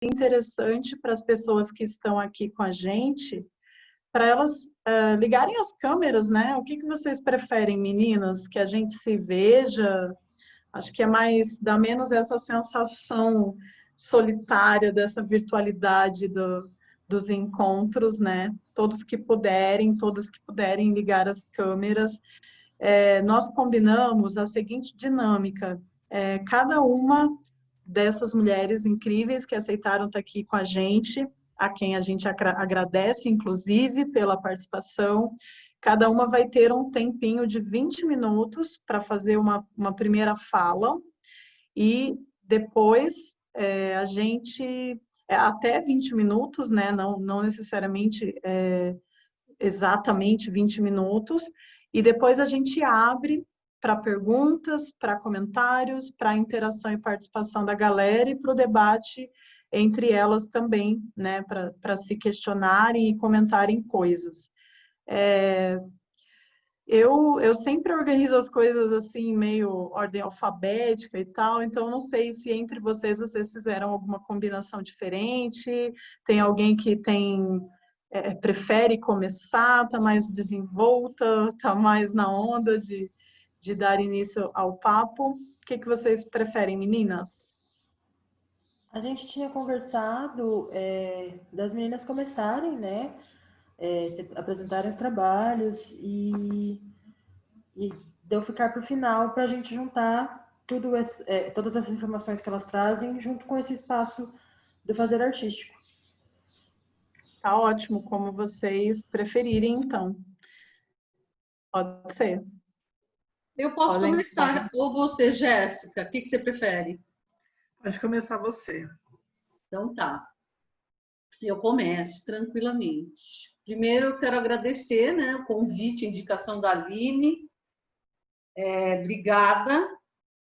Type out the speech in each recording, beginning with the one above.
interessante para as pessoas que estão aqui com a gente, para elas ligarem as câmeras, né? O que que vocês preferem, meninas? Que a gente se veja? Acho que é mais, dá menos essa sensação solitária dessa virtualidade dos encontros, né? Todas que puderem ligar as câmeras. Nós combinamos a seguinte dinâmica: cada uma dessas mulheres incríveis que aceitaram estar aqui com a gente, a quem a gente agradece, inclusive, pela participação. Cada uma vai ter um tempinho de 20 minutos para fazer uma primeira fala e depois a gente, até 20 minutos, né? Não necessariamente exatamente 20 minutos, e depois a gente abre para perguntas, para comentários, para interação e participação da galera e para o debate entre elas também, né, para se questionarem e comentarem coisas. Eu sempre organizo as coisas assim, meio ordem alfabética e tal, então não sei se entre vocês fizeram alguma combinação diferente, tem alguém que prefere começar, está mais desenvolta, está mais na onda de dar início ao papo. O que vocês preferem, meninas? A gente tinha conversado das meninas começarem, né? Se apresentarem os trabalhos e de eu ficar para o final para a gente juntar todas essas informações que elas trazem junto com esse espaço do fazer artístico. Tá ótimo, como vocês preferirem, então. Pode ser. Eu posso começar. Ou você, Jéssica, o que você prefere? Pode começar você. Então tá. Eu começo tranquilamente. Primeiro eu quero agradecer, né, o convite, a indicação da Aline. Obrigada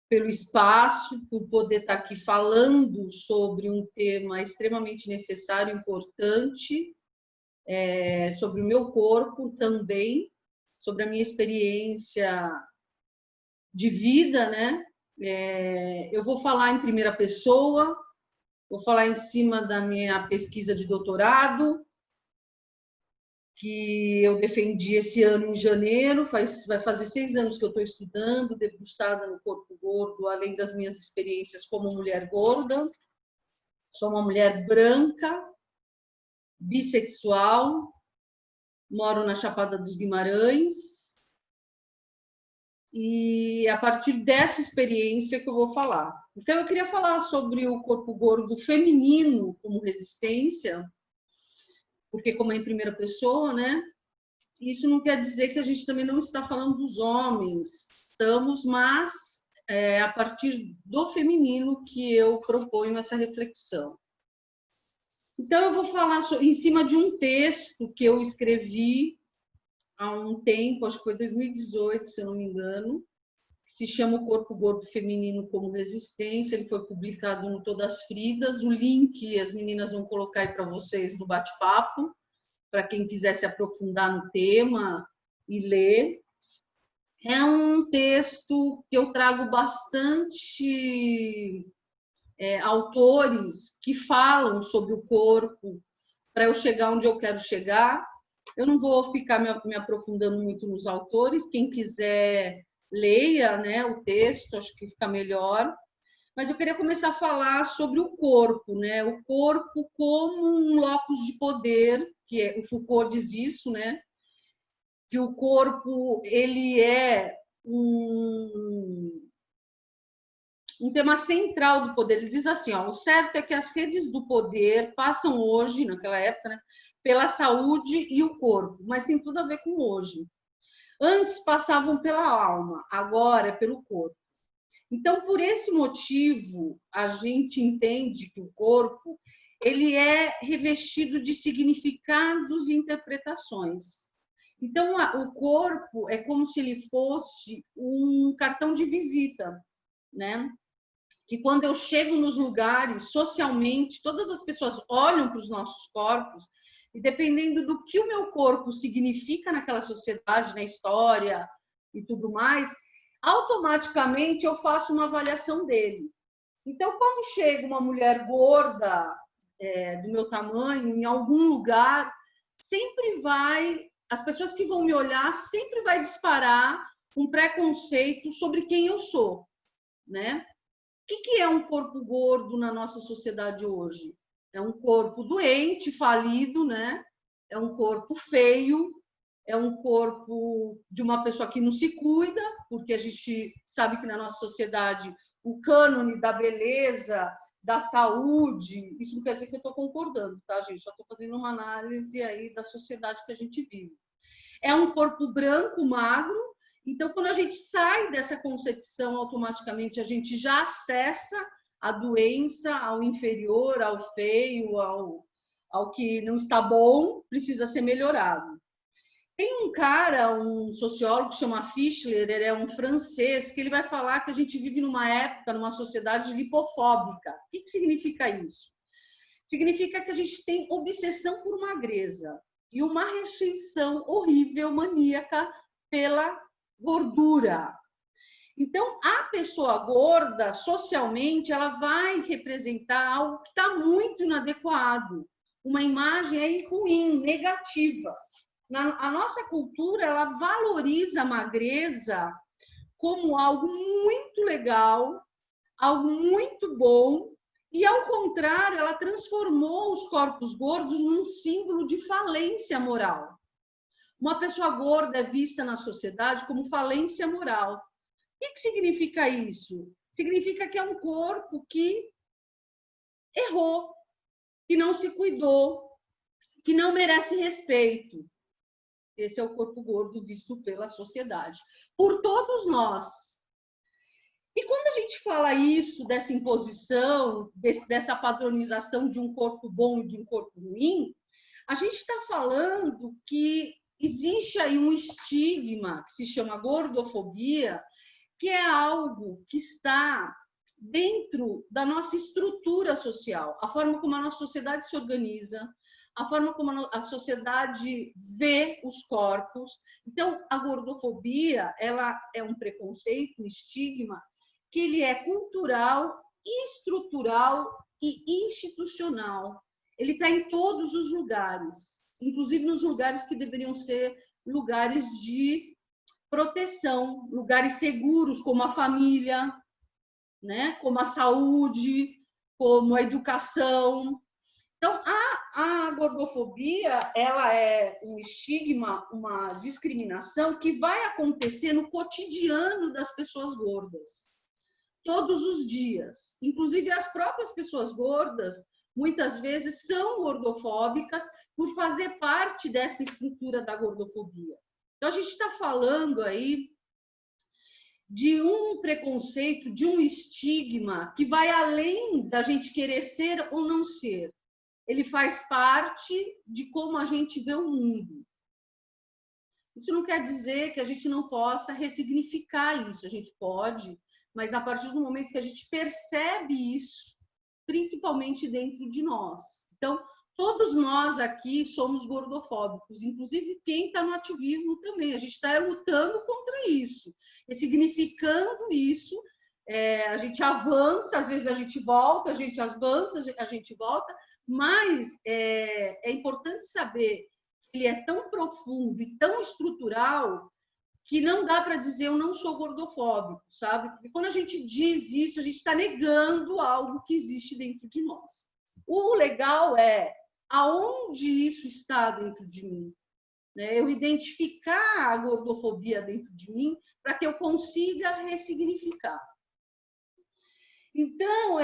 pelo espaço, por poder estar aqui falando sobre um tema extremamente necessário, importante, sobre o meu corpo também, sobre a minha experiência de vida, né? Eu vou falar em primeira pessoa, vou falar em cima da minha pesquisa de doutorado, que eu defendi esse ano em janeiro, vai fazer 6 anos que eu estou estudando, debruçada no corpo gordo, além das minhas experiências como mulher gorda. Sou uma mulher branca, bissexual, moro na Chapada dos Guimarães, e a partir dessa experiência que eu vou falar. Então, eu queria falar sobre o corpo gordo feminino como resistência, porque como é em primeira pessoa, né? Isso não quer dizer que a gente também não está falando dos homens. Estamos, mas a partir do feminino que eu proponho essa reflexão. Então, eu vou falar em cima de um texto que eu escrevi há um tempo, acho que foi 2018, se eu não me engano, que se chama O Corpo Gordo Feminino como Resistência. Ele foi publicado no Todas Fridas. O link as meninas vão colocar aí para vocês no bate-papo, para quem quiser se aprofundar no tema e ler. É um texto que eu trago bastante autores que falam sobre o corpo para eu chegar onde eu quero chegar. Eu não vou ficar me aprofundando muito nos autores. Quem quiser, leia, né, o texto, acho que fica melhor. Mas eu queria começar a falar sobre o corpo, né? O corpo como um locus de poder, que o Foucault diz isso, né? Que o corpo ele é um tema central do poder. Ele diz assim, ó, o certo é que as redes do poder passam hoje, naquela época, né, pela saúde e o corpo, mas tem tudo a ver com hoje. Antes passavam pela alma, agora é pelo corpo. Então, por esse motivo, a gente entende que o corpo ele é revestido de significados e interpretações. Então, o corpo é como se ele fosse um cartão de visita, né? Que quando eu chego nos lugares, socialmente, todas as pessoas olham para os nossos corpos e dependendo do que o meu corpo significa naquela sociedade, na história e tudo mais, automaticamente eu faço uma avaliação dele. Então, quando chega uma mulher gorda, do meu tamanho, em algum lugar, sempre as pessoas que vão me olhar, sempre vai disparar um preconceito sobre quem eu sou, né? O que é um corpo gordo na nossa sociedade hoje? É um corpo doente, falido, né? É um corpo feio, é um corpo de uma pessoa que não se cuida, porque a gente sabe que na nossa sociedade o cânone da beleza, da saúde, isso não quer dizer que eu estou concordando, tá, gente? Só estou fazendo uma análise aí da sociedade que a gente vive. É um corpo branco, magro, então quando a gente sai dessa concepção, automaticamente a gente já acessa a doença, ao inferior, ao feio, ao que não está bom, precisa ser melhorado. Tem um cara, um sociólogo que chama Fischler, ele é um francês, que ele vai falar que a gente vive numa época, numa sociedade lipofóbica. O que significa isso? Significa que a gente tem obsessão por magreza e uma rejeição horrível, maníaca, pela gordura. Então, a pessoa gorda, socialmente, ela vai representar algo que está muito inadequado, uma imagem aí ruim, negativa. A nossa cultura, ela valoriza a magreza como algo muito legal, algo muito bom, e, ao contrário, ela transformou os corpos gordos num símbolo de falência moral. Uma pessoa gorda é vista na sociedade como falência moral. O que significa isso? Significa que é um corpo que errou, que não se cuidou, que não merece respeito. Esse é o corpo gordo visto pela sociedade, por todos nós. E quando a gente fala isso, dessa imposição, dessa padronização de um corpo bom e de um corpo ruim, a gente está falando que existe aí um estigma que se chama gordofobia, que é algo que está dentro da nossa estrutura social, a forma como a nossa sociedade se organiza, a forma como a sociedade vê os corpos. Então, a gordofobia, ela é um preconceito, um estigma, que ele é cultural, estrutural e institucional. Ele está em todos os lugares, inclusive nos lugares que deveriam ser lugares de proteção, lugares seguros, como a família, né? Como a saúde, como a educação. Então, a gordofobia, ela é um estigma, uma discriminação que vai acontecer no cotidiano das pessoas gordas, todos os dias. Inclusive, as próprias pessoas gordas, muitas vezes, são gordofóbicas por fazer parte dessa estrutura da gordofobia. Então, a gente está falando aí de um preconceito, de um estigma que vai além da gente querer ser ou não ser. Ele faz parte de como a gente vê o mundo. Isso não quer dizer que a gente não possa ressignificar isso. A gente pode, mas a partir do momento que a gente percebe isso, principalmente dentro de nós. Então, todos nós aqui somos gordofóbicos, inclusive quem está no ativismo também. A gente está lutando contra isso, ressignificando isso. A gente avança, às vezes a gente volta, a gente avança, a gente volta, mas é importante saber que ele é tão profundo e tão estrutural que não dá para dizer eu não sou gordofóbico, sabe? Porque quando a gente diz isso, a gente está negando algo que existe dentro de nós. O legal é aonde isso está dentro de mim, né? Eu identificar a gordofobia dentro de mim para que eu consiga ressignificar. Então,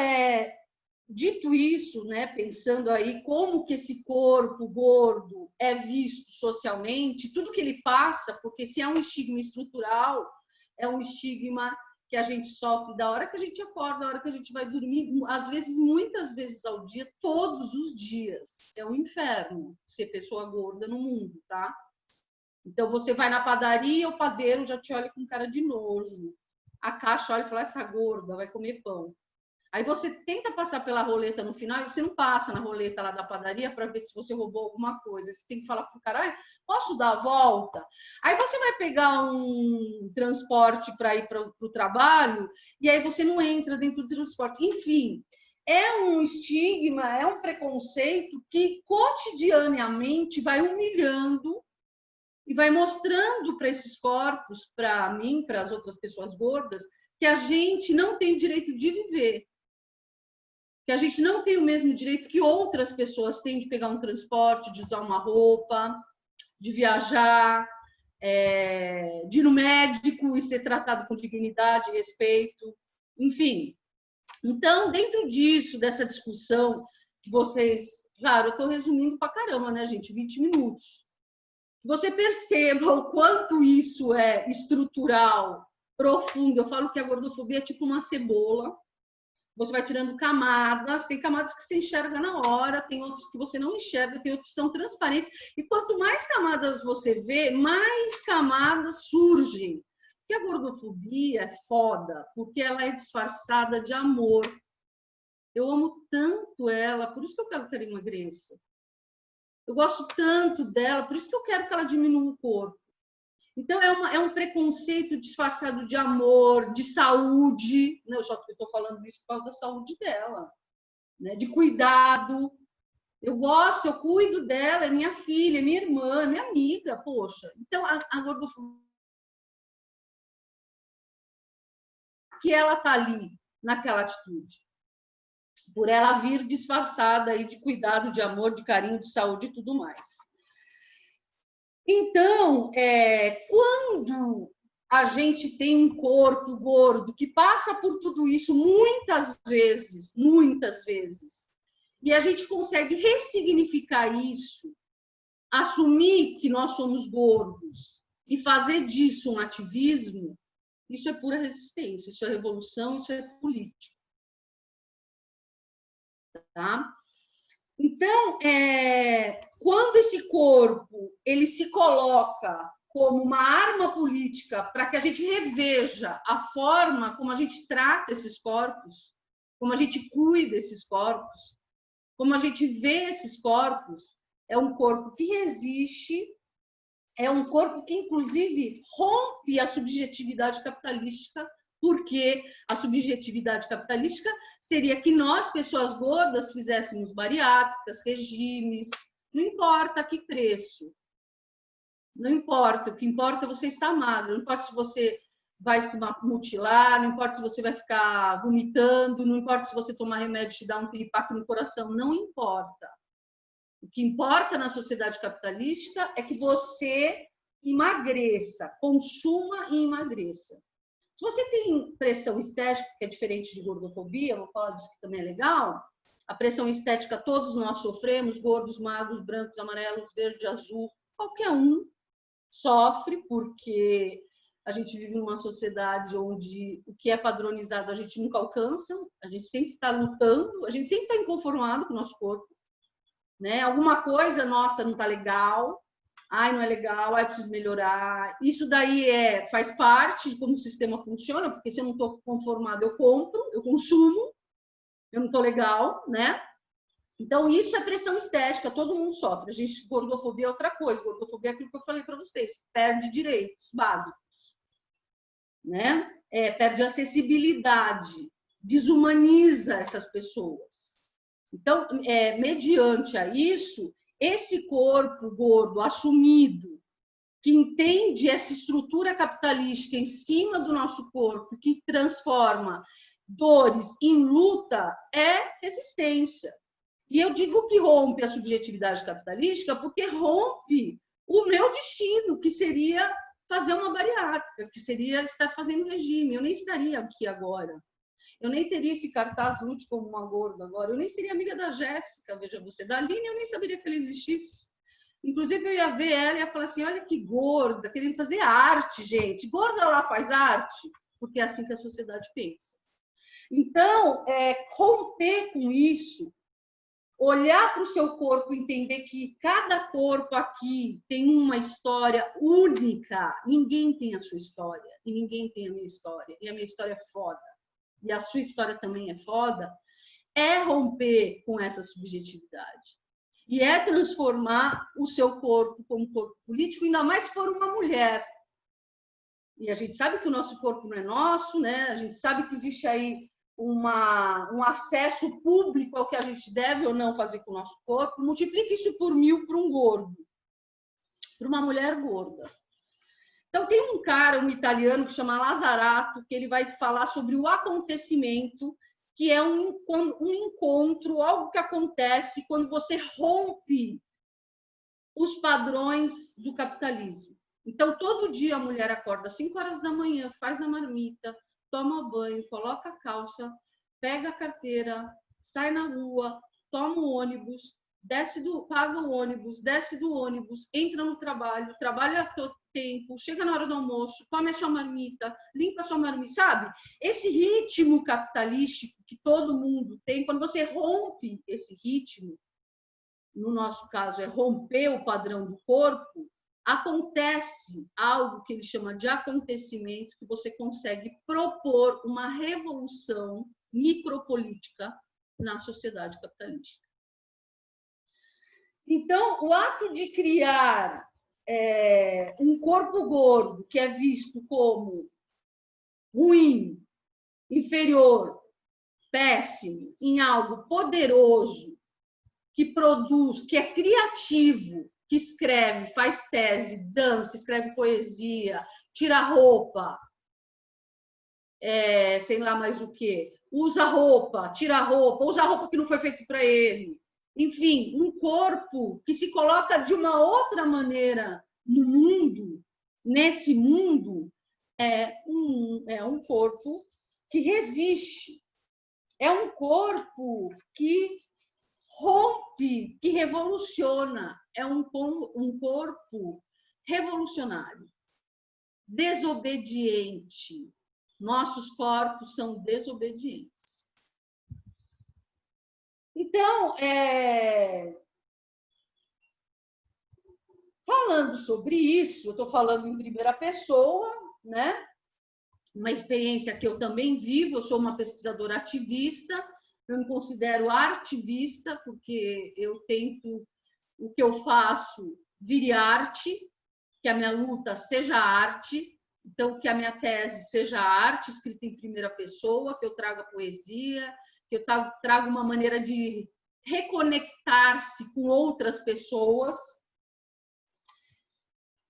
dito isso, né, pensando aí como que esse corpo gordo é visto socialmente, tudo que ele passa, porque se é um estigma estrutural, é um estigma que a gente sofre da hora que a gente acorda, da hora que a gente vai dormir, às vezes, muitas vezes ao dia, todos os dias. É um inferno ser pessoa gorda no mundo, tá? Então, você vai na padaria, o padeiro já te olha com cara de nojo. A caixa olha e fala, essa gorda vai comer pão. Aí você tenta passar pela roleta no final e você não passa na roleta lá da padaria para ver se você roubou alguma coisa. Você tem que falar pro cara, posso dar a volta? Aí você vai pegar um transporte para ir para o trabalho e aí você não entra dentro do transporte. Enfim, é um estigma, é um preconceito que cotidianamente vai humilhando e vai mostrando para esses corpos, para mim, para as outras pessoas gordas, que a gente não tem o direito de viver, que a gente não tem o mesmo direito que outras pessoas têm de pegar um transporte, de usar uma roupa, de viajar, de ir no médico e ser tratado com dignidade e respeito, enfim. Então, dentro disso, dessa discussão que vocês... Claro, eu estou resumindo para caramba, né, gente? 20 minutos. Você perceba o quanto isso é estrutural, profundo. Eu falo que a gordofobia é tipo uma cebola. Você vai tirando camadas, tem camadas que você enxerga na hora, tem outras que você não enxerga, tem outras que são transparentes. E quanto mais camadas você vê, mais camadas surgem. Porque a gordofobia é foda, porque ela é disfarçada de amor. Eu amo tanto ela, por isso que eu quero que ela emagreça. Eu gosto tanto dela, por isso que eu quero que ela diminua o corpo. Então, é um preconceito disfarçado de amor, de saúde. Eu só estou falando isso por causa da saúde dela, né? De cuidado. Eu gosto, eu cuido dela, é minha filha, é minha irmã, é minha amiga, poxa. Então, a gordofobia... que ela está ali, naquela atitude. Por ela vir disfarçada aí de cuidado, de amor, de carinho, de saúde e tudo mais. Então, quando a gente tem um corpo gordo que passa por tudo isso muitas vezes, e a gente consegue ressignificar isso, assumir que nós somos gordos e fazer disso um ativismo, isso é pura resistência, isso é revolução, isso é político. Tá? Então, quando esse corpo ele se coloca como uma arma política para que a gente reveja a forma como a gente trata esses corpos, como a gente cuida desses corpos, como a gente vê esses corpos, é um corpo que resiste, é um corpo que, inclusive, rompe a subjetividade capitalística, porque a subjetividade capitalística seria que nós, pessoas gordas, fizéssemos bariátricas, regimes, não importa a que preço, não importa, o que importa é você estar magro, não importa se você vai se mutilar, não importa se você vai ficar vomitando, não importa se você tomar remédio e te dar um piripaque no coração, não importa. O que importa na sociedade capitalística é que você emagreça, consuma e emagreça. Se você tem pressão estética, que é diferente de gordofobia, eu vou falar disso que também é legal, a pressão estética todos nós sofremos, gordos, magros, brancos, amarelos, verde, azul, qualquer um sofre, porque a gente vive numa sociedade onde o que é padronizado a gente nunca alcança, a gente sempre está lutando, a gente sempre está inconformado com o nosso corpo, né? Alguma coisa nossa não está legal, ai, não é legal, ai, preciso melhorar. Isso daí faz parte de como o sistema funciona, porque se eu não estou conformado, eu compro, eu consumo, eu não estou legal, né? Então, isso é pressão estética, todo mundo sofre. A gente, gordofobia é outra coisa. Gordofobia é aquilo que eu falei para vocês, perde direitos básicos, né? Perde acessibilidade, desumaniza essas pessoas. Então, mediante a isso, esse corpo gordo assumido, que entende essa estrutura capitalística em cima do nosso corpo, que transforma dores em luta, é resistência. E eu digo que rompe a subjetividade capitalística porque rompe o meu destino, que seria fazer uma bariátrica, que seria estar fazendo regime. Eu nem estaria aqui agora. Eu nem teria esse cartaz lute como uma gorda agora. Eu nem seria amiga da Jéssica, veja você. Da Aline, eu nem saberia que ela existisse. Inclusive, eu ia ver ela e ia falar assim, olha que gorda, querendo fazer arte, gente. Gorda, ela faz arte, porque é assim que a sociedade pensa. Então, romper com isso, olhar para o seu corpo e entender que cada corpo aqui tem uma história única. Ninguém tem a sua história e ninguém tem a minha história. E a minha história é foda. E a sua história também é foda. É romper com essa subjetividade. E é transformar o seu corpo como corpo político, ainda mais se for uma mulher. E a gente sabe que o nosso corpo não é nosso, né? A gente sabe que existe aí um acesso público ao que a gente deve ou não fazer com o nosso corpo, multiplica isso por 1000 para um gordo, para uma mulher gorda. Então, tem um cara, um italiano, que chama Lazzarato, que ele vai falar sobre o acontecimento, que é um encontro, algo que acontece quando você rompe os padrões do capitalismo. Então, todo dia a mulher acorda às 5 horas da manhã, faz a marmita, toma banho, coloca a calça, pega a carteira, sai na rua, toma o ônibus, paga o ônibus, desce do ônibus, entra no trabalho, trabalha todo tempo, chega na hora do almoço, come a sua marmita, limpa a sua marmita, sabe? Esse ritmo capitalístico que todo mundo tem, quando você rompe esse ritmo, no nosso caso é romper o padrão do corpo, acontece algo que ele chama de acontecimento, que você consegue propor uma revolução micropolítica na sociedade capitalista. Então, o ato de criar um corpo gordo, que é visto como ruim, inferior, péssimo, em algo poderoso, que produz, que é criativo, que escreve, faz tese, dança, escreve poesia, tira roupa, sei lá mais o quê, usa roupa, tira roupa, usa roupa que não foi feita para ele. Enfim, um corpo que se coloca de uma outra maneira no mundo, nesse mundo, é um corpo que resiste. É um corpo que rompe, que revoluciona. É um corpo revolucionário, desobediente. Nossos corpos são desobedientes. Então, falando sobre isso, eu estou falando em primeira pessoa, né? Uma experiência que eu também vivo. Eu sou uma pesquisadora ativista, eu me considero artivista, porque eu tento o que eu faço vire arte, que a minha luta seja arte, então que a minha tese seja arte, escrita em primeira pessoa, que eu traga poesia, que eu trago uma maneira de reconectar-se com outras pessoas.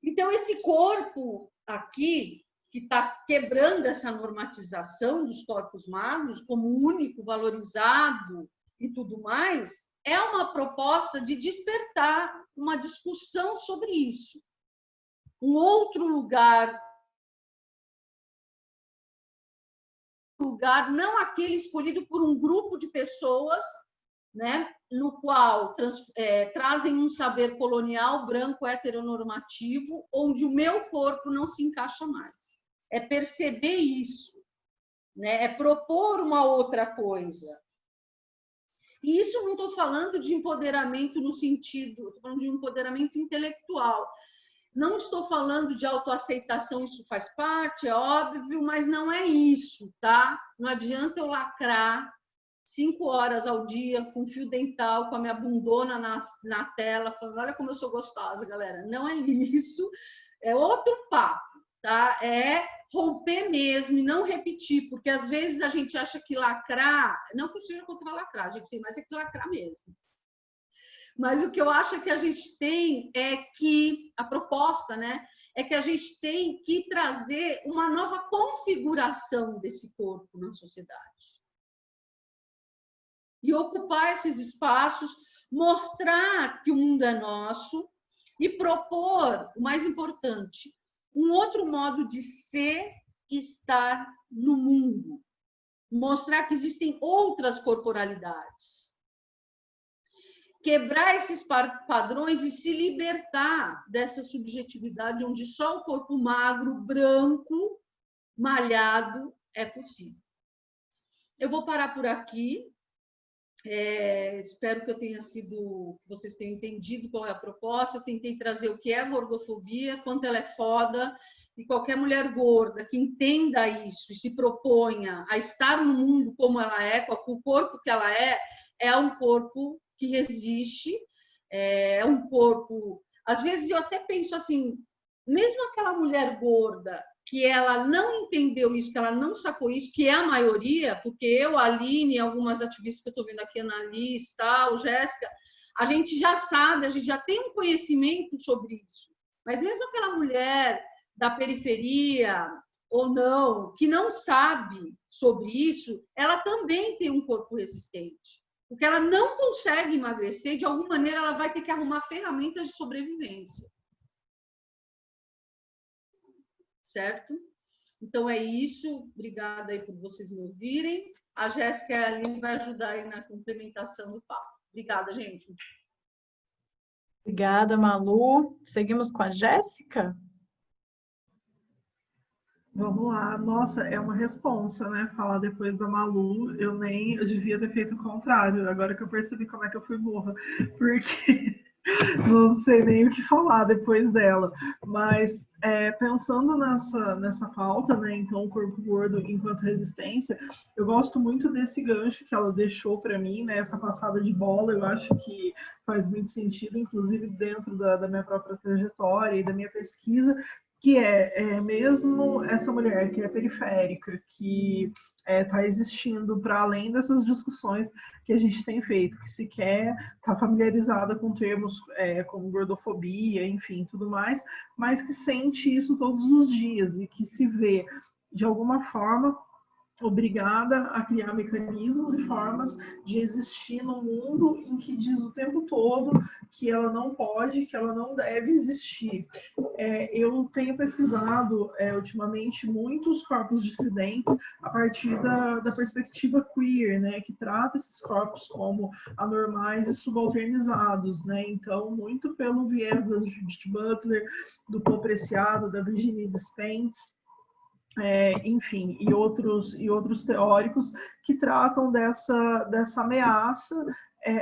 Então, esse corpo aqui, que está quebrando essa normatização dos corpos magros como único, valorizado e tudo mais, é uma proposta de despertar uma discussão sobre isso. Um outro lugar, não aquele escolhido por um grupo de pessoas, né, no qual trazem um saber colonial, branco, heteronormativo, onde o meu corpo não se encaixa mais. É perceber isso, né, é propor uma outra coisa. E isso não estou falando de empoderamento no sentido, estou falando de empoderamento intelectual. Não estou falando de autoaceitação, isso faz parte, é óbvio, mas não é isso, tá? Não adianta eu lacrar 5 horas ao dia com fio dental, com a minha bundona na tela, falando, olha como eu sou gostosa, galera. Não é isso, é outro papo, tá? É romper mesmo e não repetir, porque às vezes a gente acha que lacrar, não que eu seja contra lacrar, a gente tem mais é que lacrar mesmo. Mas o que eu acho que a gente tem é que, a proposta, né, é que a gente tem que trazer uma nova configuração desse corpo na sociedade. E ocupar esses espaços, mostrar que o mundo é nosso e propor, o mais importante, um outro modo de ser e estar no mundo. Mostrar que existem outras corporalidades. Quebrar esses padrões e se libertar dessa subjetividade onde só o corpo magro, branco, malhado é possível. Eu vou parar por aqui. Espero que vocês tenham entendido qual é a proposta. Eu tentei trazer o que é a gordofobia, quanto ela é foda, e qualquer mulher gorda que entenda isso e se proponha a estar no mundo como ela é, com o corpo que ela é um corpo que resiste, é um corpo... Às vezes eu até penso assim, mesmo aquela mulher gorda que ela não entendeu isso, que ela não sacou isso, que é a maioria, porque eu, a Aline, algumas ativistas que eu estou vendo aqui, a Annalise, tal, Jéssica, a gente já sabe, a gente já tem um conhecimento sobre isso. Mas mesmo aquela mulher da periferia ou não, que não sabe sobre isso, ela também tem um corpo resistente. Porque ela não consegue emagrecer, de alguma maneira ela vai ter que arrumar ferramentas de sobrevivência. Certo? Então é isso. Obrigada aí por vocês me ouvirem. A Jéssica e a Aline vai ajudar aí na complementação do papo. Obrigada, gente. Obrigada, Malu. Seguimos com a Jéssica? Vamos lá. Nossa, é uma responsa, né? Falar depois da Malu, eu devia ter feito o contrário. Agora que eu percebi como é que eu fui burra, porque não sei nem o que falar depois dela. Mas pensando nessa pauta, né? Então, o corpo gordo enquanto resistência, eu gosto muito desse gancho que ela deixou para mim, né? Essa passada de bola, eu acho que faz muito sentido, inclusive dentro da minha própria trajetória e da minha pesquisa, que mesmo essa mulher que é periférica, que está existindo para além dessas discussões que a gente tem feito, que sequer está familiarizada com termos como gordofobia, enfim, tudo mais, mas que sente isso todos os dias e que se vê, de alguma forma, obrigada a criar mecanismos e formas de existir num mundo em que diz o tempo todo que ela não pode, que ela não deve existir. Eu tenho pesquisado ultimamente muitos corpos dissidentes a partir da perspectiva queer, né, que trata esses corpos como anormais e subalternizados, né? Então, muito pelo viés da Judith Butler, do Paul Preciado, da Virginie Despentes, enfim, e outros teóricos que tratam dessa ameaça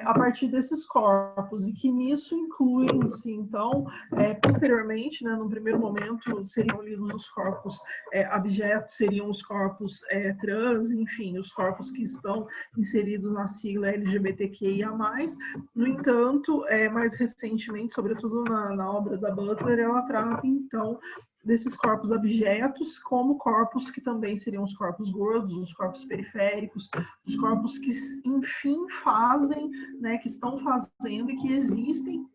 a partir desses corpos, e que nisso incluem-se, então, posteriormente, né, no primeiro momento, seriam lidos os corpos abjetos, seriam os corpos trans, enfim, os corpos que estão inseridos na sigla LGBTQIA+. No entanto, mais recentemente, sobretudo na obra da Butler, ela trata, então, desses corpos abjetos como corpos que também seriam os corpos gordos, os corpos periféricos, os corpos que, enfim, fazem, né, que estão fazendo e que existem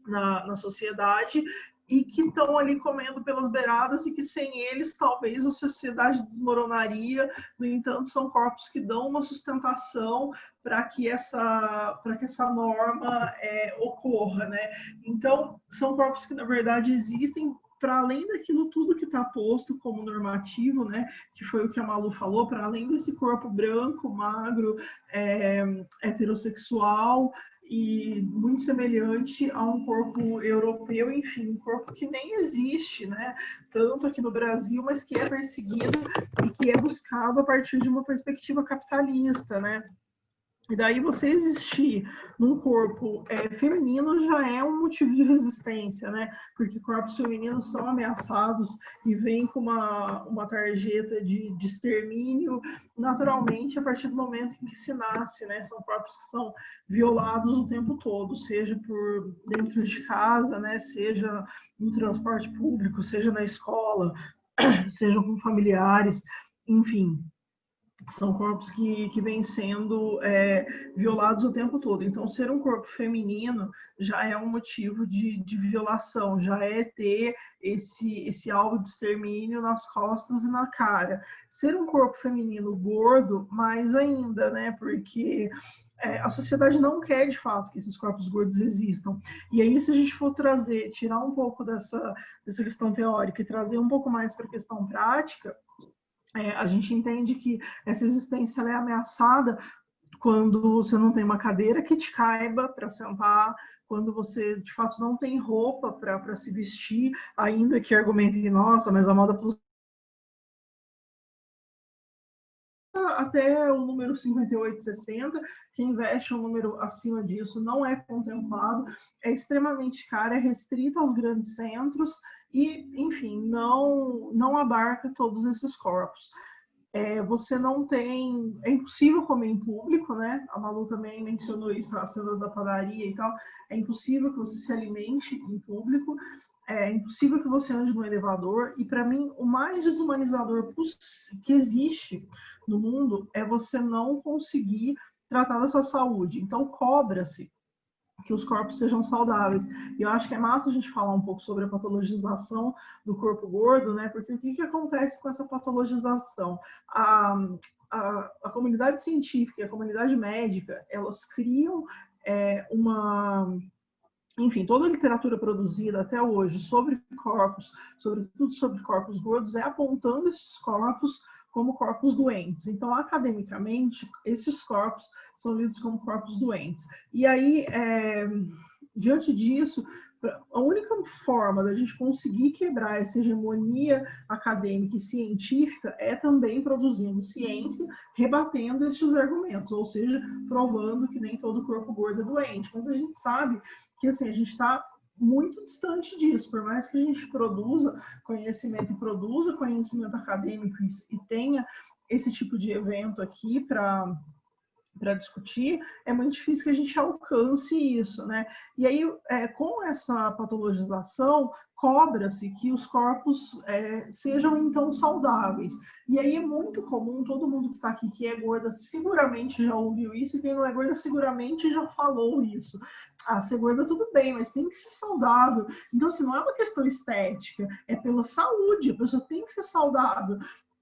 na sociedade e que estão ali comendo pelas beiradas e que sem eles talvez a sociedade desmoronaria. No entanto, são corpos que dão uma sustentação para que essa norma ocorra, né? Então, são corpos que na verdade existem para além daquilo tudo que está posto como normativo, né, que foi o que a Malu falou, para além desse corpo branco, magro, heterossexual e muito semelhante a um corpo europeu, enfim, um corpo que nem existe, né, tanto aqui no Brasil, mas que é perseguido e que é buscado a partir de uma perspectiva capitalista, né. E daí você existir num corpo feminino já é um motivo de resistência, né? Porque corpos femininos são ameaçados e vêm com uma tarjeta de extermínio naturalmente a partir do momento em que se nasce, né? São corpos que são violados o tempo todo, seja por dentro de casa, né? Seja no transporte público, seja na escola, seja com familiares, enfim. São corpos que vêm sendo violados o tempo todo. Então, ser um corpo feminino já é um motivo de violação, já é ter esse alvo de extermínio nas costas e na cara. Ser um corpo feminino gordo, mais ainda, né? Porque a sociedade não quer, de fato, que esses corpos gordos existam. E aí, se a gente for tirar um pouco dessa questão teórica e trazer um pouco mais para a questão prática, a gente entende que essa existência é ameaçada quando você não tem uma cadeira que te caiba para sentar, quando você, de fato, não tem roupa para se vestir, ainda que argumentem, nossa, mas a moda plus até o número 58, 60, quem veste um número acima disso não é contemplado, é extremamente caro, é restrito aos grandes centros e, enfim, não abarca todos esses corpos. Você não tem... É impossível comer em público, né? A Malu também mencionou isso, a cena da padaria e tal. É impossível que você se alimente em público. É impossível que você ande no elevador. E, para mim, o mais desumanizador que existe no mundo é você não conseguir tratar da sua saúde. Então, cobra-se que os corpos sejam saudáveis. E eu acho que é massa a gente falar um pouco sobre a patologização do corpo gordo, né? Porque o que acontece com essa patologização? A comunidade científica e a comunidade médica, elas criam enfim, toda a literatura produzida até hoje sobre corpos, sobretudo sobre corpos gordos, é apontando esses corpos como corpos doentes. Então, academicamente, esses corpos são lidos como corpos doentes. E aí, diante disso, a única forma da gente conseguir quebrar essa hegemonia acadêmica e científica é também produzindo ciência, rebatendo estes argumentos, ou seja, provando que nem todo corpo gordo é doente. Mas a gente sabe que assim, a gente está muito distante disso, por mais que a gente produza conhecimento e produza conhecimento acadêmico e tenha esse tipo de evento aqui para discutir, é muito difícil que a gente alcance isso, né? E aí, com essa patologização, cobra-se que os corpos sejam, então, saudáveis. E aí é muito comum, todo mundo que está aqui que é gorda seguramente já ouviu isso, e quem não é gorda seguramente já falou isso. Ah, ser gorda tudo bem, mas tem que ser saudável. Então, assim, não é uma questão estética, é pela saúde, a pessoa tem que ser saudável.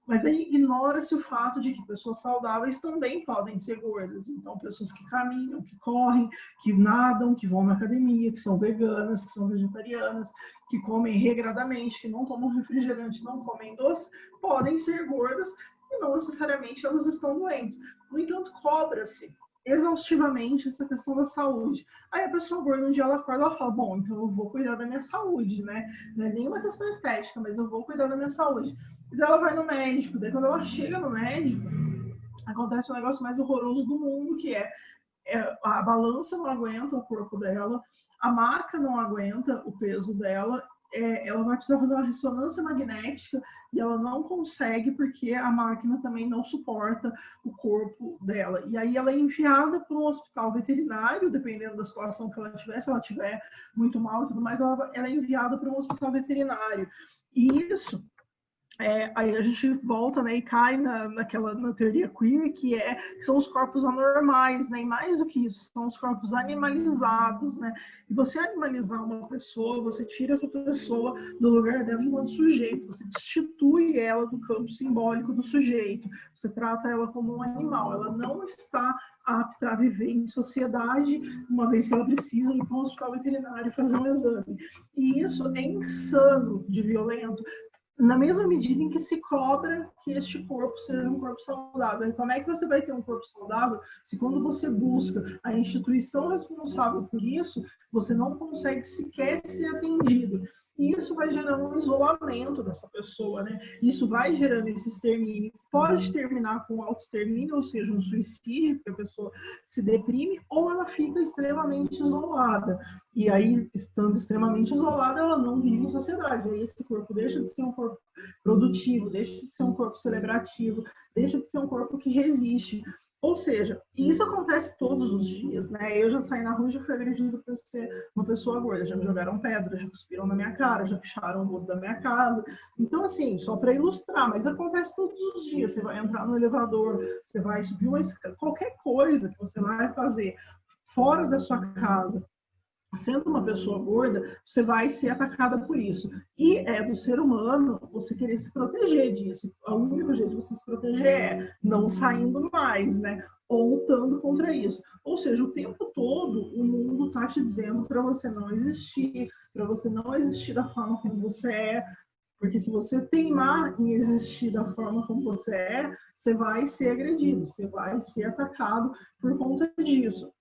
Mas aí ignora-se o fato de que pessoas saudáveis também podem ser gordas. Então, pessoas que caminham, que correm, que nadam, que vão na academia, que são veganas, que são vegetarianas, que comem regradamente, que não tomam refrigerante, não comem doce, podem ser gordas e não necessariamente elas estão doentes. No entanto, cobra-se exaustivamente essa questão da saúde. Aí a pessoa gorda, um dia ela acorda e fala, bom, então eu vou cuidar da minha saúde, né? Não é nenhuma questão estética, mas eu vou cuidar da minha saúde. E daí ela vai no médico. Daí quando ela chega no médico, acontece o negócio mais horroroso do mundo, que a balança não aguenta o corpo dela, a maca não aguenta o peso dela, ela vai precisar fazer uma ressonância magnética e ela não consegue porque a máquina também não suporta o corpo dela. E aí ela é enviada para um hospital veterinário, dependendo da situação que ela tiver, se ela tiver muito mal e tudo mais, ela é enviada para um hospital veterinário. E isso... aí a gente volta, né, e cai na teoria queer, que são os corpos anormais, né, e mais do que isso, são os corpos animalizados, né, e você animalizar uma pessoa, você tira essa pessoa do lugar dela enquanto sujeito, você destitui ela do campo simbólico do sujeito, você trata ela como um animal, ela não está apta a viver em sociedade, uma vez que ela precisa ir para um hospital veterinário fazer um exame. E isso é insano de violento, na mesma medida em que se cobra que este corpo seja um corpo saudável. E como é que você vai ter um corpo saudável se quando você busca a instituição responsável por isso, você não consegue sequer ser atendido? E isso vai gerando um isolamento dessa pessoa, né? Isso vai gerando esse extermínio, que pode terminar com autoextermínio, ou seja, um suicídio, porque a pessoa se deprime, ou ela fica extremamente isolada. E aí, estando extremamente isolada, ela não vive em sociedade. Aí esse corpo deixa de ser um corpo produtivo, deixa de ser um corpo celebrativo, deixa de ser um corpo que resiste. Ou seja, isso acontece todos os dias, né? Eu já saí na rua e já fui agredido por ser uma pessoa gorda, já me jogaram pedra, já cuspiram na minha cara, já picharam o muro da minha casa. Então, assim, só para ilustrar, mas acontece todos os dias. Você vai entrar no elevador, você vai subir uma escada, qualquer coisa que você vai fazer fora da sua casa, sendo uma pessoa gorda, você vai ser atacada por isso. E é do ser humano você querer se proteger disso. O único jeito de você se proteger é não saindo mais, né? Ou lutando contra isso. Ou seja, o tempo todo o mundo está te dizendo para você não existir, para você não existir da forma como você é. Porque se você teimar em existir da forma como você vai ser agredido, você vai ser atacado por conta disso.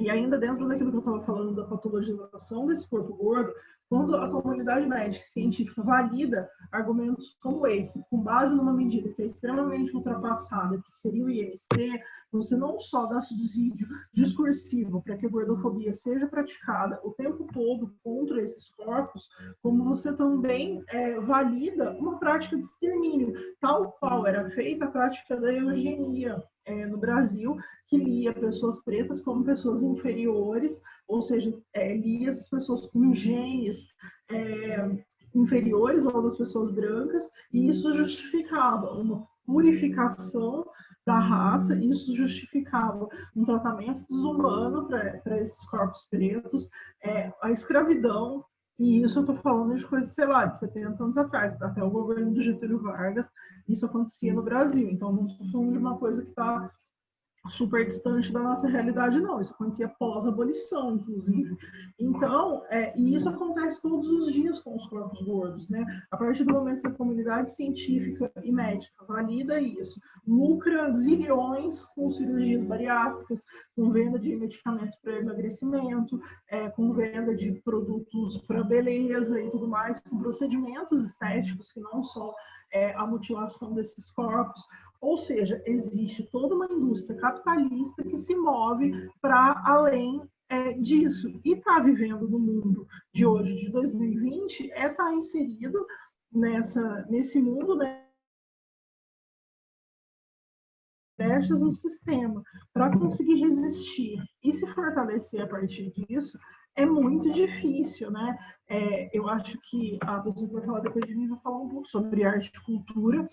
E ainda dentro daquilo que eu estava falando da patologização desse corpo gordo, quando a comunidade médica e científica valida argumentos como esse, com base numa medida que é extremamente ultrapassada, que seria o IMC, você não só dá subsídio discursivo para que a gordofobia seja praticada o tempo todo contra esses corpos, como você também valida uma prática de extermínio, tal qual era feita a prática da eugenia no Brasil, que lia pessoas pretas como pessoas inferiores, ou seja, lia essas pessoas com genes inferiores ao das pessoas brancas, e isso justificava uma purificação da raça, isso justificava um tratamento desumano para esses corpos pretos, a escravidão, e isso eu estou falando de coisas, sei lá, de 70 anos atrás, até o governo do Getúlio Vargas, isso acontecia no Brasil. Então, não estou falando de uma coisa que está super distante da nossa realidade, não. Isso acontecia pós-abolição, inclusive. Então, e isso acontece todos os dias com os corpos gordos, né? A partir do momento que a comunidade científica e médica valida isso, lucra zilhões com cirurgias bariátricas, com venda de medicamento para emagrecimento, com venda de produtos para beleza e tudo mais, com procedimentos estéticos que não só a mutilação desses corpos. Ou seja, existe toda uma indústria capitalista que se move para além disso. E está vivendo no mundo de hoje, de 2020, está inserido nesse mundo, né, brechas no sistema, para conseguir resistir e se fortalecer a partir disso. É muito difícil, né? Eu acho que a pessoa que vai falar depois de mim vai falar um pouco sobre arte e cultura.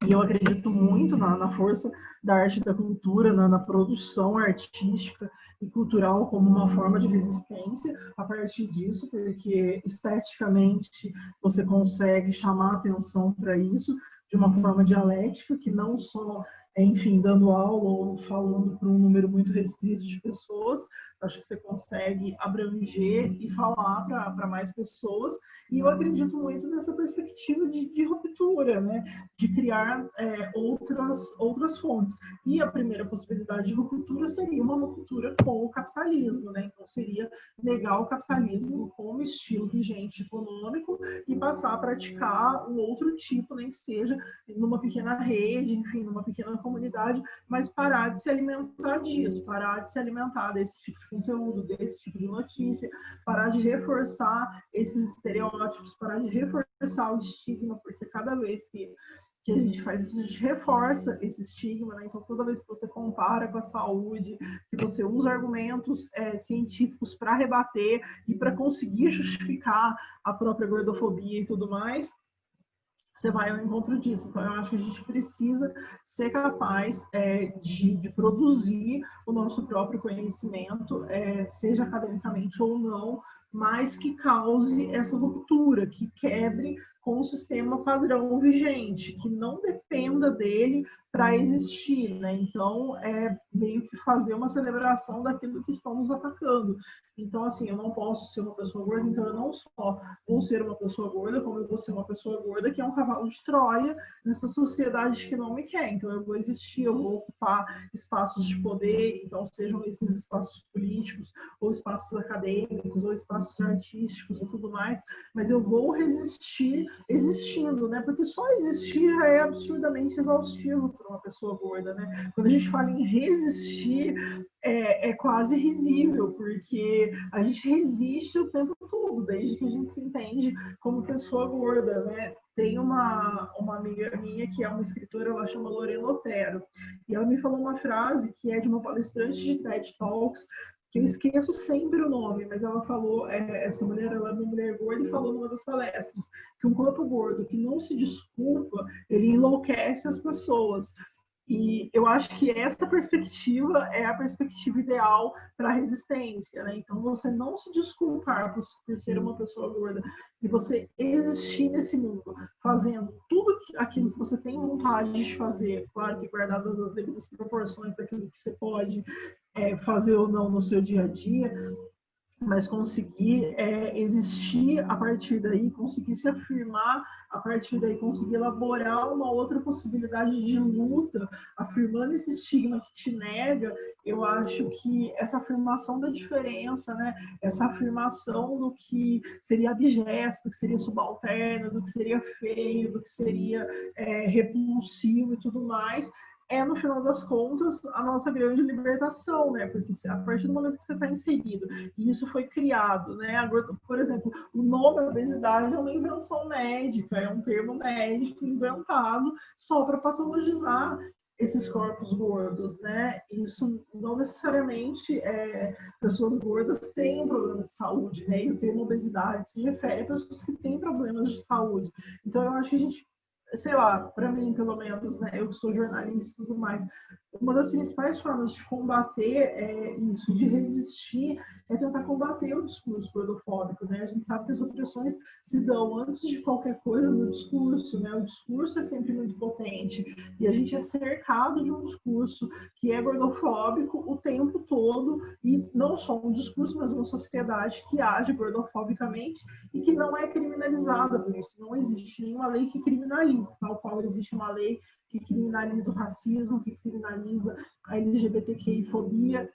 E eu acredito muito na força da arte e da cultura, na produção artística e cultural como uma forma de resistência a partir disso, porque esteticamente você consegue chamar atenção para isso de uma forma dialética, que não só, enfim, dando aula ou falando para um número muito restrito de pessoas. Acho que você consegue abranger e falar para mais pessoas. E eu acredito muito nessa perspectiva de ruptura, né? De criar outras fontes. E a primeira possibilidade de ruptura seria uma ruptura com o capitalismo, né? Então, seria negar o capitalismo como estilo vigente econômico e passar a praticar um outro tipo, nem que seja numa pequena rede, enfim, numa pequena comunidade, mas parar de se alimentar disso, parar de se alimentar desse tipo de conteúdo, desse tipo de notícia, parar de reforçar esses estereótipos, parar de reforçar o estigma, porque cada vez que a gente faz isso, a gente reforça esse estigma, né? Então, toda vez que você compara com a saúde, que você usa argumentos científicos para rebater e para conseguir justificar a própria gordofobia e tudo mais, você vai ao encontro disso. Então, eu acho que a gente precisa ser capaz de produzir o nosso próprio conhecimento, seja academicamente ou não, mas que cause essa ruptura, que quebre com o sistema padrão vigente, que não dependa dele para existir, né? Então, meio que fazer uma celebração daquilo que estão nos atacando. Então, assim, eu não posso ser uma pessoa gorda, então eu não só vou ser uma pessoa gorda, como eu vou ser uma pessoa gorda que é um cavalo de Troia nessa sociedade que não me quer. Então, eu vou existir, eu vou ocupar espaços de poder, então sejam esses espaços políticos, ou espaços acadêmicos, ou espaços artísticos e tudo mais, mas eu vou resistir existindo, né? Porque só existir já é absurdamente exaustivo para uma pessoa gorda, né? Quando a gente fala em resistir, é quase risível, porque a gente resiste o tempo todo, desde que a gente se entende como pessoa gorda, né? Tem uma amiga minha que é uma escritora, ela chama Lorena Otero, e ela me falou uma frase que é de uma palestrante de TED Talks, que eu esqueço sempre o nome, mas ela falou, essa mulher, ela é uma mulher gorda, e falou numa das palestras, que um corpo gordo que não se desculpa, ele enlouquece as pessoas. E eu acho que essa perspectiva é a perspectiva ideal para a resistência, né? Então, você não se desculpar por ser uma pessoa gorda e você existir nesse mundo, fazendo tudo aquilo que você tem vontade de fazer, claro que guardadas as devidas proporções daquilo que você pode fazer ou não no seu dia a dia, mas conseguir existir a partir daí, conseguir se afirmar a partir daí, conseguir elaborar uma outra possibilidade de luta, afirmando esse estigma que te nega. Eu acho que essa afirmação da diferença, né, essa afirmação do que seria abjeto, do que seria subalterno, do que seria feio, do que seria repulsivo e tudo mais, no final das contas, a nossa grande libertação, né? Porque a partir do momento que você está inserido, e isso foi criado, né? Agora, por exemplo, o nome obesidade é uma invenção médica, é um termo médico inventado só para patologizar esses corpos gordos, né? Isso não necessariamente pessoas gordas têm um problema de saúde, né? E o termo obesidade se refere a pessoas que têm problemas de saúde. Então, eu acho que a gente, sei lá, para mim, pelo menos, né, eu que sou jornalista e tudo mais, uma das principais formas de combater isso, de resistir, é tentar combater o discurso gordofóbico, né? A gente sabe que as opressões se dão antes de qualquer coisa no discurso, né? O discurso é sempre muito potente e a gente é cercado de um discurso que é gordofóbico o tempo todo, e não só um discurso, mas uma sociedade que age gordofobicamente e que não é criminalizada por isso. Não existe nenhuma lei que criminalize, tal qual existe uma lei que criminaliza o racismo, que criminaliza a LGBTQI-fobia.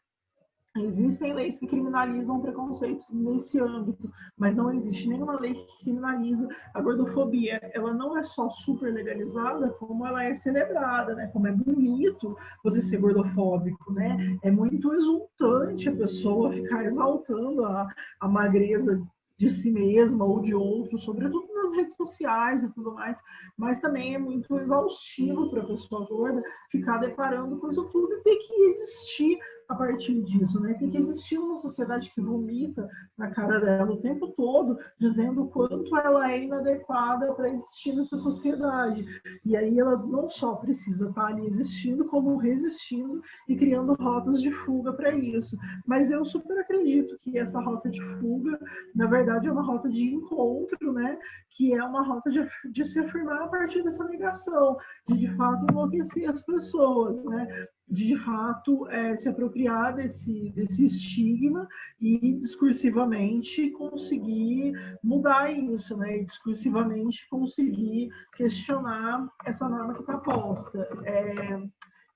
Existem leis que criminalizam preconceitos nesse âmbito, mas não existe nenhuma lei que criminaliza a gordofobia. Ela não é só super legalizada, como ela é celebrada, né? Como é bonito você ser gordofóbico, né? É muito exultante a pessoa ficar exaltando a magreza de si mesma ou de outros, sobretudo nas redes sociais e tudo mais, mas também é muito exaustivo para a pessoa gorda ficar deparando com isso tudo e ter que existir a partir disso, né? Tem que existir uma sociedade que vomita na cara dela o tempo todo, dizendo o quanto ela é inadequada para existir nessa sociedade. E aí ela não só precisa estar ali existindo, como resistindo e criando rotas de fuga para isso. Mas eu super acredito que essa rota de fuga, na verdade, é uma rota de encontro, né? Que é uma rota de se afirmar a partir dessa negação, de fato enlouquecer as pessoas, né? De fato se apropriar desse estigma e discursivamente conseguir mudar isso, né? E discursivamente conseguir questionar essa norma que está posta.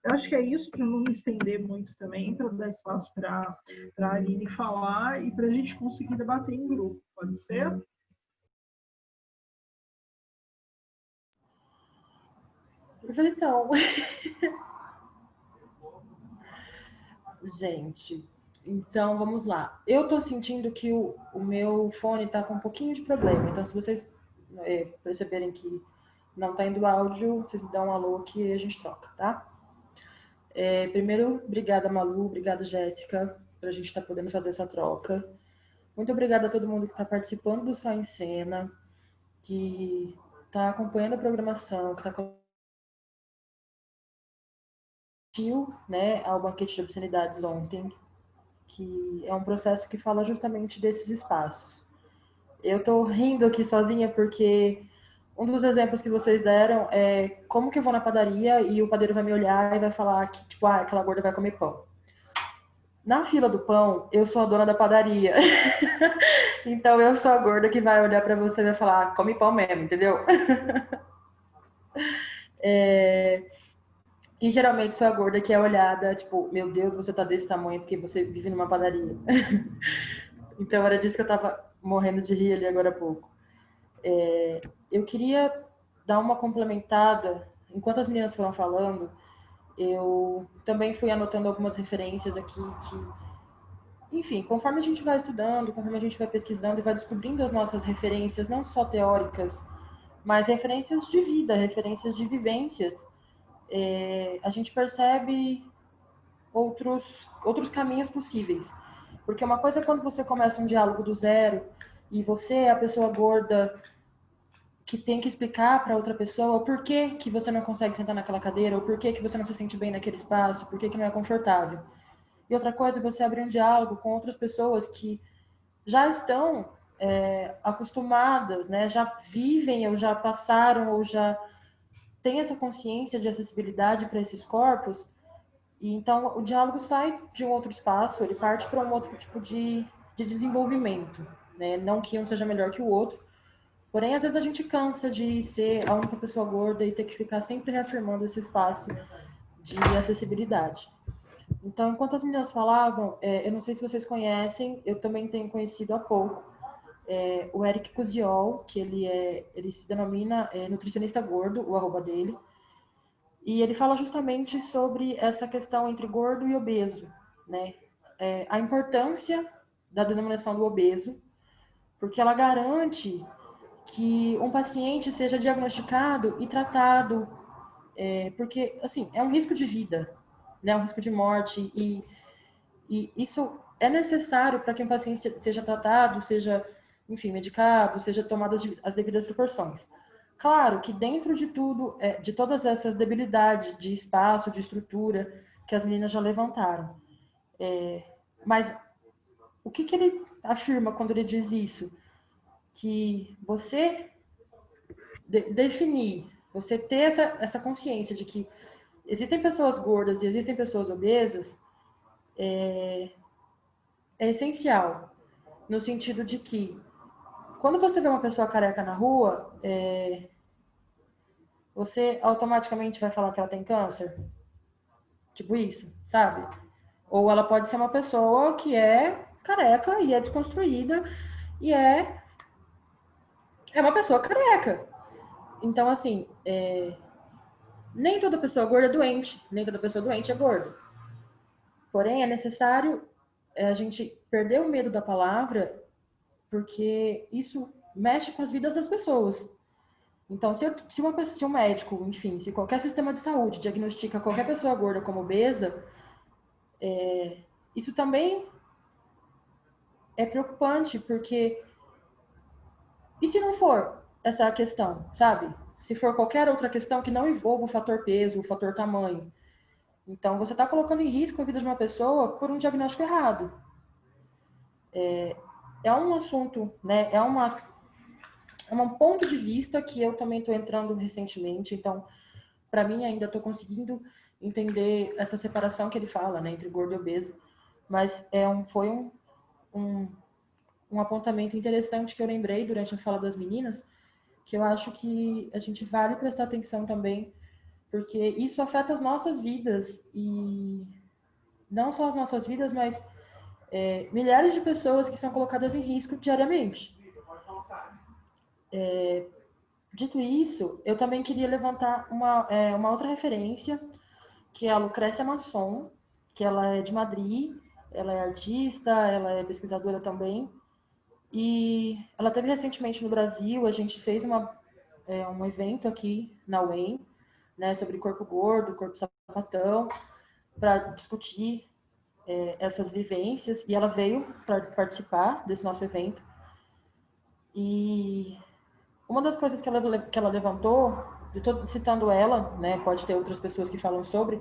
Eu acho que é isso, para não me estender muito também, para dar espaço para a Aline falar e para a gente conseguir debater em grupo. Pode ser? Perfeição. Gente, então vamos lá. Eu tô sentindo que o meu fone tá com um pouquinho de problema. Então, se vocês perceberem que não tá indo áudio, vocês me dão um alô que a gente troca, tá? Primeiro, obrigada, Malu, obrigada, Jéssica, pra gente estar podendo fazer essa troca. Muito obrigada a todo mundo que está participando do Só em Cena, que está acompanhando a programação, que está né, ao banquete de obscenidades ontem, que é um processo que fala justamente desses espaços. Eu tô rindo aqui sozinha porque um dos exemplos que vocês deram é como que eu vou na padaria e o padeiro vai me olhar e vai falar que, tipo, aquela gorda vai comer pão. Na fila do pão, eu sou a dona da padaria. Então eu sou a gorda que vai olhar para você e vai falar, come pão mesmo, entendeu? E geralmente sou a gorda que é olhada, tipo, meu Deus, você tá desse tamanho porque você vive numa padaria. Então era disso que eu tava morrendo de rir ali agora há pouco. Eu queria dar uma complementada. Enquanto as meninas foram falando, eu também fui anotando algumas referências aqui que, enfim, conforme a gente vai estudando, conforme a gente vai pesquisando e vai descobrindo as nossas referências, não só teóricas, mas referências de vida, referências de vivências, a gente percebe outros caminhos possíveis. Porque uma coisa é quando você começa um diálogo do zero e você é a pessoa gorda que tem que explicar para outra pessoa o porquê que você não consegue sentar naquela cadeira, ou porquê que você não se sente bem naquele espaço, porquê que não é confortável. E outra coisa é você abrir um diálogo com outras pessoas que já estão acostumadas, né? Já vivem, ou já passaram, ou já têm essa consciência de acessibilidade para esses corpos. E então o diálogo sai de um outro espaço, ele parte para um outro tipo de de desenvolvimento, né? Não que um seja melhor que o outro, porém, às vezes a gente cansa de ser a única pessoa gorda e ter que ficar sempre reafirmando esse espaço de acessibilidade. Então, enquanto as meninas falavam, eu não sei se vocês conhecem, eu também tenho conhecido há pouco, o Eric Cusiol, que ele se denomina nutricionista gordo, o arroba dele, e ele fala justamente sobre essa questão entre gordo e obeso, né? A importância da denominação do obeso, porque ela garante que um paciente seja diagnosticado e tratado, porque, assim, é um risco de vida, né? Um risco de morte, e isso é necessário para que um paciente seja tratado, seja, enfim, medicado, seja tomado as devidas proporções. Claro que dentro de tudo, de todas essas debilidades de espaço, de estrutura, que as meninas já levantaram. Mas o que ele afirma quando ele diz isso? Que você definir, você ter essa consciência de que existem pessoas gordas e existem pessoas obesas, é essencial, no sentido de que, quando você vê uma pessoa careca na rua, você automaticamente vai falar que ela tem câncer? Tipo isso, sabe? Ou ela pode ser uma pessoa que é careca e é desconstruída e é uma pessoa careca. Então, assim, nem toda pessoa gorda é doente, nem toda pessoa doente é gorda. Porém, é necessário a gente perder o medo da palavra, porque isso mexe com as vidas das pessoas. Então, se um médico, enfim, se qualquer sistema de saúde diagnostica qualquer pessoa gorda como obesa, isso também é preocupante, porque e se não for essa a questão, sabe? Se for qualquer outra questão que não envolva o fator peso, o fator tamanho, então você está colocando em risco a vida de uma pessoa por um diagnóstico errado. É um assunto, né? É um ponto de vista que eu também estou entrando recentemente, então, para mim, ainda estou conseguindo entender essa separação que ele fala, né, entre gordo e obeso, mas foi um apontamento interessante que eu lembrei durante a fala das meninas, que eu acho que a gente vale prestar atenção também, porque isso afeta as nossas vidas, e não só as nossas vidas, mas milhares de pessoas que são colocadas em risco diariamente. Dito isso, eu também queria levantar uma outra referência, que é a Lucrécia Masson, que ela é de Madrid, ela é artista, ela é pesquisadora também, e ela esteve recentemente no Brasil. A gente fez um evento aqui na UEM, né, sobre corpo gordo, corpo sapatão, para discutir essas vivências, e ela veio para participar desse nosso evento. E uma das coisas que ela levantou, eu estou citando ela, né, pode ter outras pessoas que falam sobre,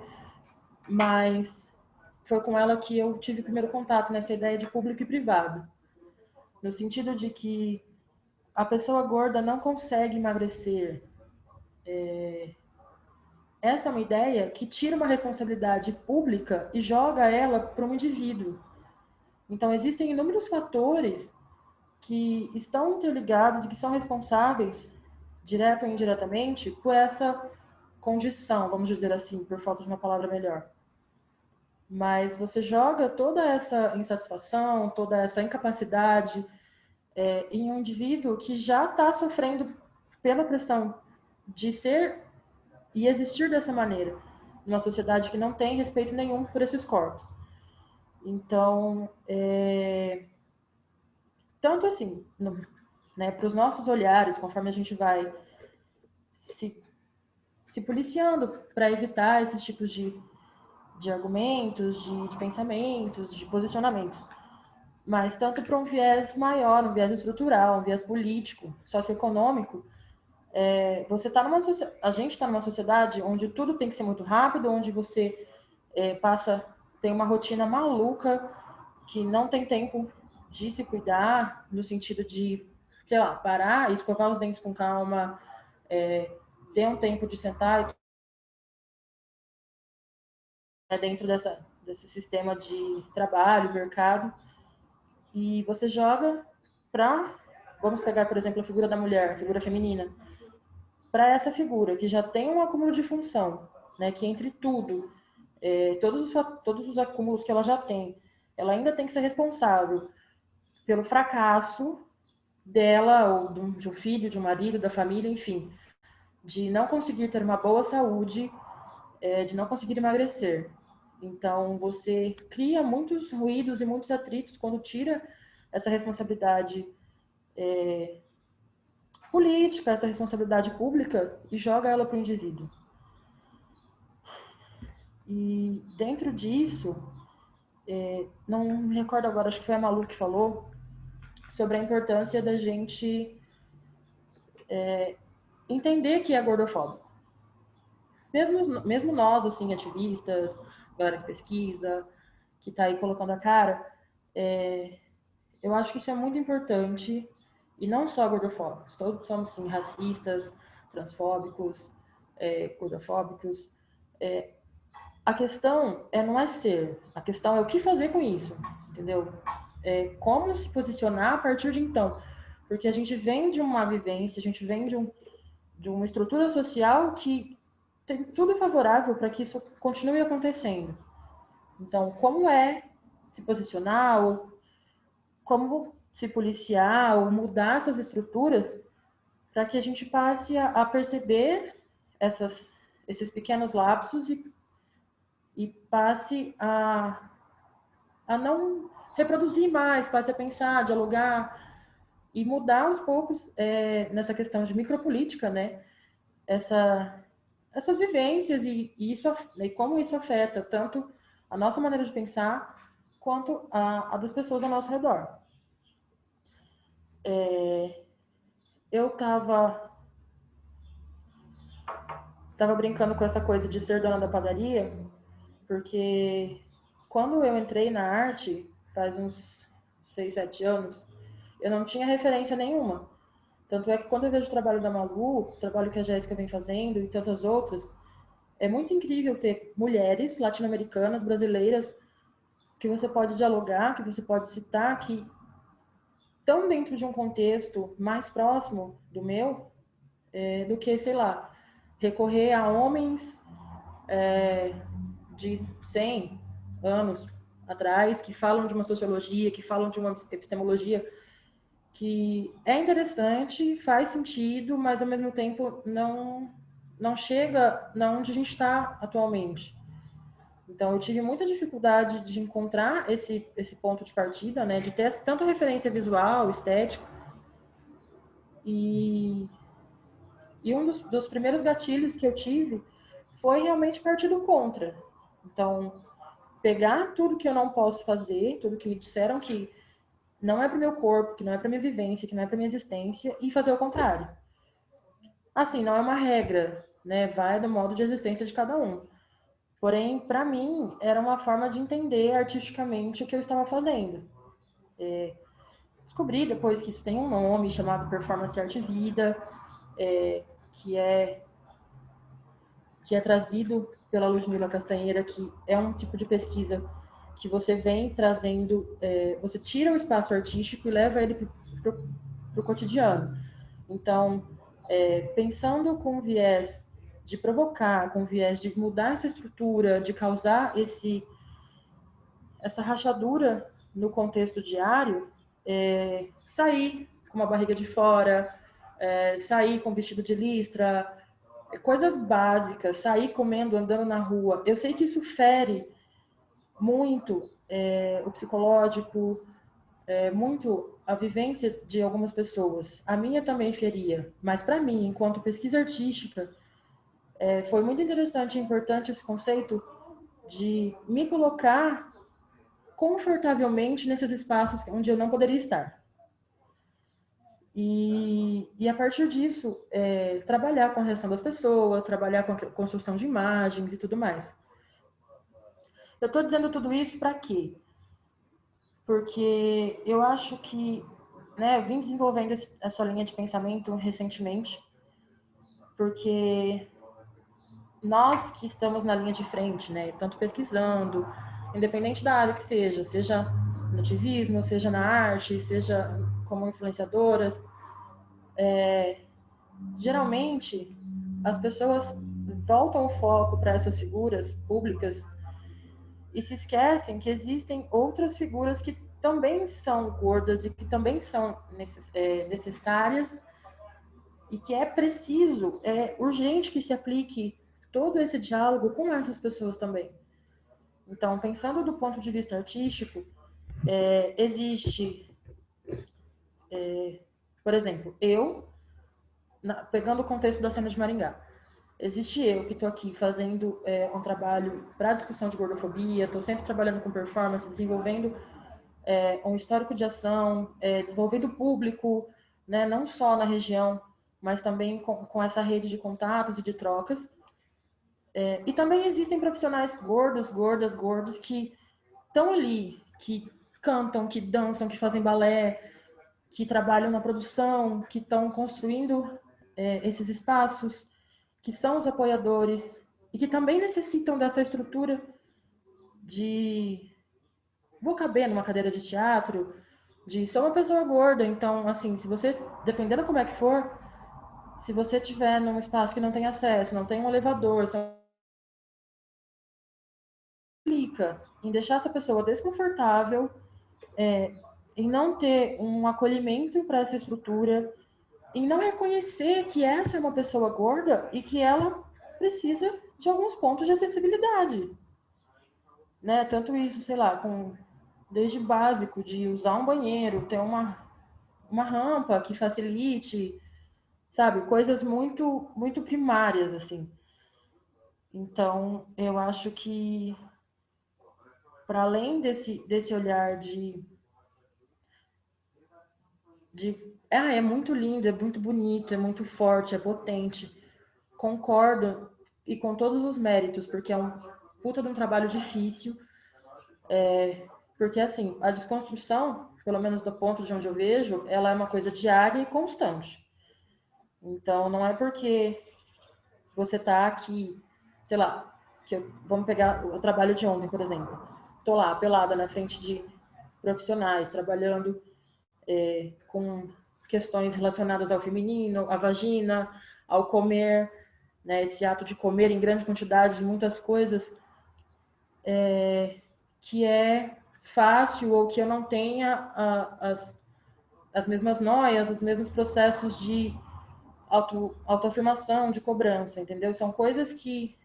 mas foi com ela que eu tive o primeiro contato nessa ideia de público e privado, no sentido de que a pessoa gorda não consegue emagrecer. Essa é uma ideia que tira uma responsabilidade pública e joga ela para um indivíduo. Então, existem inúmeros fatores que estão interligados e que são responsáveis, direto ou indiretamente, por essa condição, vamos dizer assim, por falta de uma palavra melhor. Mas você joga toda essa insatisfação, toda essa incapacidade em um indivíduo que já está sofrendo pela pressão de ser e existir dessa maneira, numa sociedade que não tem respeito nenhum por esses corpos. Então, tanto assim, né, para os nossos olhares, conforme a gente vai se policiando para evitar esses tipos de argumentos, de pensamentos, de posicionamentos, mas tanto para um viés maior, um viés estrutural, um viés político, socioeconômico, a gente está numa sociedade onde tudo tem que ser muito rápido, onde você tem uma rotina maluca, que não tem tempo de se cuidar, no sentido de, sei lá, parar, escovar os dentes com calma, ter um tempo de sentar dentro desse sistema de trabalho, mercado. e você joga para, vamos pegar, por exemplo, a figura da mulher, a figura feminina, para essa figura que já tem um acúmulo de função, né, que entre tudo, todos os acúmulos que ela já tem, ela ainda tem que ser responsável pelo fracasso dela, ou de um filho, de um marido, da família, enfim, de não conseguir ter uma boa saúde, de não conseguir emagrecer. Então, você cria muitos ruídos e muitos atritos quando tira essa responsabilidade política, essa responsabilidade pública e joga ela para o indivíduo. E dentro disso, não me recordo agora, acho que foi a Malu que falou, sobre a importância da gente entender que é gordofóbico. Mesmo nós, assim, ativistas, galera que pesquisa, que está aí colocando a cara, eu acho que isso é muito importante, e não só gordofóbicos, todos somos, sim, racistas, transfóbicos, gordofóbicos. A questão não é ser, a questão é o que fazer com isso, entendeu? Como se posicionar a partir de então, porque a gente vem de uma vivência, a gente vem de uma estrutura social que tem tudo favorável para que isso continue acontecendo. Então, como se posicionar, ou como se policiar, ou mudar essas estruturas para que a gente passe a perceber esses pequenos lapsos e passe a não reproduzir mais, passe a pensar, dialogar e mudar aos poucos nessa questão de micropolítica, né? Essas vivências e como isso afeta tanto a nossa maneira de pensar quanto a das pessoas ao nosso redor. Eu tava brincando com essa coisa de ser dona da padaria, porque quando eu entrei na arte, faz uns 6, 7 anos, eu não tinha referência nenhuma. Tanto é que quando eu vejo o trabalho da Malu, o trabalho que a Jéssica vem fazendo e tantas outras, é muito incrível ter mulheres latino-americanas, brasileiras, que você pode dialogar, que você pode citar, que estão dentro de um contexto mais próximo do meu, do que, sei lá, recorrer a homens de 100 anos atrás, que falam de uma sociologia, que falam de uma epistemologia que é interessante, faz sentido, mas ao mesmo tempo não chega na onde a gente está atualmente. Então, eu tive muita dificuldade de encontrar esse ponto de partida, né, de ter tanto referência visual, estética, e um dos primeiros gatilhos que eu tive foi realmente partir do contra. Então, pegar tudo que eu não posso fazer, tudo que me disseram que não é para o meu corpo, que não é para minha vivência, que não é para minha existência, e fazer o contrário. Assim, não é uma regra, né? Vai do modo de existência de cada um. Porém, para mim, era uma forma de entender artisticamente o que eu estava fazendo. Descobri depois que isso tem um nome chamado Performance Arte Vida, que é trazido pela Ludmila Castanheira, que é um tipo de pesquisa que você vem trazendo, você tira o espaço artístico e leva ele para o cotidiano. Então, pensando com viés de provocar, com viés de mudar essa estrutura, de causar essa rachadura no contexto diário, sair com uma barriga de fora, sair com vestido de listra, coisas básicas, sair comendo, andando na rua. Eu sei que isso fere muito o psicológico, muito a vivência de algumas pessoas. A minha também feria, mas para mim, enquanto pesquisa artística, foi muito interessante e importante esse conceito de me colocar confortavelmente nesses espaços onde eu não poderia estar. E a partir disso, trabalhar com a reação das pessoas, trabalhar com a construção de imagens e tudo mais. Eu estou dizendo tudo isso para quê? Porque eu acho que, né, eu vim desenvolvendo essa linha de pensamento recentemente, porque nós que estamos na linha de frente, né, tanto pesquisando, independente da área que seja no ativismo, seja na arte, seja como influenciadoras, geralmente as pessoas voltam o foco para essas figuras públicas e se esquecem que existem outras figuras que também são gordas e que também são necessárias e que é preciso, é urgente que se aplique todo esse diálogo com essas pessoas também. Então, pensando do ponto de vista artístico, existe, por exemplo, pegando o contexto da cena de Maringá, existe eu que estou aqui fazendo um trabalho para discussão de gordofobia, estou sempre trabalhando com performance, desenvolvendo um histórico de ação, desenvolvendo público, né, não só na região, mas também com essa rede de contatos e de trocas. E também existem profissionais gordos, gordas, gordos que estão ali, que cantam, que dançam, que fazem balé, que trabalham na produção, que estão construindo esses espaços, que são os apoiadores e que também necessitam dessa estrutura de vou caber numa cadeira de teatro, de sou uma pessoa gorda, então assim, se você, dependendo como é que for, se você tiver num espaço que não tem acesso, não tem um elevador, só implica em deixar essa pessoa desconfortável, em não ter um acolhimento para essa estrutura, em não reconhecer que essa é uma pessoa gorda e que ela precisa de alguns pontos de acessibilidade, né? Tanto isso, sei lá, desde básico de usar um banheiro, ter uma rampa que facilite, sabe, coisas muito muito primárias assim. Então, eu acho que para além desse olhar é muito lindo, é muito bonito, é muito forte, é potente. Concordo e com todos os méritos, porque é um puta de um trabalho difícil, porque assim, a desconstrução, pelo menos do ponto de onde eu vejo, ela é uma coisa diária e constante. Então, não é porque você tá aqui, sei lá, vamos pegar o trabalho de ontem, por exemplo. Tô lá, pelada na frente de profissionais, trabalhando com questões relacionadas ao feminino, à vagina, ao comer, né, esse ato de comer em grande quantidade de muitas coisas, que é fácil ou que eu não tenha as mesmas noias, os mesmos processos de autoafirmação, de cobrança, entendeu? São coisas que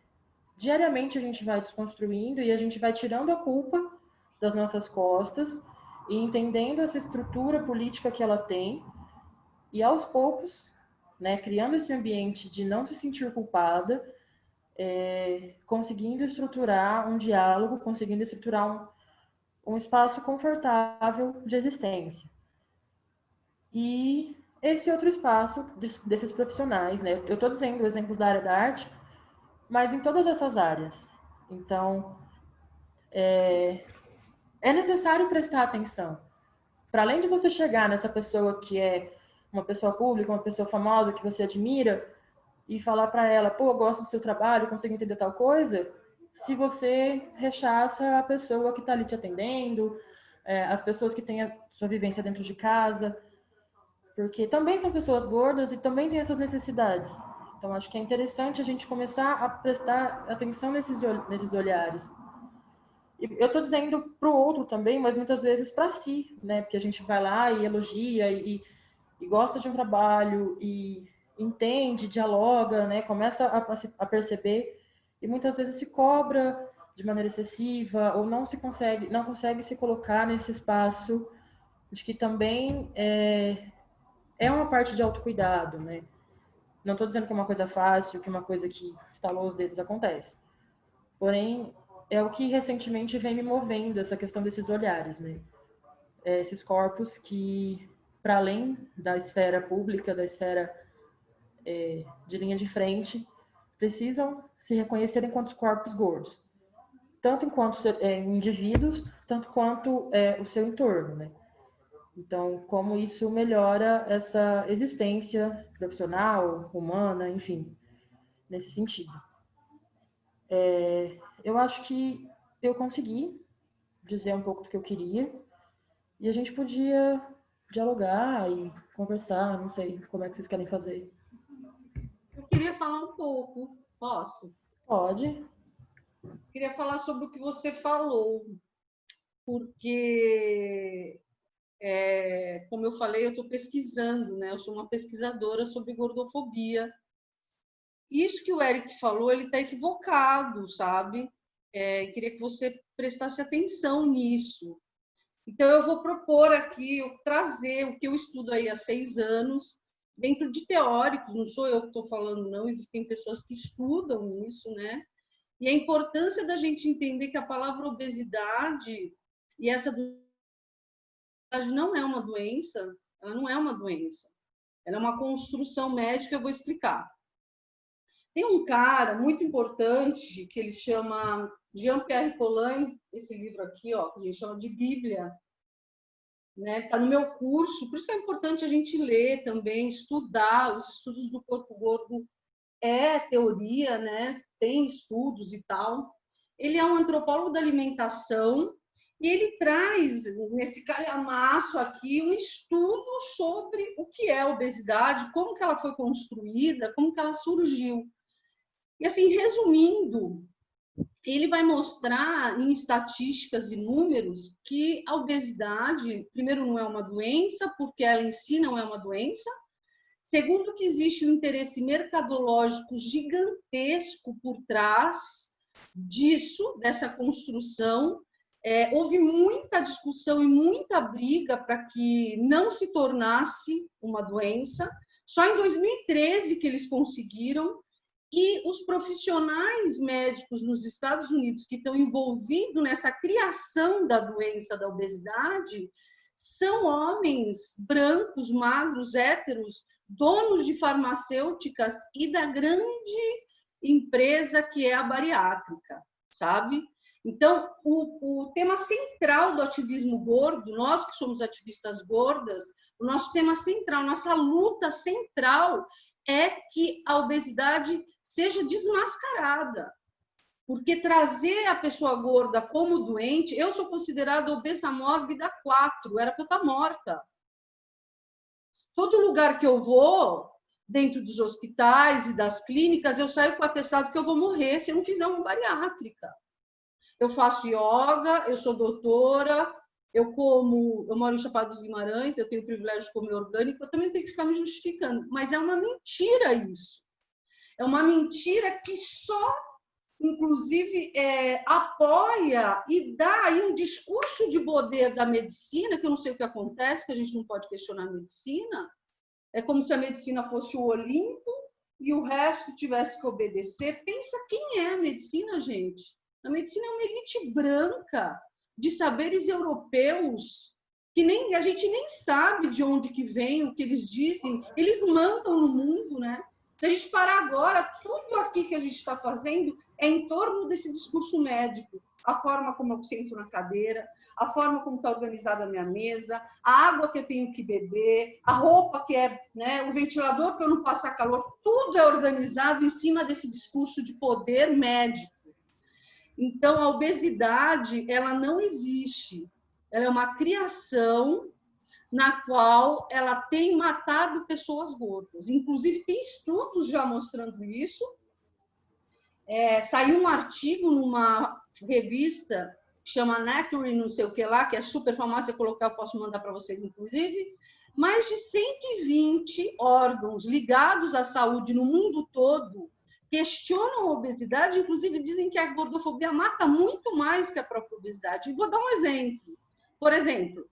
diariamente a gente vai desconstruindo e a gente vai tirando a culpa das nossas costas e entendendo essa estrutura política que ela tem e aos poucos, né, criando esse ambiente de não se sentir culpada, conseguindo estruturar um diálogo, conseguindo estruturar um espaço confortável de existência. E esse outro espaço desses profissionais, né? Eu estou dizendo exemplos da área da arte, mas em todas essas áreas. Então, é necessário prestar atenção. Para além de você chegar nessa pessoa que é uma pessoa pública, uma pessoa famosa que você admira, e falar para ela, pô, eu gosto do seu trabalho, consigo entender tal coisa, se você rechaça a pessoa que está ali te atendendo, as pessoas que têm a sua vivência dentro de casa, porque também são pessoas gordas e também têm essas necessidades. Então, acho que é interessante a gente começar a prestar atenção nesses olhares. E eu estou dizendo para o outro também, mas muitas vezes para si, né? Porque a gente vai lá e elogia e gosta de um trabalho e entende, dialoga, né? Começa a perceber e muitas vezes se cobra de maneira excessiva ou não consegue se colocar nesse espaço de que também é uma parte de autocuidado, né? Não estou dizendo que é uma coisa fácil, que é uma coisa que estalou os dedos acontece. Porém, é o que recentemente vem me movendo, essa questão desses olhares, né? Esses corpos que, para além da esfera pública, da esfera de linha de frente, precisam se reconhecer enquanto corpos gordos. Tanto enquanto indivíduos, tanto quanto o seu entorno, né? Então, como isso melhora essa existência profissional, humana, enfim, nesse sentido. Eu acho que eu consegui dizer um pouco do que eu queria. E a gente podia dialogar e conversar, não sei como é que vocês querem fazer. Eu queria falar um pouco, posso? Pode. Queria falar sobre o que você falou, porque, como eu falei, eu estou pesquisando, né? Eu sou uma pesquisadora sobre gordofobia. Isso que o Eric falou, ele está equivocado, sabe? Queria que você prestasse atenção nisso. Então, eu vou propor aqui, eu trazer o que eu estudo aí há 6 anos, dentro de teóricos, não sou eu que estou falando, não, existem pessoas que estudam isso, né? E a importância da gente entender que a palavra obesidade, e essa obesidade não é uma doença, ela não é uma doença, ela é uma construção médica, eu vou explicar. Tem um cara muito importante que ele chama Jean-Pierre Poulain, esse livro aqui, ó, que a gente chama de Bíblia, né? Tá no meu curso, por isso que é importante a gente ler também, estudar. Os estudos do corpo gordo é teoria, né? Tem estudos e tal. Ele é um antropólogo da alimentação e ele traz nesse calhamaço aqui um estudo sobre o que é a obesidade, como que ela foi construída, como que ela surgiu. E assim, resumindo, ele vai mostrar em estatísticas e números que a obesidade, primeiro, não é uma doença, porque ela em si não é uma doença. Segundo, que existe um interesse mercadológico gigantesco por trás disso, dessa construção. Houve muita discussão e muita briga para que não se tornasse uma doença. Só em 2013 que eles conseguiram. E os profissionais médicos nos Estados Unidos que estão envolvidos nessa criação da doença da obesidade são homens brancos, magros, héteros, donos de farmacêuticas e da grande empresa que é a bariátrica, sabe? Então, o tema central do ativismo gordo, nós que somos ativistas gordas, o nosso tema central, nossa luta central é que a obesidade seja desmascarada. Porque trazer a pessoa gorda como doente, eu sou considerada obesa mórbida 4, era para eu estar morta. Todo lugar que eu vou, dentro dos hospitais e das clínicas, eu saio com o atestado que eu vou morrer se eu não fizer uma bariátrica. Eu faço yoga, eu sou doutora, eu moro em Chapada dos Guimarães, eu tenho o privilégio de comer orgânico, eu também tenho que ficar me justificando. Mas é uma mentira isso. É uma mentira que só, inclusive, apoia e dá aí um discurso de poder da medicina, que eu não sei o que acontece, que a gente não pode questionar a medicina. É como se a medicina fosse o Olimpo e o resto tivesse que obedecer. Pensa quem é a medicina, gente. A medicina é uma elite branca de saberes europeus que a gente nem sabe de onde que vem, o que eles dizem. Eles mandam no mundo, né? Se a gente parar agora, tudo aqui que a gente está fazendo é em torno desse discurso médico. A forma como eu sento na cadeira, a forma como está organizada a minha mesa, a água que eu tenho que beber, a roupa que é, né, o ventilador para eu não passar calor, tudo é organizado em cima desse discurso de poder médico. Então, a obesidade, ela não existe. Ela é uma criação na qual ela tem matado pessoas gordas. Inclusive, tem estudos já mostrando isso. Saiu um artigo numa revista que chama Nature, não sei o que lá, que é super famosa, se eu colocar, eu posso mandar para vocês, inclusive. Mais de 120 órgãos ligados à saúde no mundo todo questionam a obesidade, inclusive dizem que a gordofobia mata muito mais que a própria obesidade. E vou dar um exemplo. Por exemplo,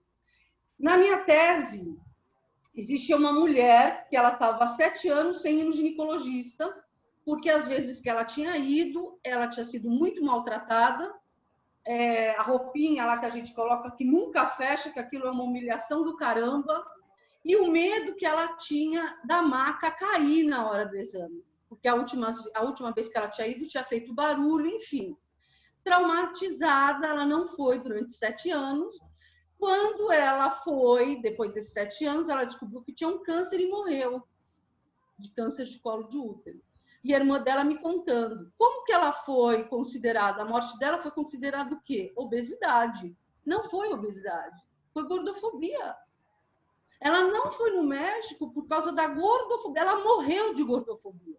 na minha tese, existia uma mulher que ela estava há 7 anos sem ir no ginecologista, porque às vezes que ela tinha ido, ela tinha sido muito maltratada, a roupinha lá que a gente coloca que nunca fecha, que aquilo é uma humilhação do caramba, e o medo que ela tinha da maca cair na hora do exame, porque a última vez que ela tinha ido tinha feito barulho, enfim. Traumatizada, ela não foi durante 7 anos. Quando ela foi, depois desses 7 anos, ela descobriu que tinha um câncer e morreu de câncer de colo de útero. E a irmã dela me contando como que ela foi considerada, a morte dela foi considerada o quê? Obesidade. Não foi obesidade. foi gordofobia. Ela não foi no médico por causa da gordofobia, ela morreu de gordofobia.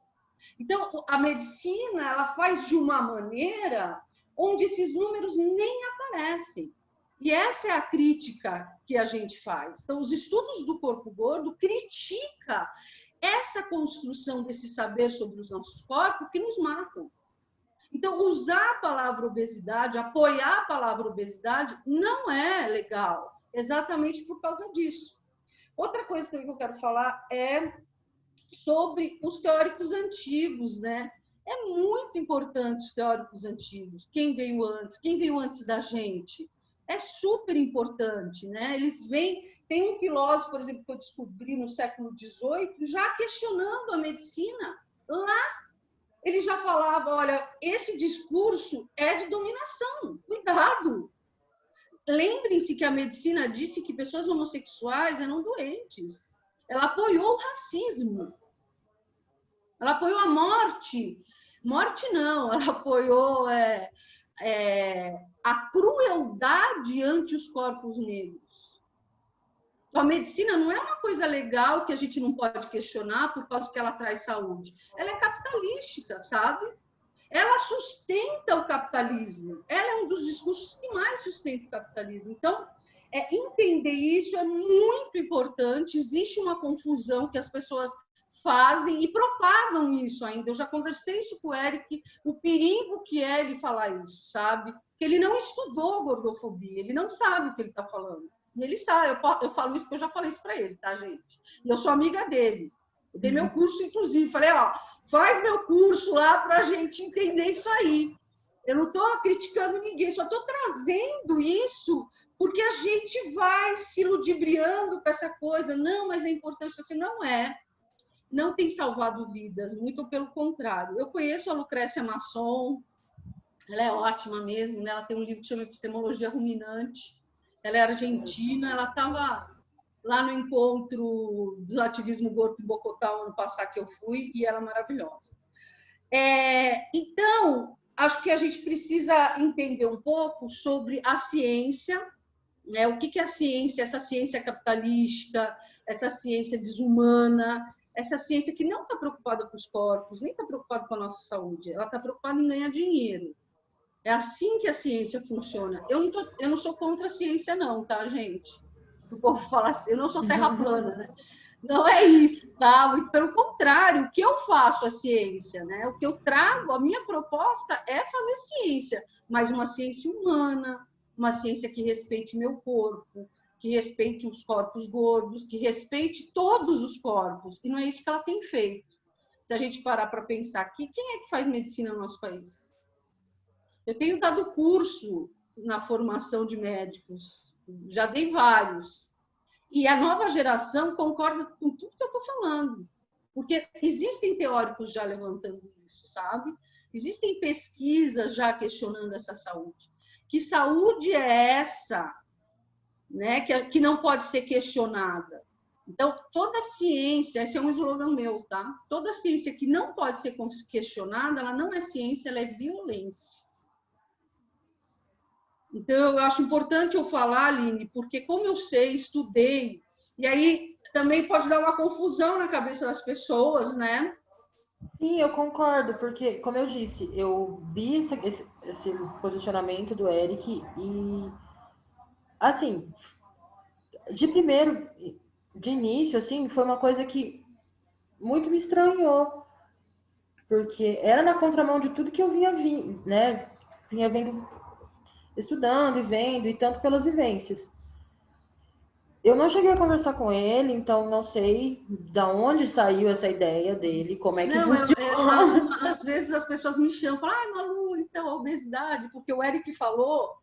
Então, a medicina, ela faz de uma maneira onde esses números nem aparecem. E essa é a crítica que a gente faz. Então, os estudos do corpo gordo criticam essa construção desse saber sobre os nossos corpos que nos matam. Então, usar a palavra obesidade, apoiar a palavra obesidade, não é legal, exatamente por causa disso. Outra coisa que eu quero falar é sobre os teóricos antigos, né? É muito importante os teóricos antigos. Quem veio antes da gente? É super importante, né? Eles vêm... Tem um filósofo, por exemplo, que eu descobri no século XVIII, já questionando a medicina. Lá, ele já falava, olha, esse discurso é de dominação, cuidado. Lembrem-se que a medicina disse que pessoas homossexuais eram doentes. Ela apoiou o racismo. Ela apoiou a morte. Morte não, ela apoiou a crueldade ante os corpos negros. A medicina não é uma coisa legal que a gente não pode questionar por causa que ela traz saúde. Ela é capitalística, sabe? Ela sustenta o capitalismo. Ela é um dos discursos que mais sustenta o capitalismo. Então, entender isso é muito importante. Existe uma confusão que as pessoas fazem e propagam isso ainda. Eu já conversei isso com o Eric, o perigo que é ele falar isso, sabe? Porque ele não estudou gordofobia, ele não sabe o que ele está falando. E ele sabe, eu falo isso porque eu já falei isso para ele, tá, gente? E eu sou amiga dele. Eu dei meu curso, inclusive. Falei, ó, faz meu curso lá para a gente entender isso aí. Eu não estou criticando ninguém, só estou trazendo isso porque a gente vai se ludibriando com essa coisa. Não, mas é importante. Assim, não é. Não tem salvado vidas, muito pelo contrário. Eu conheço a Lucrécia Masson, ela é ótima mesmo, né? Ela tem um livro que chama Epistemologia Ruminante. Ela é argentina, ela estava lá no encontro do ativismo gordo em Bogotá, ano passado que eu fui, e ela é maravilhosa. Então, acho que a gente precisa entender um pouco sobre a ciência, né? O que é a ciência, essa ciência capitalística, essa ciência desumana, essa ciência que não está preocupada com os corpos, nem está preocupada com a nossa saúde, ela está preocupada em ganhar dinheiro. É assim que a ciência funciona. Eu não sou contra a ciência, não, tá, gente? O povo fala assim, eu não sou terra plana, né? Não é isso, tá? Muito pelo contrário, o que eu faço a ciência, né? O que eu trago, a minha proposta é fazer ciência, mas uma ciência humana, uma ciência que respeite meu corpo, que respeite os corpos gordos, que respeite todos os corpos. E não é isso que ela tem feito. Se a gente parar para pensar aqui, quem é que faz medicina no nosso país? Eu tenho dado curso na formação de médicos, já dei vários. E a nova geração concorda com tudo que eu estou falando. Porque existem teóricos já levantando isso, sabe? Existem pesquisas já questionando essa saúde. Que saúde é essa, né, que não pode ser questionada? Então, toda ciência, esse é um slogan meu, tá? Toda ciência que não pode ser questionada, ela não é ciência, ela é violência. Então, eu acho importante eu falar, Aline, porque como eu sei, estudei, e aí também pode dar uma confusão na cabeça das pessoas, né? Sim, eu concordo, porque, como eu disse, eu vi esse posicionamento do Eric e, assim, de início, assim, foi uma coisa que muito me estranhou, porque era na contramão de tudo que eu vinha vendo, estudando e vendo, e tanto pelas vivências. Eu não cheguei a conversar com ele, então não sei da onde saiu essa ideia dele, como é que funciona. Às vezes as pessoas me chamam, falam, ai, Malu, então, a obesidade, porque o Eric falou,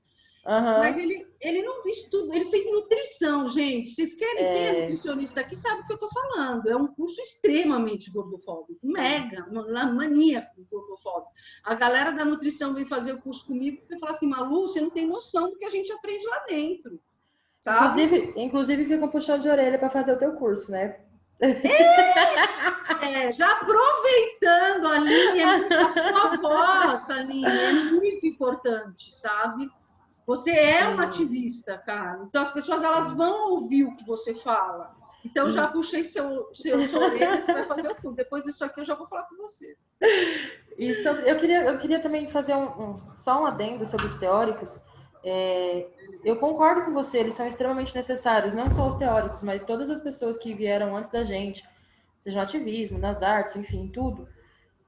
mas ele não fez tudo, ele fez nutrição, gente. Vocês querem ter nutricionista aqui, sabe o que eu estou falando. É um curso extremamente gordofóbico, mega, maníaco gordofóbico. A galera da nutrição vem fazer o curso comigo e fala assim, Malu, você não tem noção do que a gente aprende lá dentro. Sabe? Inclusive ficam puxando de orelha para fazer o teu curso, né? Já aproveitando, Aline, a sua voz, Aline, é muito importante, sabe? Você é uma ativista, cara. Então, as pessoas elas vão ouvir o que você fala. Então, eu já puxei sua orelha, você vai fazer tudo. Depois disso aqui, eu já vou falar com você. Isso, eu queria também fazer só um adendo sobre os teóricos. Eu concordo com você, eles são extremamente necessários, não só os teóricos, mas todas as pessoas que vieram antes da gente, seja no ativismo, nas artes, enfim, tudo.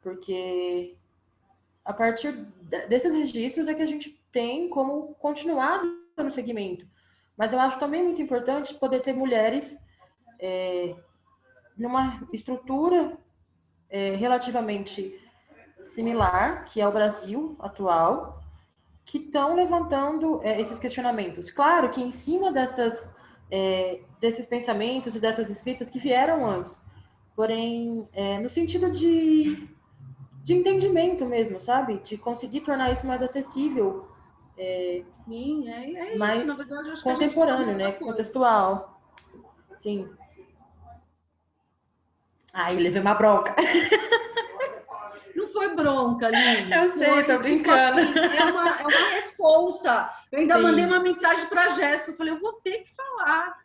Porque a partir desses registros é que a gente tem como continuar no segmento. Mas eu acho também muito importante poder ter mulheres numa estrutura relativamente similar, que é o Brasil atual, que estão levantando esses questionamentos. Claro que em cima desses pensamentos e dessas escritas que vieram antes, porém, no sentido de entendimento mesmo, sabe? De conseguir tornar isso mais acessível, Sim, é mais isso. Na verdade, acho contemporâneo, que a né? gente fala a mesma coisa. Contextual. Sim. Aí levei uma bronca. Não foi bronca, Aline. Eu sei, foi, tô tipo brincando. assim, é uma responsa. Eu ainda Sim. mandei uma mensagem para a Jéssica. Eu falei, eu vou ter que falar.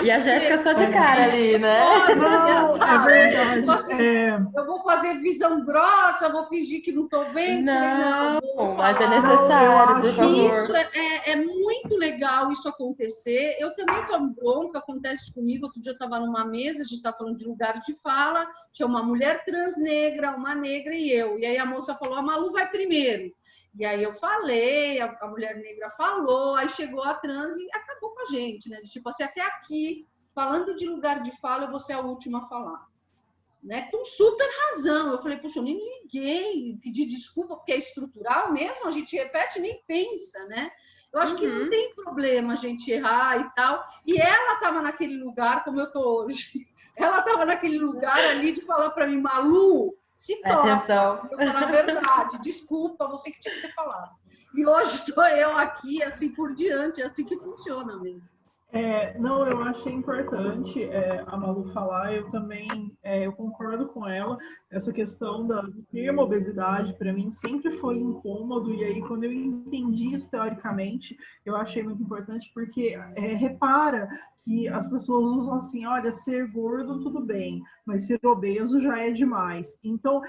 E a Jéssica só de cara ali, né? Não, é verdade. Tipo assim, eu vou fazer visão grossa, vou fingir que não estou vendo. Não, vou mas é falar. necessário, por favor. Isso é muito legal isso acontecer. Eu também tomo bronca, acontece comigo. Outro dia eu estava numa mesa, a gente estava falando de lugar de fala, tinha uma mulher trans negra, uma negra e eu. E aí a moça falou, a Malu vai primeiro. E aí eu falei, a mulher negra falou, aí chegou a trans e acabou com a gente, né? Tipo assim, até aqui, falando de lugar de fala, eu vou ser a última a falar. Né? Com super razão. Eu falei, poxa, eu nem liguei, pedi desculpa, porque é estrutural mesmo, a gente repete e nem pensa, né? Eu acho que não tem problema a gente errar e tal. E ela estava naquele lugar, como eu estou hoje, ela estava naquele lugar ali de falar para mim, Malu, se toca. Atenção. Eu falo a verdade, desculpa, você que tinha que ter falado. E hoje estou eu aqui, assim por diante, é assim que funciona mesmo. Não, eu achei importante a Malu falar, eu também eu concordo com ela, essa questão do termo obesidade, para mim, sempre foi incômodo, e aí quando eu entendi isso teoricamente, eu achei muito importante, porque repara que as pessoas usam assim, olha, ser gordo tudo bem, mas ser obeso já é demais. Então,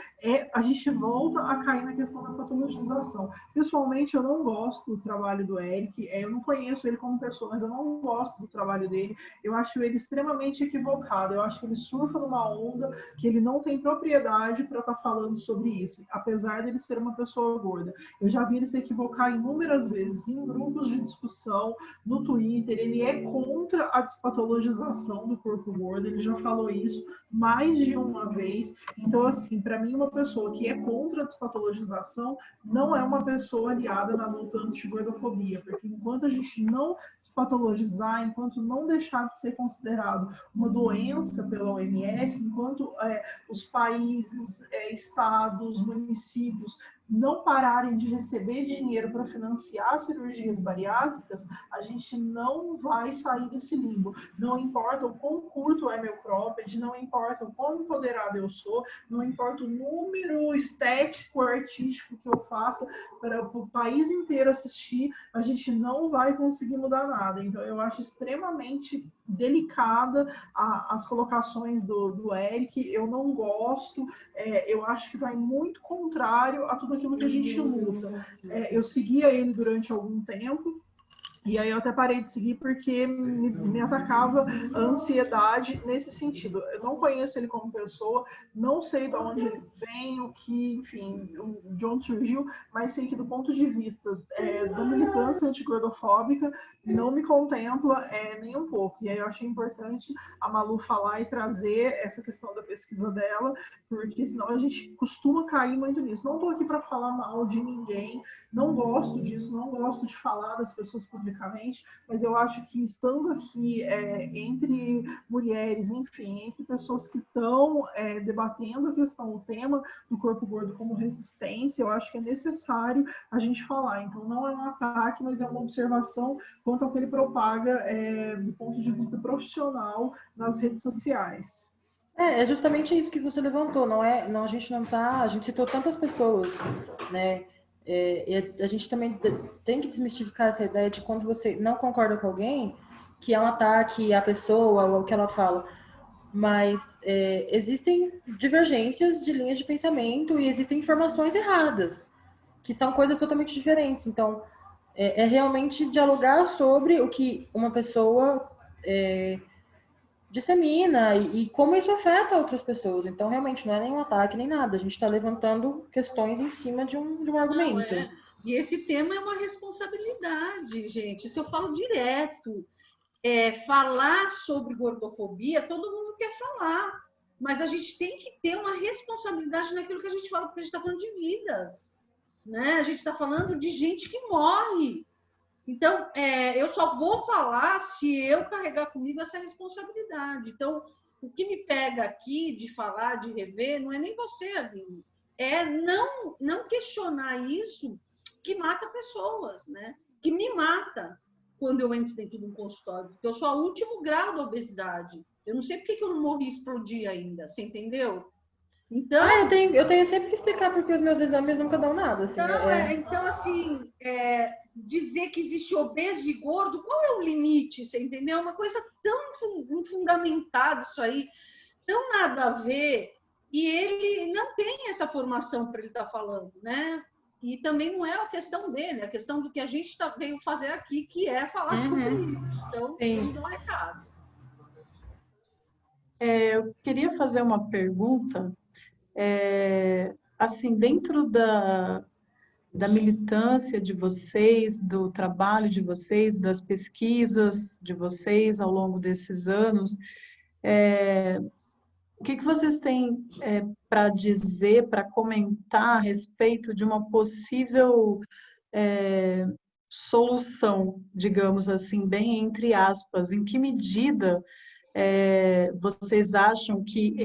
a gente volta a cair na questão da patologização. Pessoalmente, eu não gosto do trabalho do Eric, eu não conheço ele como pessoa, mas eu não gosto do trabalho dele, eu acho ele extremamente equivocado, eu acho que ele surfa numa onda que ele não tem propriedade para estar falando sobre isso, apesar dele ser uma pessoa gorda. Eu já vi ele se equivocar inúmeras vezes em grupos de discussão, no Twitter, ele é contra a despatologização do corpo gordo, ele já falou isso mais de uma vez, então assim, para mim uma pessoa que é contra a despatologização não é uma pessoa aliada na luta anti-gordofobia, porque enquanto a gente não despatologizar, enquanto não deixar de ser considerado uma doença pela OMS, enquanto os países, estados, municípios não pararem de receber dinheiro para financiar cirurgias bariátricas, a gente não vai sair desse limbo. Não importa o quão curto é meu cropped, não importa o quão empoderado eu sou, não importa o número estético, artístico que eu faça para o país inteiro assistir, a gente não vai conseguir mudar nada. Então, eu acho extremamente delicada as colocações do Eric, eu não gosto, eu acho que vai muito contrário a tudo aquilo que a gente luta. Eu seguia ele durante algum tempo, e aí eu até parei de seguir porque me atacava a ansiedade nesse sentido. Eu não conheço ele como pessoa, não sei de onde ele vem, o que, enfim, de onde surgiu, mas sei que do ponto de vista da militância antigordofóbica, não me contempla nem um pouco. E aí eu achei importante a Malu falar e trazer essa questão da pesquisa dela, porque senão a gente costuma cair muito nisso. Não estou aqui para falar mal de ninguém, não gosto disso, não gosto de falar das pessoas publicamente, mas eu acho que estando aqui entre mulheres, enfim, entre pessoas que estão debatendo a questão, o tema do corpo gordo como resistência, eu acho que é necessário a gente falar. Então, não é um ataque, mas é uma observação quanto ao que ele propaga do ponto de vista profissional nas redes sociais. É justamente isso que você levantou, não, a gente não tá, a gente citou tantas pessoas, né, E a gente também tem que desmistificar essa ideia de quando você não concorda com alguém, que é um ataque à pessoa ou ao que ela fala. Mas existem divergências de linhas de pensamento e existem informações erradas, que são coisas totalmente diferentes. Então, é realmente dialogar sobre o que uma pessoa dissemina e como isso afeta outras pessoas. Então, realmente, não é nenhum ataque nem nada. A gente está levantando questões em cima de um argumento. E esse tema é uma responsabilidade, gente. Isso eu falo direto. Falar sobre gordofobia, todo mundo quer falar. Mas a gente tem que ter uma responsabilidade naquilo que a gente fala, porque a gente está falando de vidas. Né? A gente está falando de gente que morre. Então, eu só vou falar se eu carregar comigo essa responsabilidade. Então, o que me pega aqui de falar, de rever, não é nem você, Aline. É não questionar isso que mata pessoas, né? Que me mata quando eu entro dentro de um consultório. Porque eu sou o último grau da obesidade. Eu não sei por que eu não morri e explodi ainda. Você entendeu? Então, eu tenho sempre que explicar porque os meus exames nunca dão nada. Assim, então, assim, dizer que existe obeso e gordo, qual é o limite? Você entendeu? Uma coisa tão fundamentada isso aí, tão nada a ver, e ele não tem essa formação para ele estar falando, né? E também não é a questão dele, é a questão do que a gente veio fazer aqui, que é falar sobre isso. Então, vamos dar um recado. Eu queria fazer uma pergunta. Assim, dentro da militância de vocês, do trabalho de vocês, das pesquisas de vocês ao longo desses anos, o que vocês têm para dizer, para comentar a respeito de uma possível solução, digamos assim, bem entre aspas? Em que medida vocês acham que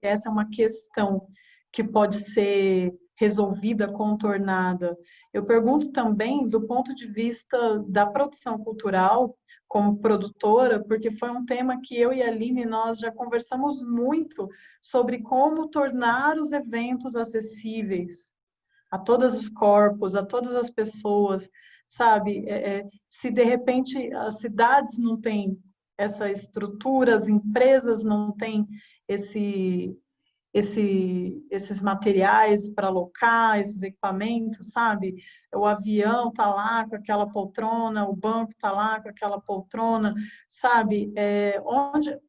essa é uma questão que pode ser resolvida, contornada? Eu pergunto também do ponto de vista da produção cultural, como produtora, porque foi um tema que eu e a Aline, nós já conversamos muito sobre como tornar os eventos acessíveis a todos os corpos, a todas as pessoas, sabe? Se de repente as cidades não têm essa estrutura, as empresas não têm esses materiais para alocar, esses equipamentos, sabe? O avião está lá com aquela poltrona, o banco está lá com aquela poltrona, sabe?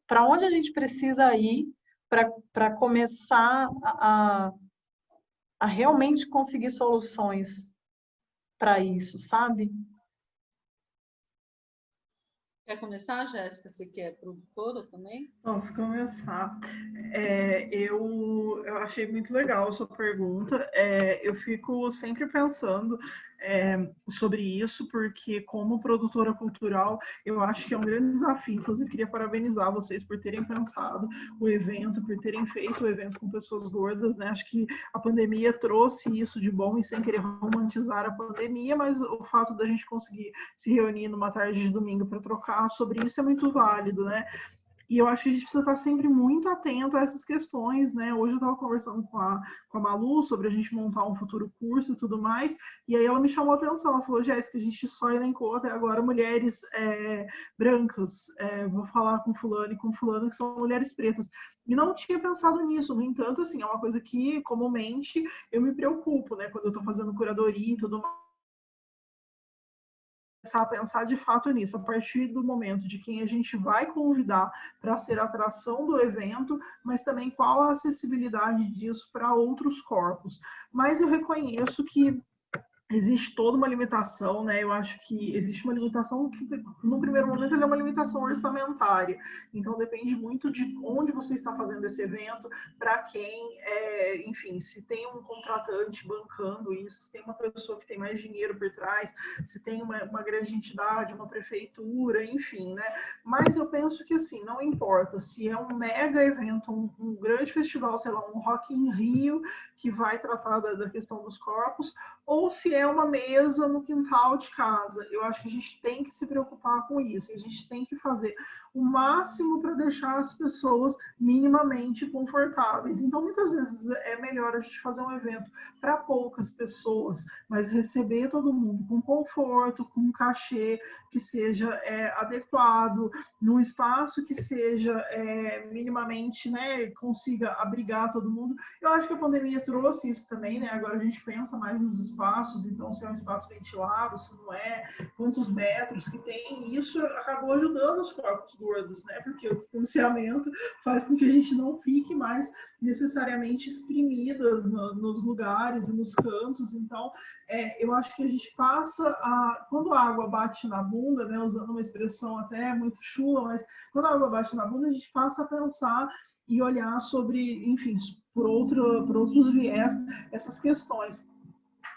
Para onde a gente precisa ir para começar a realmente conseguir soluções para isso, sabe? Quer começar, Jéssica? Você que é produtora também? Posso começar. Eu achei muito legal a sua pergunta. Eu fico sempre pensando sobre isso, porque como produtora cultural, eu acho que é um grande desafio. Inclusive, queria parabenizar vocês por terem pensado o evento, por terem feito o evento com pessoas gordas, né? Acho que a pandemia trouxe isso de bom, e sem querer romantizar a pandemia, mas o fato da gente conseguir se reunir numa tarde de domingo para trocar sobre isso é muito válido, né? E eu acho que a gente precisa estar sempre muito atento a essas questões, né? Hoje eu estava conversando com a Malu sobre a gente montar um futuro curso e tudo mais, e aí ela me chamou a atenção, ela falou, Jéssica, a gente só elencou até agora mulheres brancas, vou falar com fulano e com fulano, que são mulheres pretas, e não tinha pensado nisso. No entanto, assim, é uma coisa que comumente eu me preocupo, né? Quando eu estou fazendo curadoria e tudo mais, a pensar de fato nisso, a partir do momento de quem a gente vai convidar para ser a atração do evento, mas também qual a acessibilidade disso para outros corpos. Mas eu reconheço que existe toda uma limitação, né? Eu acho que existe uma limitação que, no primeiro momento, é uma limitação orçamentária. Então, depende muito de onde você está fazendo esse evento, para quem, enfim, se tem um contratante bancando isso, se tem uma pessoa que tem mais dinheiro por trás, se tem uma grande entidade, uma prefeitura, enfim, né? Mas eu penso que, assim, não importa se é um mega evento, um grande festival, sei lá, um Rock in Rio, que vai tratar da questão dos corpos, ou se é uma mesa no quintal de casa. Eu acho que a gente tem que se preocupar com isso, a gente tem que fazer o máximo para deixar as pessoas minimamente confortáveis. Então, muitas vezes é melhor a gente fazer um evento para poucas pessoas, mas receber todo mundo com conforto, com um cachê que seja adequado, num espaço que seja minimamente, né, consiga abrigar todo mundo. Eu acho que a pandemia trouxe isso também, né? Agora a gente pensa mais nos espaços, então se é um espaço ventilado, se não é, quantos metros que tem, isso acabou ajudando os corpos gordos, né? Porque o distanciamento faz com que a gente não fique mais necessariamente exprimidas nos lugares e nos cantos. Então, eu acho que a gente passa quando a água bate na bunda, né? Usando uma expressão até muito chula, mas quando a água bate na bunda, a gente passa a pensar e olhar sobre, enfim, por outros viés essas questões.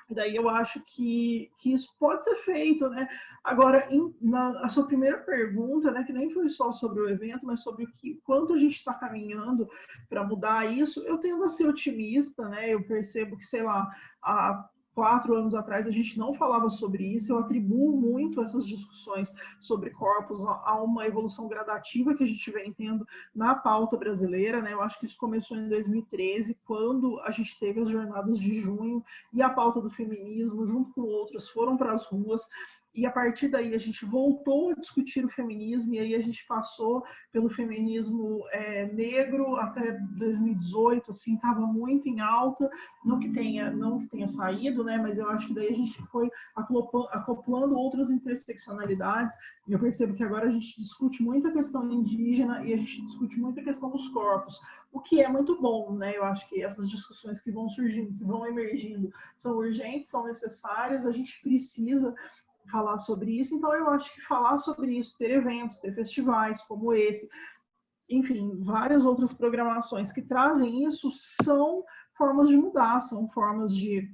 E daí eu acho que isso pode ser feito, né? Agora, a sua primeira pergunta, né, que nem foi só sobre o evento, mas sobre quanto a gente está caminhando para mudar isso, eu tendo a ser otimista, né? Eu percebo que, sei lá, há 4 anos atrás a gente não falava sobre isso. Eu atribuo muito essas discussões sobre corpos a uma evolução gradativa que a gente vem tendo na pauta brasileira, né? Eu acho que isso começou em 2013, quando a gente teve as jornadas de junho e a pauta do feminismo, junto com outras, foram para as ruas. E a partir daí a gente voltou a discutir o feminismo, e aí a gente passou pelo feminismo negro até 2018, assim, estava muito em alta, não que tenha saído, né, mas eu acho que daí a gente foi acoplando outras interseccionalidades, e eu percebo que agora a gente discute muito a questão indígena e a gente discute muito a questão dos corpos, o que é muito bom, né, eu acho que essas discussões que vão surgindo, que vão emergindo, são urgentes, são necessárias, a gente precisa falar sobre isso. Então eu acho que falar sobre isso, ter eventos, ter festivais como esse, enfim, várias outras programações que trazem isso, são formas de mudar, são formas de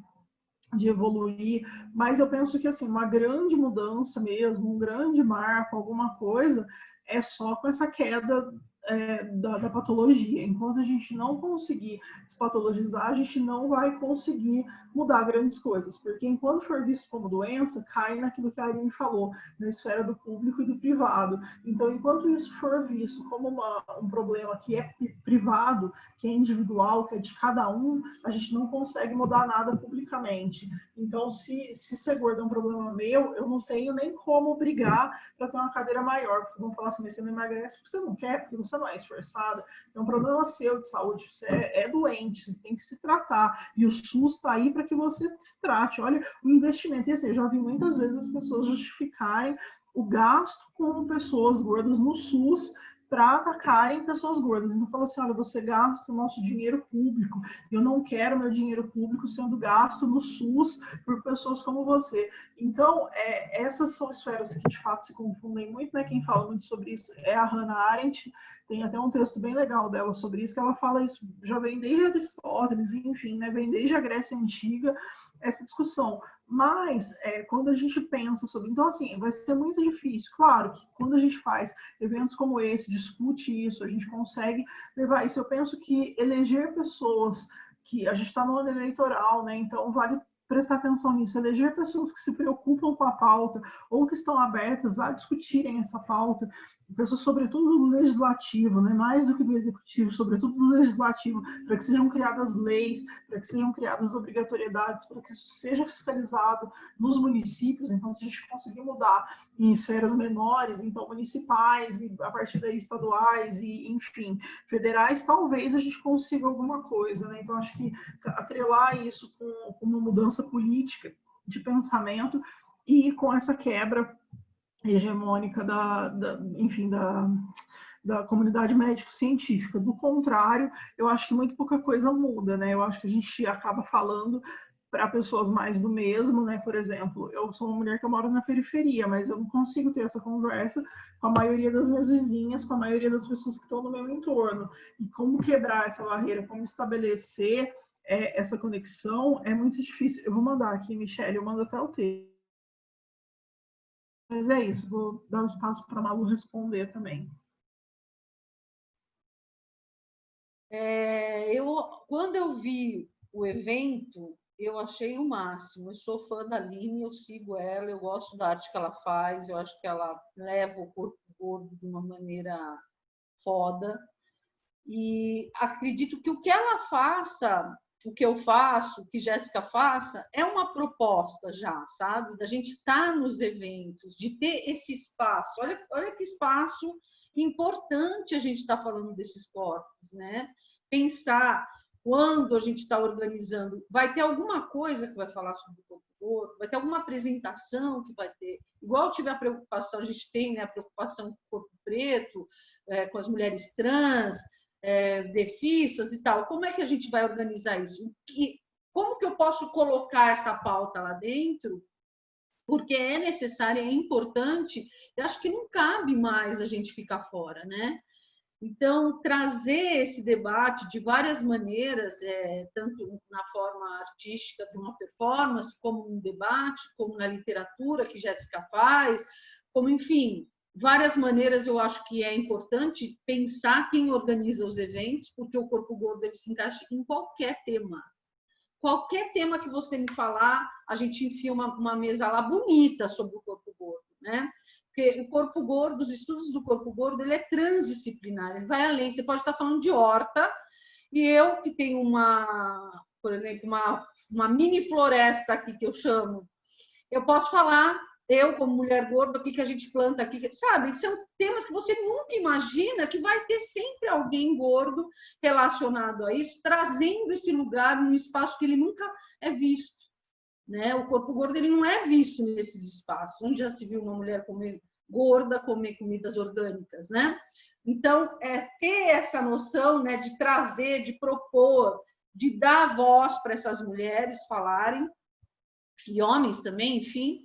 evoluir, mas eu penso que assim, uma grande mudança mesmo, um grande marco, alguma coisa, é só com essa queda da patologia. Enquanto a gente não conseguir despatologizar, a gente não vai conseguir mudar grandes coisas, porque enquanto for visto como doença, cai naquilo que a Aline falou, na esfera do público e do privado. Então, enquanto isso for visto como um problema que é privado, que é individual, que é de cada um, a gente não consegue mudar nada publicamente. Então, se ser gordo é um problema meu, eu não tenho nem como brigar para ter uma cadeira maior, porque vão falar assim, mas você não emagrece porque você não quer, porque você não é esforçada. É um problema seu de saúde, você é doente, você tem que se tratar. E o SUS está aí para que você se trate. Olha, o investimento, e assim, eu já vi muitas vezes as pessoas justificarem o gasto com pessoas gordas no SUS para atacarem pessoas gordas. Então, fala assim, olha, você gasta o nosso dinheiro público, eu não quero meu dinheiro público sendo gasto no SUS por pessoas como você. Então, essas são esferas que, de fato, se confundem muito, né? Quem fala muito sobre isso é a Hannah Arendt, tem até um texto bem legal dela sobre isso, que ela fala isso, já vem desde Aristóteles, enfim, né? Vem desde a Grécia Antiga, essa discussão. Mas, quando a gente pensa sobre... Então, assim, vai ser muito difícil. Claro que quando a gente faz eventos como esse, discute isso, a gente consegue levar isso. Eu penso que eleger pessoas, que a gente está no ano eleitoral, né? Então, vale prestar atenção nisso, eleger pessoas que se preocupam com a pauta ou que estão abertas a discutirem essa pauta, pessoas sobretudo do legislativo, né, mais do que do executivo, sobretudo do legislativo, para que sejam criadas leis, para que sejam criadas obrigatoriedades, para que isso seja fiscalizado nos municípios. Então, se a gente conseguir mudar em esferas menores, então municipais, e a partir daí estaduais, e enfim, federais, talvez a gente consiga alguma coisa, né? Então, acho que atrelar isso com uma mudança política de pensamento e com essa quebra hegemônica enfim, da comunidade médico-científica. Do contrário, eu acho que muito pouca coisa muda, né? Eu acho que a gente acaba falando para pessoas mais do mesmo, né? Por exemplo, eu sou uma mulher que eu moro na periferia, mas eu não consigo ter essa conversa com a maioria das minhas vizinhas, com a maioria das pessoas que estão no meu entorno. E como quebrar essa barreira, como estabelecer essa conexão, é muito difícil. Eu vou mandar aqui, Michelle, eu mando até o texto. Mas é isso, vou dar um espaço para a Malu responder também. Quando eu vi o evento, eu achei o máximo. Eu sou fã da Aline, eu sigo ela, eu gosto da arte que ela faz, eu acho que ela leva o corpo gordo de uma maneira foda. E acredito que o que ela faça, o que eu faço, o que Jéssica faça, é uma proposta já, sabe? Da gente estar nos eventos, de ter esse espaço. Olha que espaço importante a gente está falando desses corpos, né? Pensar quando a gente está organizando, vai ter alguma coisa que vai falar sobre o corpo gordo, vai ter alguma apresentação que vai ter. Igual tive a preocupação, a gente tem, né, a preocupação com o corpo preto, com as mulheres trans, os defisas e tal. Como é que a gente vai organizar isso? Como que eu posso colocar essa pauta lá dentro? Porque é necessário, é importante, eu acho que não cabe mais a gente ficar fora, né? Então, trazer esse debate de várias maneiras, tanto na forma artística de uma performance, como um debate, como na literatura que Jéssica faz, como, enfim, várias maneiras. Eu acho que é importante pensar quem organiza os eventos, porque o Corpo Gordo ele se encaixa em qualquer tema. Qualquer tema que você me falar, a gente enfia uma mesa lá bonita sobre o corpo gordo, né? Porque o corpo gordo, os estudos do corpo gordo, ele é transdisciplinar, ele vai além. Você pode estar falando de horta, e eu que tenho por exemplo, uma mini floresta aqui que eu chamo, eu posso falar, eu como mulher gorda, o que a gente planta aqui, sabe? São temas que você nunca imagina que vai ter sempre alguém gordo relacionado a isso, trazendo esse lugar num espaço que ele nunca é visto, né? O corpo gordo ele não é visto nesses espaços, onde já se viu uma mulher gorda comer comidas orgânicas, né? Então, ter essa noção, né, de trazer, de propor, de dar voz para essas mulheres falarem, e homens também, enfim,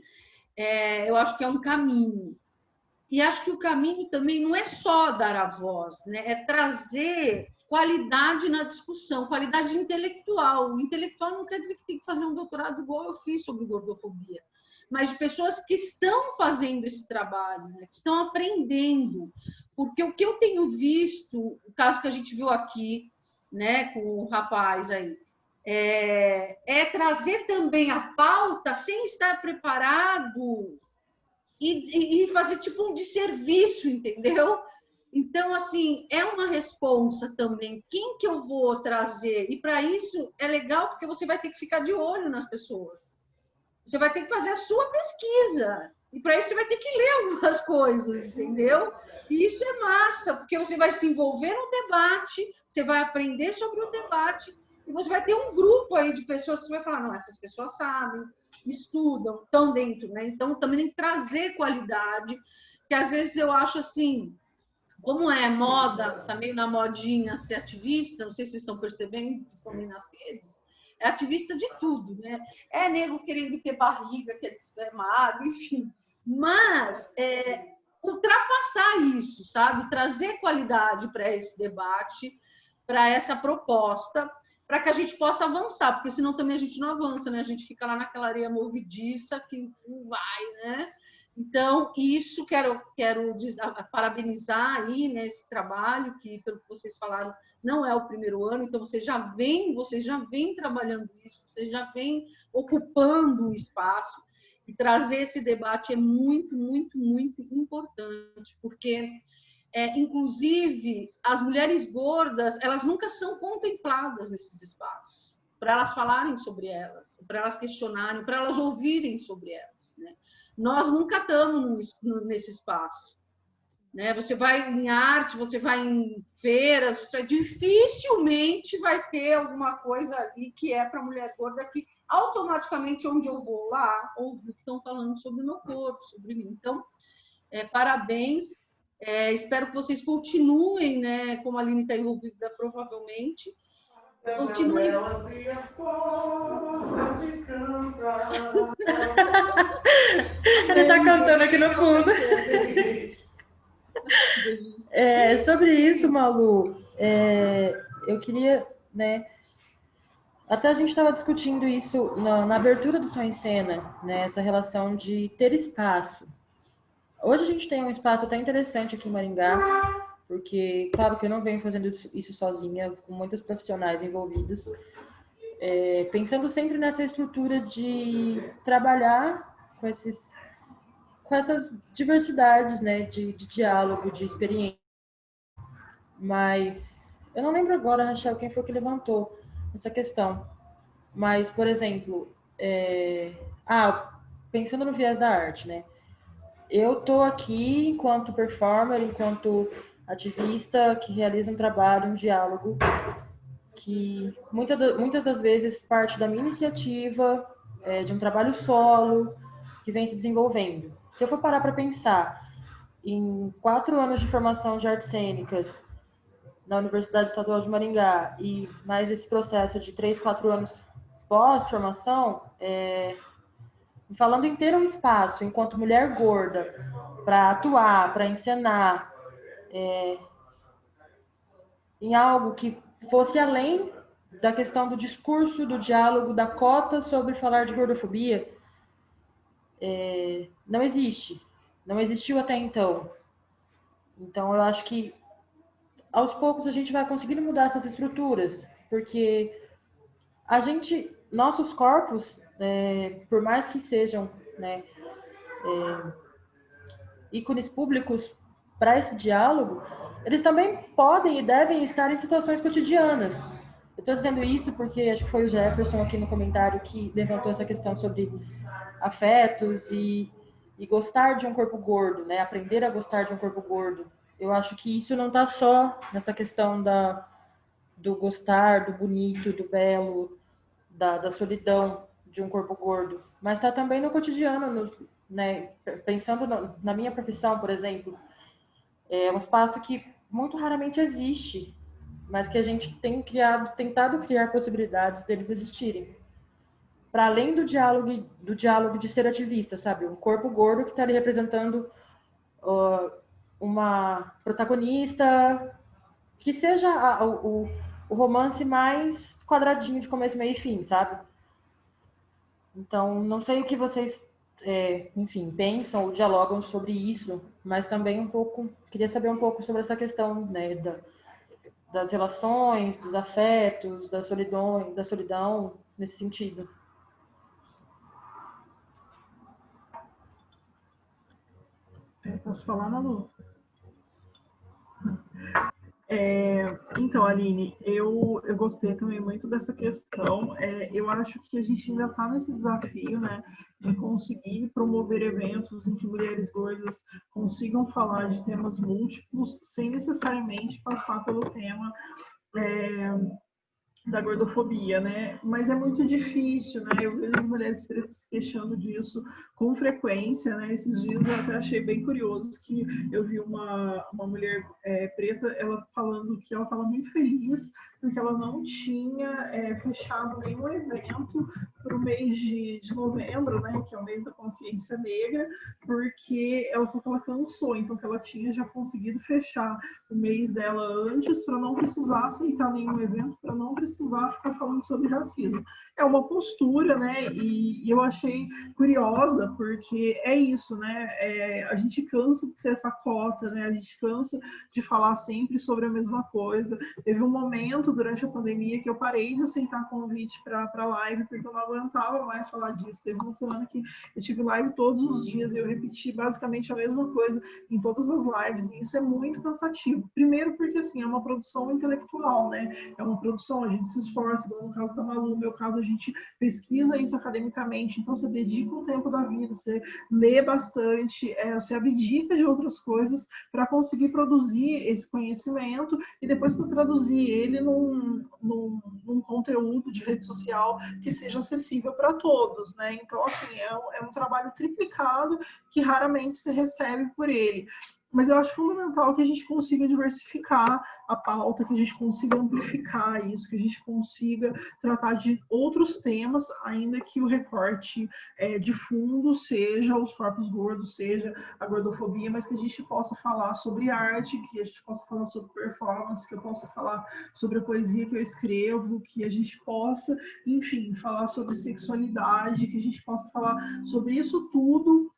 eu acho que é um caminho. E acho que o caminho também não é só dar a voz, né? É trazer qualidade na discussão, qualidade intelectual. O intelectual não quer dizer que tem que fazer um doutorado igual eu fiz sobre gordofobia, mas de pessoas que estão fazendo esse trabalho, né? Que estão aprendendo. Porque o que eu tenho visto, o caso que a gente viu aqui, né, com o rapaz aí, trazer também a pauta sem estar preparado e fazer tipo um desserviço, entendeu? Então, assim, é uma responsa também. Quem que eu vou trazer? E para isso é legal porque você vai ter que ficar de olho nas pessoas. Você vai ter que fazer a sua pesquisa. E para isso você vai ter que ler algumas coisas, entendeu? E isso é massa, porque você vai se envolver no debate, você vai aprender sobre o debate, e você vai ter um grupo aí de pessoas que vai falar, não, essas pessoas sabem, estudam, estão dentro, né? Então, também tem que trazer qualidade, que às vezes eu acho assim, como é moda, tá meio na modinha ser ativista, não sei se vocês estão percebendo, principalmente nas redes, é ativista de tudo, né? É nego querendo ter barriga, quer ser magro, enfim. Mas ultrapassar isso, sabe? Trazer qualidade para esse debate, para essa proposta, para que a gente possa avançar, porque senão também a gente não avança, né? A gente fica lá naquela areia movediça que não vai, né? Então, isso quero parabenizar aí nesse trabalho, que, pelo que vocês falaram, não é o primeiro ano, então vocês já vêm trabalhando isso, vocês já vêm ocupando um espaço, e trazer esse debate é muito, muito, muito importante, porque, inclusive, as mulheres gordas, elas nunca são contempladas nesses espaços, para elas falarem sobre elas, para elas questionarem, para elas ouvirem sobre elas, né? Nós nunca estamos nesse espaço, né? Você vai em arte, você vai em feiras, dificilmente vai ter alguma coisa ali que é para mulher gorda, que automaticamente onde eu vou lá, ouvi que estão falando sobre o meu corpo, sobre mim. Então, parabéns. Espero que vocês continuem, né? Como a Aline está envolvida, provavelmente. Continue. Ele está cantando aqui no fundo. Sobre isso, Malu, eu queria, né? Até a gente estava discutindo isso na abertura do Som em Cena, né? Essa relação de ter espaço. Hoje a gente tem um espaço até interessante aqui em Maringá, porque, claro que eu não venho fazendo isso sozinha, com muitos profissionais envolvidos, pensando sempre nessa estrutura de trabalhar com essas diversidades, né, de diálogo, de experiência. Mas eu não lembro agora, Rachel, quem foi que levantou essa questão. Mas, por exemplo, pensando no viés da arte, né? Eu estou aqui enquanto performer, enquanto ativista que realiza um trabalho, um diálogo que muitas das vezes parte da minha iniciativa, de um trabalho solo que vem se desenvolvendo. Se eu for parar para pensar em 4 anos de formação de artes cênicas na Universidade Estadual de Maringá e mais esse processo de 3, 4 anos pós-formação, falando em ter um espaço enquanto mulher gorda para atuar, para encenar em algo que fosse além da questão do discurso, do diálogo, da cota sobre falar de gordofobia, não existe. Não existiu até então. Então, eu acho que aos poucos a gente vai conseguindo mudar essas estruturas, porque nossos corpos, por mais que sejam, né, ícones públicos para esse diálogo, eles também podem e devem estar em situações cotidianas. Eu estou dizendo isso porque acho que foi o Jefferson aqui no comentário que levantou essa questão sobre afetos e gostar de um corpo gordo, né? Aprender a gostar de um corpo gordo. Eu acho que isso não está só nessa questão do gostar, do bonito, do belo, da solidão de um corpo gordo, mas está também no cotidiano, né? Pensando na minha profissão, por exemplo, é um espaço que muito raramente existe, mas que a gente tem tentado criar possibilidades deles existirem. Para além do diálogo de ser ativista, sabe? Um corpo gordo que está ali representando uma protagonista que seja o romance mais quadradinho de começo, meio e fim, sabe? Então, não sei o que vocês, enfim, pensam ou dialogam sobre isso, mas também queria saber um pouco sobre essa questão, né, das relações, dos afetos, da solidão, nesse sentido. Posso falar, Malu? Então, Aline, eu gostei também muito dessa questão. Eu acho que a gente ainda está nesse desafio, né, de conseguir promover eventos em que mulheres gordas consigam falar de temas múltiplos, sem necessariamente passar pelo tema da gordofobia, né? Mas é muito difícil, né? Eu vejo as mulheres pretas se queixando disso com frequência, né? Esses dias eu até achei bem curioso que eu vi uma mulher preta, ela falando que ela estava muito feliz porque ela não tinha fechado nenhum evento para o mês de novembro, né? Que é o mês da consciência negra, porque ela falou que ela cansou, então que ela tinha já conseguido fechar o mês dela antes para não precisar aceitar nenhum evento, para não precisar ficar falando sobre racismo. É uma postura, né? E eu achei curiosa, porque é isso, né? A gente cansa de ser essa cota, né? A gente cansa de falar sempre sobre a mesma coisa. Teve um momento durante a pandemia que eu parei de aceitar convite para live, porque eu não aguentava mais falar disso. Teve uma semana que eu tive live todos os dias e eu repeti basicamente a mesma coisa em todas as lives, e isso é muito cansativo. Primeiro porque, assim, é uma produção intelectual, né? É uma produção, a gente se esforça, igual no caso da Malu, no meu caso, a gente pesquisa isso academicamente, então você dedica um tempo da vida, você lê bastante, você abdica de outras coisas para conseguir produzir esse conhecimento e depois para traduzir ele num conteúdo de rede social que seja acessível para todos, né? Então, assim, é um trabalho triplicado que raramente se recebe por ele. Mas eu acho fundamental que a gente consiga diversificar a pauta, que a gente consiga amplificar isso, que a gente consiga tratar de outros temas, ainda que o recorte de fundo seja os corpos gordos, seja a gordofobia, mas que a gente possa falar sobre arte, que a gente possa falar sobre performance, que eu possa falar sobre a poesia que eu escrevo, que a gente possa, enfim, falar sobre sexualidade, que a gente possa falar sobre isso tudo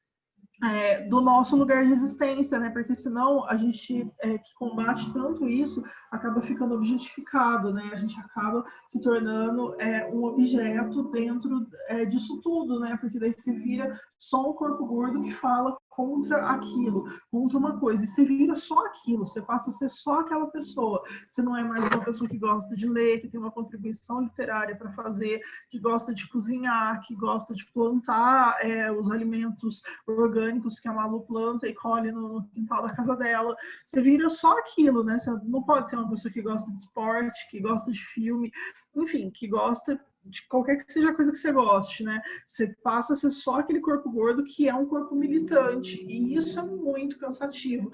do nosso lugar de existência, né? Porque senão a gente que combate tanto isso acaba ficando objetificado, né? A gente acaba se tornando um objeto dentro disso tudo, né? Porque daí se vira só um corpo gordo que fala contra aquilo, contra uma coisa, e você vira só aquilo, você passa a ser só aquela pessoa. Você não é mais uma pessoa que gosta de ler, que tem uma contribuição literária para fazer, que gosta de cozinhar, que gosta de plantar os alimentos orgânicos que a Malu planta e colhe no quintal da casa dela. Você vira só aquilo, né? Você não pode ser uma pessoa que gosta de esporte, que gosta de filme, enfim, que gosta de qualquer que seja a coisa que você goste, né? Você passa a ser só aquele corpo gordo que é um corpo militante, e isso é muito cansativo.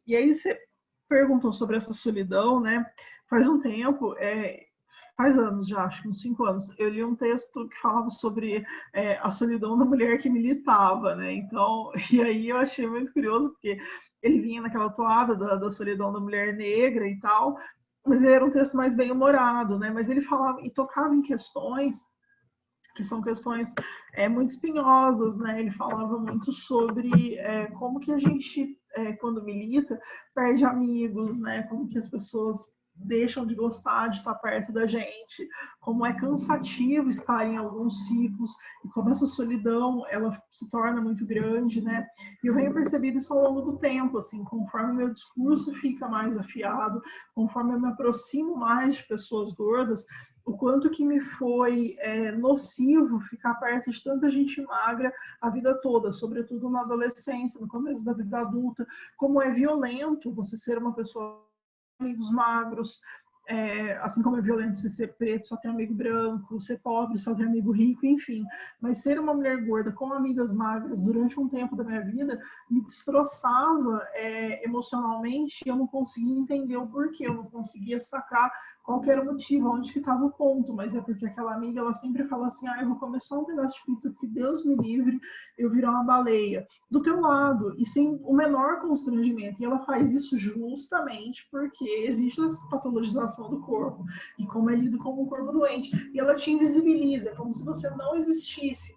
E aí você perguntou sobre essa solidão, né? Faz um tempo, faz anos já, acho que uns 5 anos, eu li um texto que falava sobre a solidão da mulher que militava, né? Então, e aí eu achei muito curioso, porque ele vinha naquela toada da solidão da mulher negra e tal, mas ele era um texto mais bem-humorado, né? Mas ele falava e tocava em questões que são questões muito espinhosas, né? Ele falava muito sobre como que a gente, quando milita, perde amigos, né? Como que as pessoas deixam de gostar de estar perto da gente, como é cansativo estar em alguns ciclos e como essa solidão ela se torna muito grande, né? E eu venho percebendo isso ao longo do tempo, assim, conforme meu discurso fica mais afiado, conforme eu me aproximo mais de pessoas gordas, o quanto que me foi nocivo ficar perto de tanta gente magra a vida toda, sobretudo na adolescência, no começo da vida adulta, como é violento você ser uma pessoa com amigos magros, assim como é violento você ser preto, só ter amigo branco, ser pobre, só ter amigo rico, enfim. Mas ser uma mulher gorda com amigas magras durante um tempo da minha vida me destroçava emocionalmente, e eu não conseguia entender o porquê, eu não conseguia sacar qual que era o motivo, onde que estava o ponto, mas é porque aquela amiga, ela sempre fala assim, eu vou comer só um pedaço de pizza, porque Deus me livre, eu virar uma baleia, do teu lado, e sem o menor constrangimento, e ela faz isso justamente porque existe essa patologização do corpo, e como é lido como um corpo doente, e ela te invisibiliza, como se você não existisse.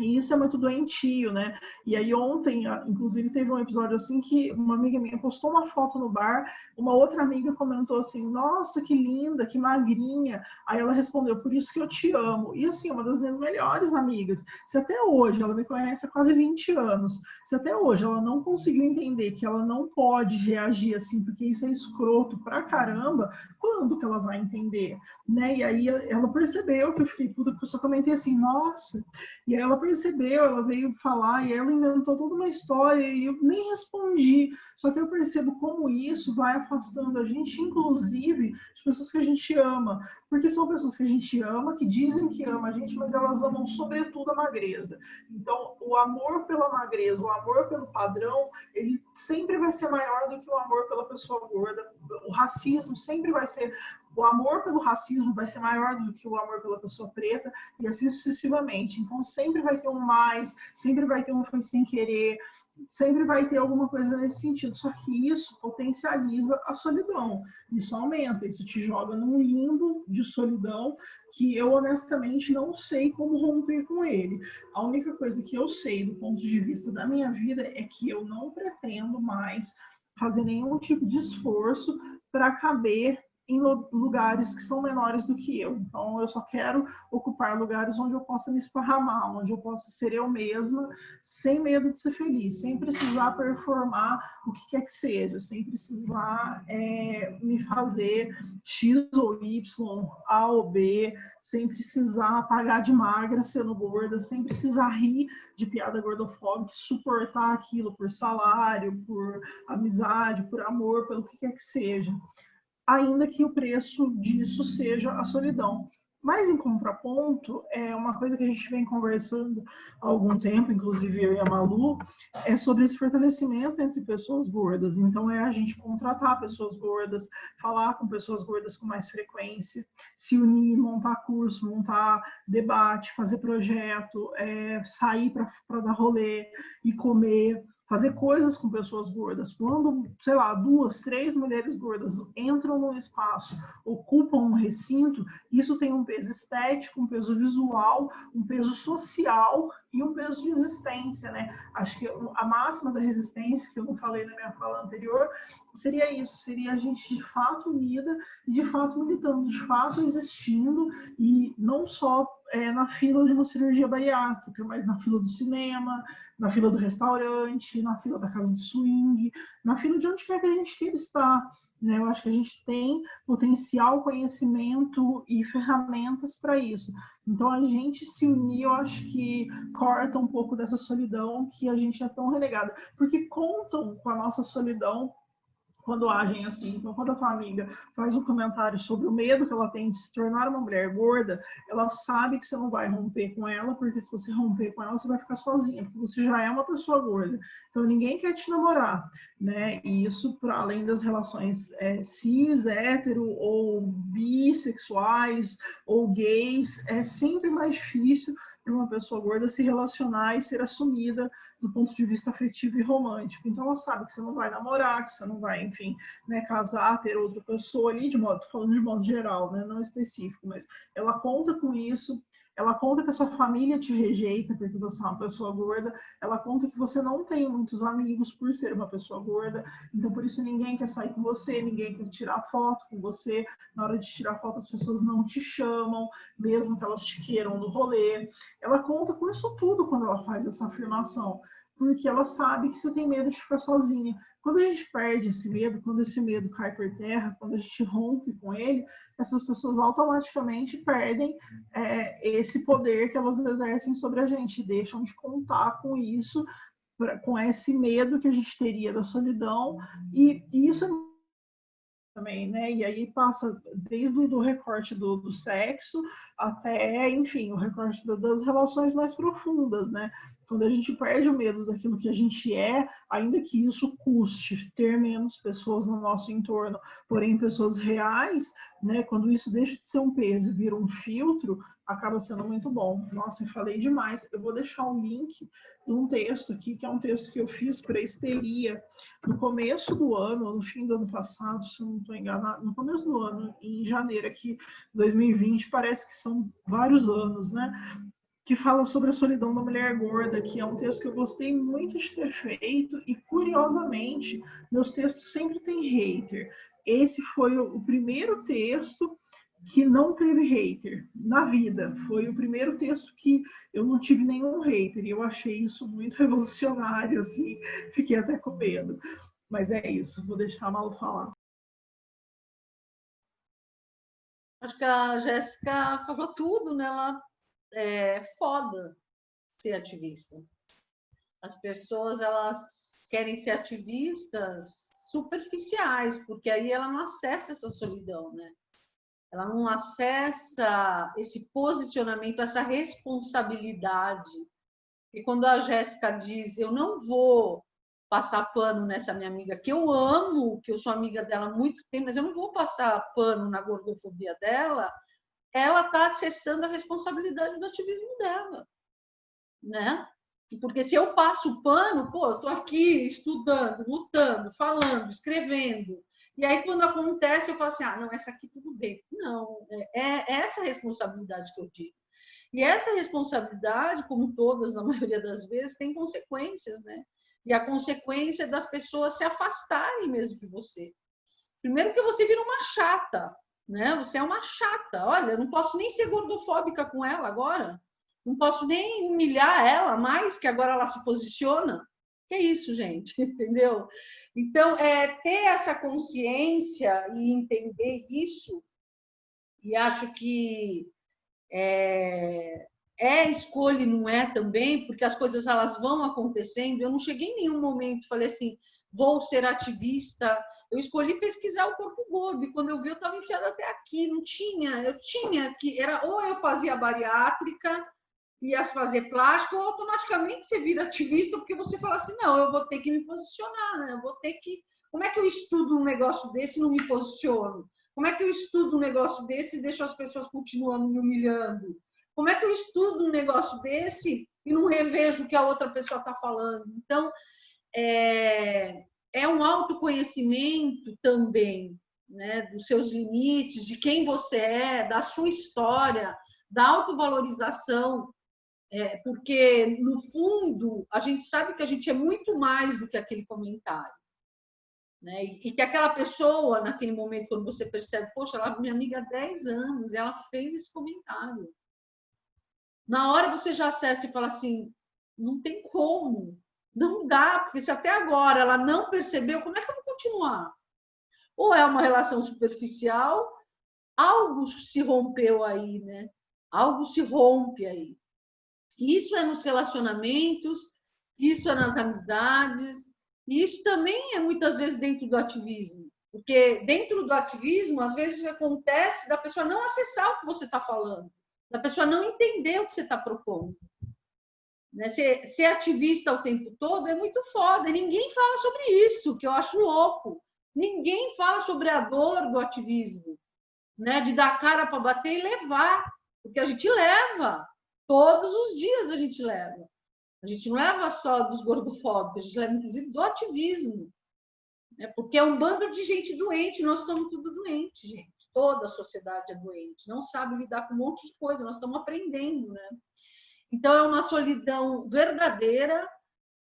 E isso é muito doentio, né? E aí ontem, inclusive, teve um episódio assim que uma amiga minha postou uma foto no bar, uma outra amiga comentou assim, nossa, que linda, que magrinha. Aí ela respondeu, por isso que eu te amo. E assim, uma das minhas melhores amigas, se até hoje, ela me conhece há quase 20 anos, se até hoje ela não conseguiu entender que ela não pode reagir assim, porque isso é escroto pra caramba, quando que ela vai entender? Né? E aí ela percebeu que eu fiquei puta, porque eu só comentei assim, nossa, e aí ela percebeu, ela veio falar e ela inventou toda uma história e eu nem respondi. Só que eu percebo como isso vai afastando a gente, inclusive, de pessoas que a gente ama. Porque são pessoas que a gente ama, que dizem que ama a gente, mas elas amam sobretudo a magreza. Então, o amor pela magreza, o amor pelo padrão, ele sempre vai ser maior do que o amor pela pessoa gorda. O racismo sempre vai ser... O amor pelo racismo vai ser maior do que o amor pela pessoa preta, e assim sucessivamente. Então, sempre vai ter um mais, sempre vai ter um foi sem querer, sempre vai ter alguma coisa nesse sentido. Só que isso potencializa a solidão, isso aumenta, isso te joga num limbo de solidão que eu honestamente não sei como romper com ele. A única coisa que eu sei do ponto de vista da minha vida é que eu não pretendo mais fazer nenhum tipo de esforço para caber em lugares que são menores do que eu. Então, eu só quero ocupar lugares onde eu possa me esparramar, onde eu possa ser eu mesma, sem medo de ser feliz, sem precisar performar o que quer que seja, sem precisar me fazer X ou Y, A ou B, sem precisar pagar de magra sendo gorda, sem precisar rir de piada gordofóbica, suportar aquilo por salário, por amizade, por amor, pelo que quer que seja, ainda que o preço disso seja a solidão. Mas, em contraponto, uma coisa que a gente vem conversando há algum tempo, inclusive eu e a Malu, é sobre esse fortalecimento entre pessoas gordas. Então, é a gente contratar pessoas gordas, falar com pessoas gordas com mais frequência, se unir, montar curso, montar debate, fazer projeto, sair para dar rolê e comer, fazer coisas com pessoas gordas. Quando, sei lá, 2, 3 mulheres gordas entram num espaço, ocupam um recinto, isso tem um peso estético, um peso visual, um peso social e um peso de existência, né? Acho que a máxima da resistência, que eu não falei na minha fala anterior, seria isso, seria a gente de fato unida, de fato militando, de fato existindo, e não só na fila de uma cirurgia bariátrica, mas na fila do cinema, na fila do restaurante, na fila da casa de swing, na fila de onde quer que a gente queira estar. Né? Eu acho que a gente tem potencial, conhecimento e ferramentas para isso. Então, a gente se unir, eu acho que corta um pouco dessa solidão que a gente é tão relegada, porque contam com a nossa solidão quando agem assim. Então, quando a tua amiga faz um comentário sobre o medo que ela tem de se tornar uma mulher gorda, ela sabe que você não vai romper com ela, porque se você romper com ela, você vai ficar sozinha, porque você já é uma pessoa gorda. Então, ninguém quer te namorar, né? E isso, para além das relações cis, hétero, ou bissexuais, ou gays, é sempre mais difícil para uma pessoa gorda se relacionar e ser assumida do ponto de vista afetivo e romântico. Então, ela sabe que você não vai namorar, que você não vai, enfim, né, casar, ter outra pessoa ali, tô falando de modo geral, né, não específico, mas ela conta com isso, ela conta que a sua família te rejeita porque você é uma pessoa gorda, ela conta que você não tem muitos amigos por ser uma pessoa gorda, então por isso ninguém quer sair com você, ninguém quer tirar foto com você, na hora de tirar foto as pessoas não te chamam, mesmo que elas te queiram no rolê. Ela conta com isso tudo quando ela faz essa afirmação, porque ela sabe que você tem medo de ficar sozinha. Quando a gente perde esse medo, quando esse medo cai por terra, quando a gente rompe com ele, essas pessoas automaticamente perdem esse poder que elas exercem sobre a gente, deixam de contar com isso, com esse medo que a gente teria da solidão, e isso é também, né? E aí passa desde o recorte do sexo até, enfim, o recorte das relações mais profundas, né? Quando a gente perde o medo daquilo que a gente é, ainda que isso custe ter menos pessoas no nosso entorno, porém pessoas reais, né? Quando isso deixa de ser um peso e vira um filtro, acaba sendo muito bom. Nossa, eu falei demais. Eu vou deixar um link de um texto aqui, que é um texto que eu fiz para a Histeria, no começo do ano, no fim do ano passado, se eu não estou enganada, no começo do ano, em janeiro aqui, 2020, parece que são vários anos, né? Que fala sobre a solidão da mulher gorda, que é um texto que eu gostei muito de ter feito, e curiosamente, meus textos sempre têm hater. Esse foi o primeiro texto que não teve hater na vida. Foi o primeiro texto que eu não tive nenhum hater, e eu achei isso muito revolucionário, assim, fiquei até com medo. Mas é isso, vou deixar a Malu falar. Acho que a Jéssica falou tudo, né? Ela é foda ser ativista. As pessoas, elas querem ser ativistas superficiais, porque aí ela não acessa essa solidão, né? Ela não acessa esse posicionamento, essa responsabilidade. E quando a Jéssica diz, eu não vou passar pano nessa minha amiga, que eu amo, que eu sou amiga dela há muito tempo, mas eu não vou passar pano na gordofobia dela, ela está acessando a responsabilidade do ativismo dela, né? Porque se eu passo pano, pô, eu estou aqui estudando, lutando, falando, escrevendo, e aí quando acontece eu falo assim, não, essa aqui tudo bem. Não, é essa responsabilidade que eu digo. E essa responsabilidade, como todas, na maioria das vezes, tem consequências, né? E a consequência é das pessoas se afastarem mesmo de você. Primeiro que você vira uma chata, né? Você é uma chata. Olha, eu não posso nem ser gordofóbica com ela agora. Não posso nem humilhar ela mais, que agora ela se posiciona. Que é isso, gente, entendeu? Então, ter essa consciência e entender isso, e acho que escolha e não é também, porque as coisas elas vão acontecendo. Eu não cheguei em nenhum momento e falei assim, vou ser ativista. Eu escolhi pesquisar o corpo gordo, e quando eu vi, eu estava enfiada até aqui. Não tinha, eu tinha que, era ou eu fazia bariátrica, ia fazer plástico, ou automaticamente você vira ativista, porque você fala assim, não, eu vou ter que me posicionar, né? Eu vou ter que... Como é que eu estudo um negócio desse e não me posiciono? Como é que eu estudo um negócio desse e deixo as pessoas continuando me humilhando? Como é que eu estudo um negócio desse e não revejo o que a outra pessoa está falando? Então, é um autoconhecimento também, né, dos seus limites, de quem você é, da sua história, da autovalorização, porque, no fundo, a gente sabe que a gente é muito mais do que aquele comentário. Né? E que aquela pessoa, naquele momento, quando você percebe, poxa, ela é minha amiga há 10 anos, ela fez esse comentário. Na hora você já acessa e fala assim, não tem como, não dá, porque se até agora ela não percebeu, como é que eu vou continuar? Ou é uma relação superficial, algo se rompeu aí, né? Algo se rompe aí. Isso é nos relacionamentos, isso é nas amizades, e isso também é muitas vezes dentro do ativismo. Porque dentro do ativismo, às vezes acontece da pessoa não acessar o que você está falando, da pessoa não entender o que você está propondo. Né? Ser ativista o tempo todo é muito foda, e ninguém fala sobre isso, que eu acho louco. Ninguém fala sobre a dor do ativismo, né? De dar cara para bater e levar, porque a gente leva, todos os dias a gente leva. A gente não leva só dos gordofóbicos, a gente leva, inclusive, do ativismo. Né? Porque é um bando de gente doente, nós estamos tudo doentes, gente. Toda a sociedade é doente, não sabe lidar com um monte de coisa, nós estamos aprendendo. Né? Então, é uma solidão verdadeira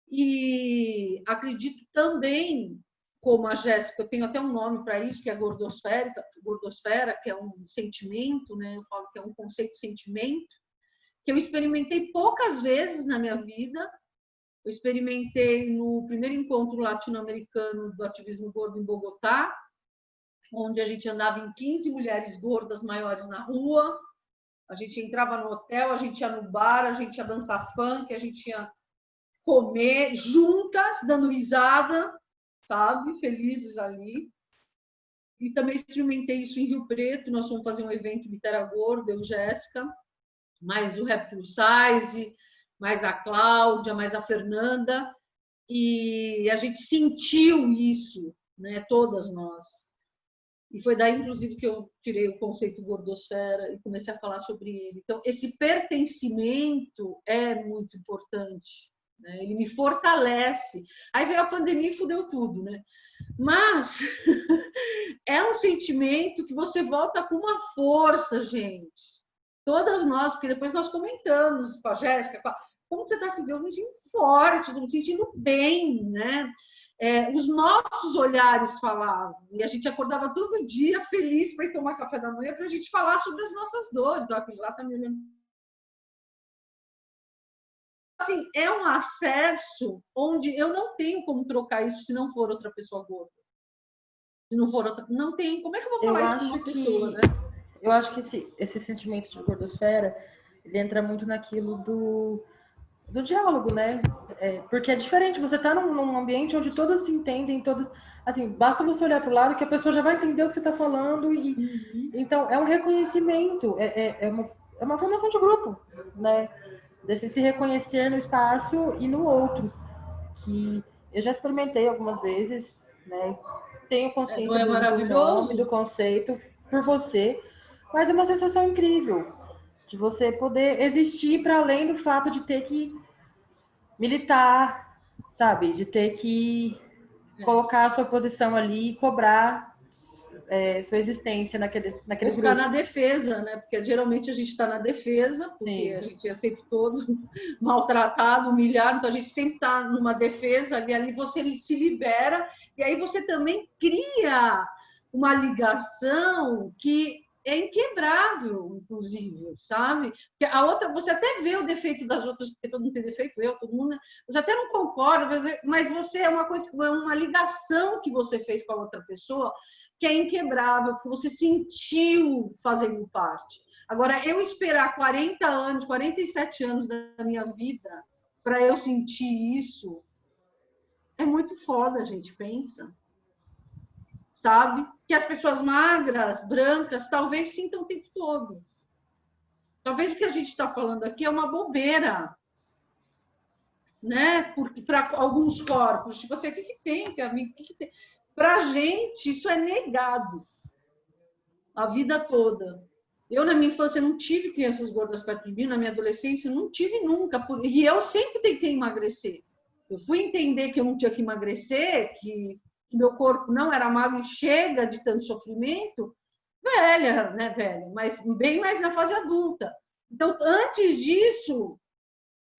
e acredito também, como a Jéssica, eu tenho até um nome para isso, que é gordosfera, que é um sentimento, né? Eu falo que é um conceito de sentimento, que eu experimentei poucas vezes na minha vida. Eu experimentei no primeiro encontro latino-americano do ativismo gordo em Bogotá, onde a gente andava em 15 mulheres gordas maiores na rua, a gente entrava no hotel, a gente ia no bar, a gente ia dançar funk, a gente ia comer juntas, dando risada, sabe? Felizes ali. E também experimentei isso em Rio Preto, nós fomos fazer um evento de Terra Gorda, eu e Jéssica, mais o Rap Plus Size, mais a Cláudia, mais a Fernanda, e a gente sentiu isso, né, todas nós. E foi daí, inclusive, que eu tirei o conceito gordosfera e comecei a falar sobre ele. Então, esse pertencimento é muito importante, né? Ele me fortalece. Aí veio a pandemia e fudeu tudo, né? Mas é um sentimento que você volta com uma força, gente. Todas nós, porque depois nós comentamos com a Jéssica, como você está se sentindo? Eu me sentindo forte, estou me sentindo bem, né? Os nossos olhares falavam, e a gente acordava todo dia feliz para ir tomar café da manhã para a gente falar sobre as nossas dores. Ó, aquele lá está me olhando. Assim, é um acesso onde eu não tenho como trocar isso se não for outra pessoa gorda. Se não for outra, não tem. Como é que eu vou falar isso com uma pessoa, né? Eu acho que esse sentimento de gordosfera, ele entra muito naquilo do diálogo, né? Porque é diferente, você tá num ambiente onde todas se entendem, todas... Assim, basta você olhar para o lado que a pessoa já vai entender o que você está falando. Então, é um reconhecimento, é uma formação de grupo, né? Desse se reconhecer no espaço e no outro. Que eu já experimentei algumas vezes, né? Tenho consciência do nome, do conceito, por você, mas é uma sensação incrível de você poder existir para além do fato de ter que militar, sabe? De ter que colocar a sua posição ali e cobrar sua existência naquele grupo. Ficar na defesa, né? Porque geralmente a gente está na defesa, porque Sim. A gente é o tempo todo maltratado, humilhado, então a gente sempre está numa defesa, ali você se libera, e aí você também cria uma ligação que é inquebrável, inclusive, sabe? Porque a outra, você até vê o defeito das outras, porque todo mundo tem defeito, todo mundo, você até não concorda, mas você é uma ligação que você fez com a outra pessoa que é inquebrável, porque você sentiu fazendo parte. Agora, eu esperar 40 anos, 47 anos da minha vida para eu sentir isso, é muito foda, a gente pensa. Sabe? Que as pessoas magras, brancas, talvez sintam o tempo todo. Talvez o que a gente está falando aqui é uma bobeira, né? Porque para alguns corpos, tipo assim, o que tem? Para a gente, isso é negado a vida toda. Eu, na minha infância, não tive crianças gordas perto de mim, na minha adolescência, não tive nunca. E eu sempre tentei emagrecer. Eu fui entender que eu não tinha que emagrecer, que meu corpo não era magro e chega de tanto sofrimento, velha, né, velha, mas bem mais na fase adulta. Então, antes disso,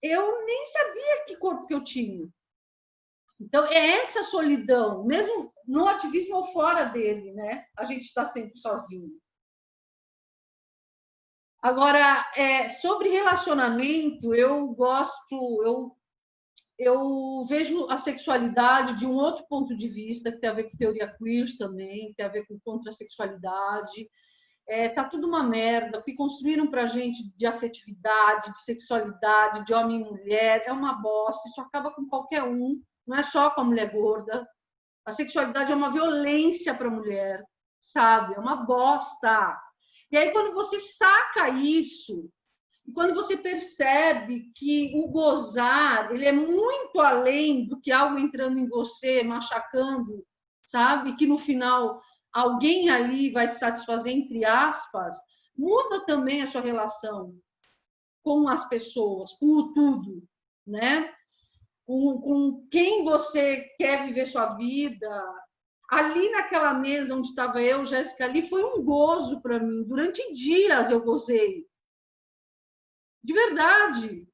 eu nem sabia que corpo que eu tinha. Então, é essa solidão, mesmo no ativismo ou fora dele, né? A gente está sempre sozinho. Agora, sobre relacionamento, eu vejo a sexualidade de um outro ponto de vista, que tem a ver com teoria queer também, tem a ver com contra-sexualidade. Tá tudo uma merda. O que construíram pra gente de afetividade, de sexualidade, de homem e mulher, é uma bosta. Isso acaba com qualquer um, não é só com a mulher gorda. A sexualidade é uma violência para a mulher, sabe? É uma bosta. E aí, quando você saca isso, e quando você percebe que o gozar ele é muito além do que algo entrando em você, machacando, sabe? Que no final alguém ali vai se satisfazer, entre aspas, muda também a sua relação com as pessoas, com o tudo, né? Com quem você quer viver sua vida. Ali naquela mesa onde estava eu, Jéssica, ali foi um gozo para mim. Durante dias eu gozei. De verdade.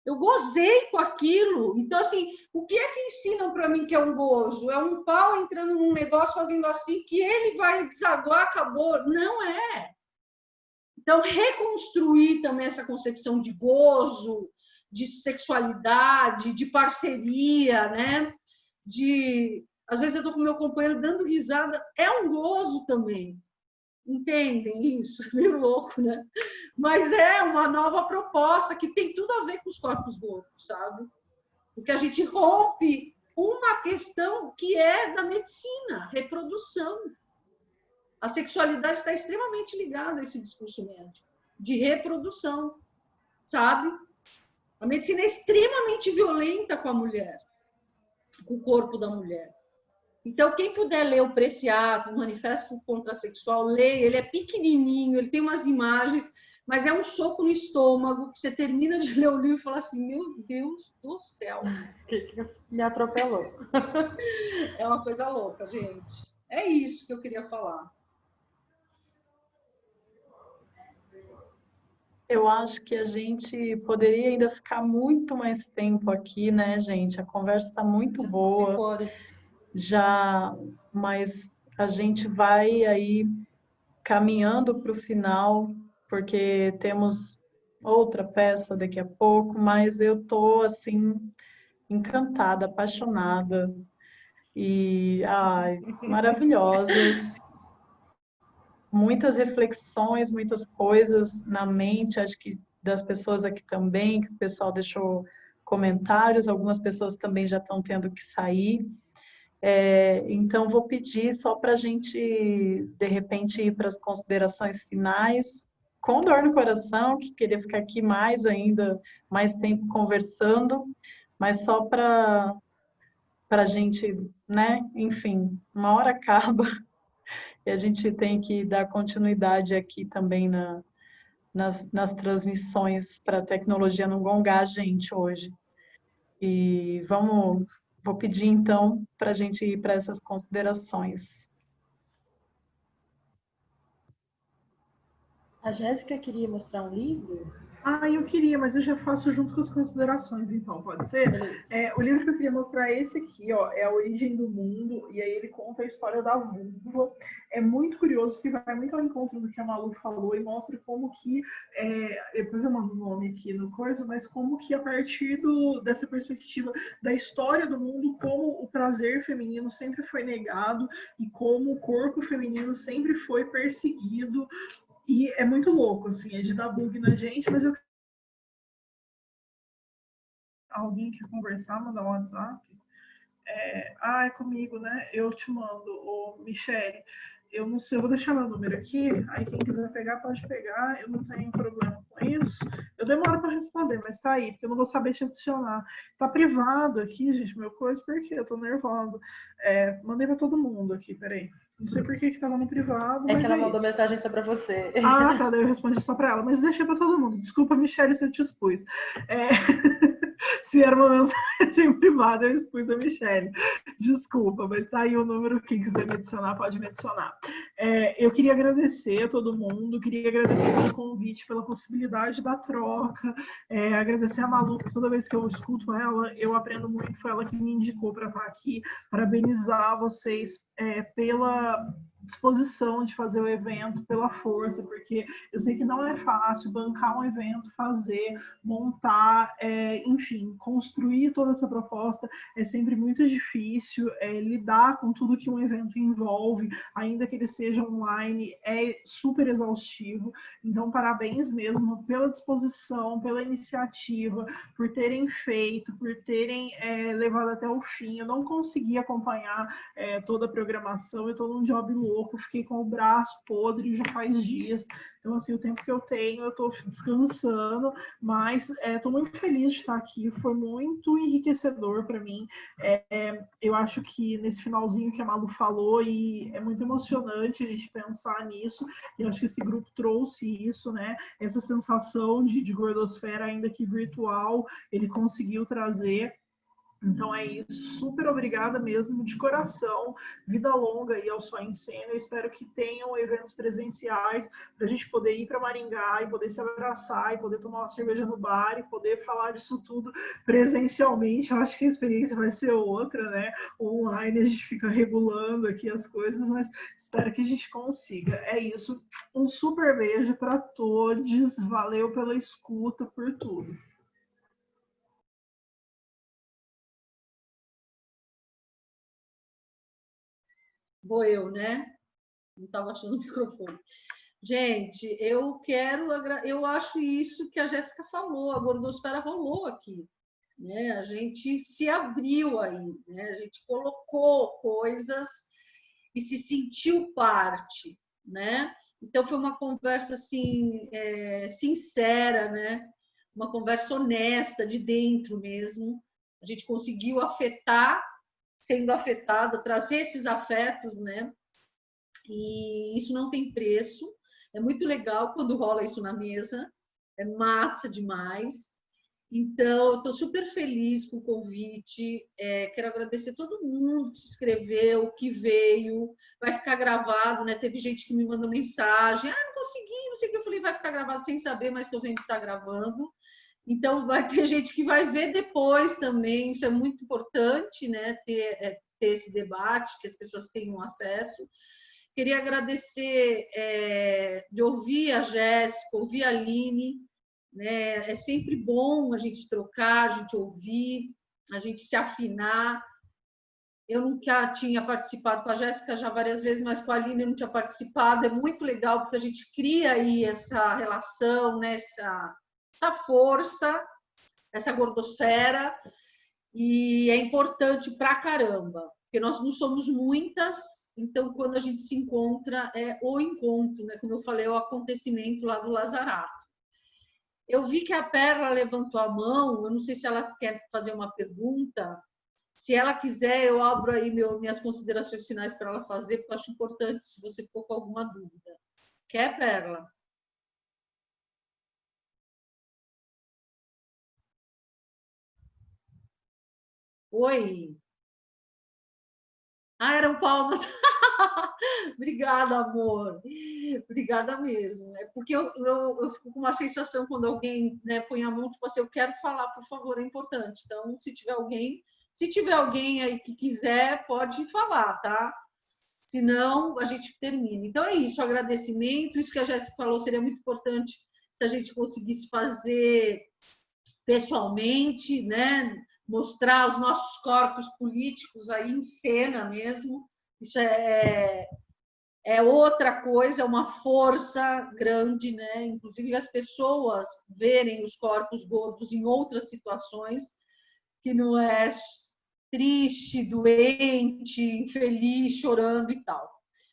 Eu gozei com aquilo. Então, assim, o que é que ensinam para mim que é um gozo? É um pau entrando num negócio fazendo assim, que ele vai desaguar, acabou. Não é. Então, reconstruir também essa concepção de gozo, de sexualidade, de parceria, né? Às vezes eu estou com meu companheiro dando risada, é um gozo também. Entendem isso? É meio louco, né? Mas é uma nova proposta que tem tudo a ver com os corpos gordos, sabe? Porque a gente rompe uma questão que é da medicina, reprodução. A sexualidade está extremamente ligada a esse discurso médico de reprodução, sabe? A medicina é extremamente violenta com a mulher, com o corpo da mulher. Então, quem puder ler o Preciado, o Manifesto Contrasexual, leia. Ele é pequenininho, ele tem umas imagens, mas é um soco no estômago, que você termina de ler o livro e fala assim, meu Deus do céu. Que me atropelou. É uma coisa louca, gente. É isso que eu queria falar. Eu acho que a gente poderia ainda ficar muito mais tempo aqui, né, gente? A conversa está muito boa. Pode. Já, mas a gente vai aí caminhando para o final, porque temos outra peça daqui a pouco, mas eu tô assim encantada, apaixonada e maravilhosas. Muitas reflexões, muitas coisas na mente, acho que das pessoas aqui também, que o pessoal deixou comentários, algumas pessoas também já estão tendo que sair. Então, vou pedir só para a gente, de repente, ir para as considerações finais, com dor no coração, que queria ficar aqui mais ainda, mais tempo conversando, mas só para a gente, né? Enfim, uma hora acaba e a gente tem que dar continuidade aqui também nas transmissões para a tecnologia não gongar a gente hoje. E vou pedir então para a gente ir para essas considerações. A Jéssica queria mostrar um livro? Eu queria, mas eu já faço junto com as considerações, então, pode ser? O livro que eu queria mostrar é esse aqui, ó, é A Origem do Mundo, e aí ele conta a história da vulva. É muito curioso, porque vai muito ao encontro do que a Malu falou, e mostra como que, depois eu mando o nome aqui no coisa, mas como que a partir dessa perspectiva da história do mundo, como o prazer feminino sempre foi negado, e como o corpo feminino sempre foi perseguido. E é muito louco, assim, é de dar bug na gente, mas alguém quer conversar, mandar um WhatsApp? É comigo, né? Eu te mando, Michele. Eu não sei, eu vou deixar meu número aqui, aí quem quiser pegar, pode pegar, eu não tenho problema com isso. Eu demoro para responder, mas tá aí, porque eu não vou saber te adicionar. Tá privado aqui, gente, meu coisa, porque eu tô nervosa. Mandei para todo mundo aqui, peraí. Não sei por que estava no privado, É mas que ela é mandou isso. mensagem só pra você. Ah, tá, daí eu respondi só para ela, mas deixei para todo mundo. Desculpa, Michelle, se eu te expus. É... se era uma mensagem privada, eu expus a Michelle. Desculpa, mas tá aí o número, quem quiser me adicionar, pode me adicionar. Eu queria agradecer a todo mundo, queria agradecer pelo convite, pela possibilidade da troca, agradecer a Malu, porque toda vez que eu escuto ela, eu aprendo muito, foi ela que me indicou para estar aqui, parabenizar vocês pela disposição de fazer o evento, pela força, porque eu sei que não é fácil bancar um evento, fazer, montar, enfim, construir toda essa proposta é sempre muito difícil, lidar com tudo que um evento envolve, ainda que ele seja online, é super exaustivo. Então, parabéns mesmo pela disposição, pela iniciativa, por terem feito, por terem levado até o fim. Eu não consegui acompanhar toda a programação, eu estou num job louco, fiquei com o braço podre já faz dias. Então, assim, o tempo que eu tenho, eu estou descansando, mas estou muito feliz de estar aqui, foi muito enriquecedor para mim. Eu acho que nesse finalzinho que a Malu falou, e é muito emocionante a gente pensar nisso, e eu acho que esse grupo trouxe isso, né? Essa sensação de gordosfera, ainda que virtual, ele conseguiu trazer. Então é isso, super obrigada mesmo, de coração, vida longa aí ao Só em Cena, eu espero que tenham eventos presenciais para a gente poder ir para Maringá e poder se abraçar e poder tomar uma cerveja no bar e poder falar disso tudo presencialmente. Eu acho que a experiência vai ser outra, né? Online a gente fica regulando aqui as coisas, mas espero que a gente consiga. É isso, um super beijo para todos, valeu pela escuta, por tudo. Vou eu, né? Não estava achando o microfone. Gente, eu acho isso que a Jéssica falou, a gordosfera rolou aqui, né? A gente se abriu aí, né? A gente colocou coisas e se sentiu parte, né? Então foi uma conversa assim sincera, né? Uma conversa honesta de dentro mesmo. A gente conseguiu afetar, sendo afetada, trazer esses afetos, né? E isso não tem preço. É muito legal quando rola isso na mesa, é massa demais. Então, eu estou super feliz com o convite. Quero agradecer todo mundo que se inscreveu, que veio. Vai ficar gravado, né? Teve gente que me mandou mensagem. Ah, não consegui, não sei o que. Eu falei, vai ficar gravado sem saber, mas estou vendo que está gravando. Então, vai ter gente que vai ver depois também. Isso é muito importante, né? Ter esse debate, que as pessoas tenham acesso. Queria agradecer de ouvir a Jéssica, ouvir a Aline, né? É sempre bom a gente trocar, a gente ouvir, a gente se afinar. Eu nunca tinha participado com a Jéssica já várias vezes, mas com a Aline eu não tinha participado. É muito legal, porque a gente cria aí essa relação, né? essa força, essa gordosfera, e é importante pra caramba, porque nós não somos muitas. Então, quando a gente se encontra, é o encontro, né? Como eu falei, é o acontecimento lá do Lazarato. Eu vi que a Perla levantou a mão, eu não sei se ela quer fazer uma pergunta. Se ela quiser, eu abro aí minhas considerações finais para ela fazer, porque eu acho importante se você ficou com alguma dúvida. Quer, Perla? Oi. Ah, eram palmas. Obrigada, amor. Obrigada mesmo. É porque eu fico com uma sensação quando alguém, né, põe a mão, tipo assim, eu quero falar, por favor, é importante. Então, se tiver alguém aí que quiser, pode falar, tá? Senão, a gente termina. Então, é isso, agradecimento. Isso que a Jéssica falou seria muito importante se a gente conseguisse fazer pessoalmente, né? Mostrar os nossos corpos políticos aí em cena mesmo. Isso é outra coisa, é uma força grande, né? Inclusive as pessoas verem os corpos gordos em outras situações, que não é triste, doente, infeliz, chorando e tal.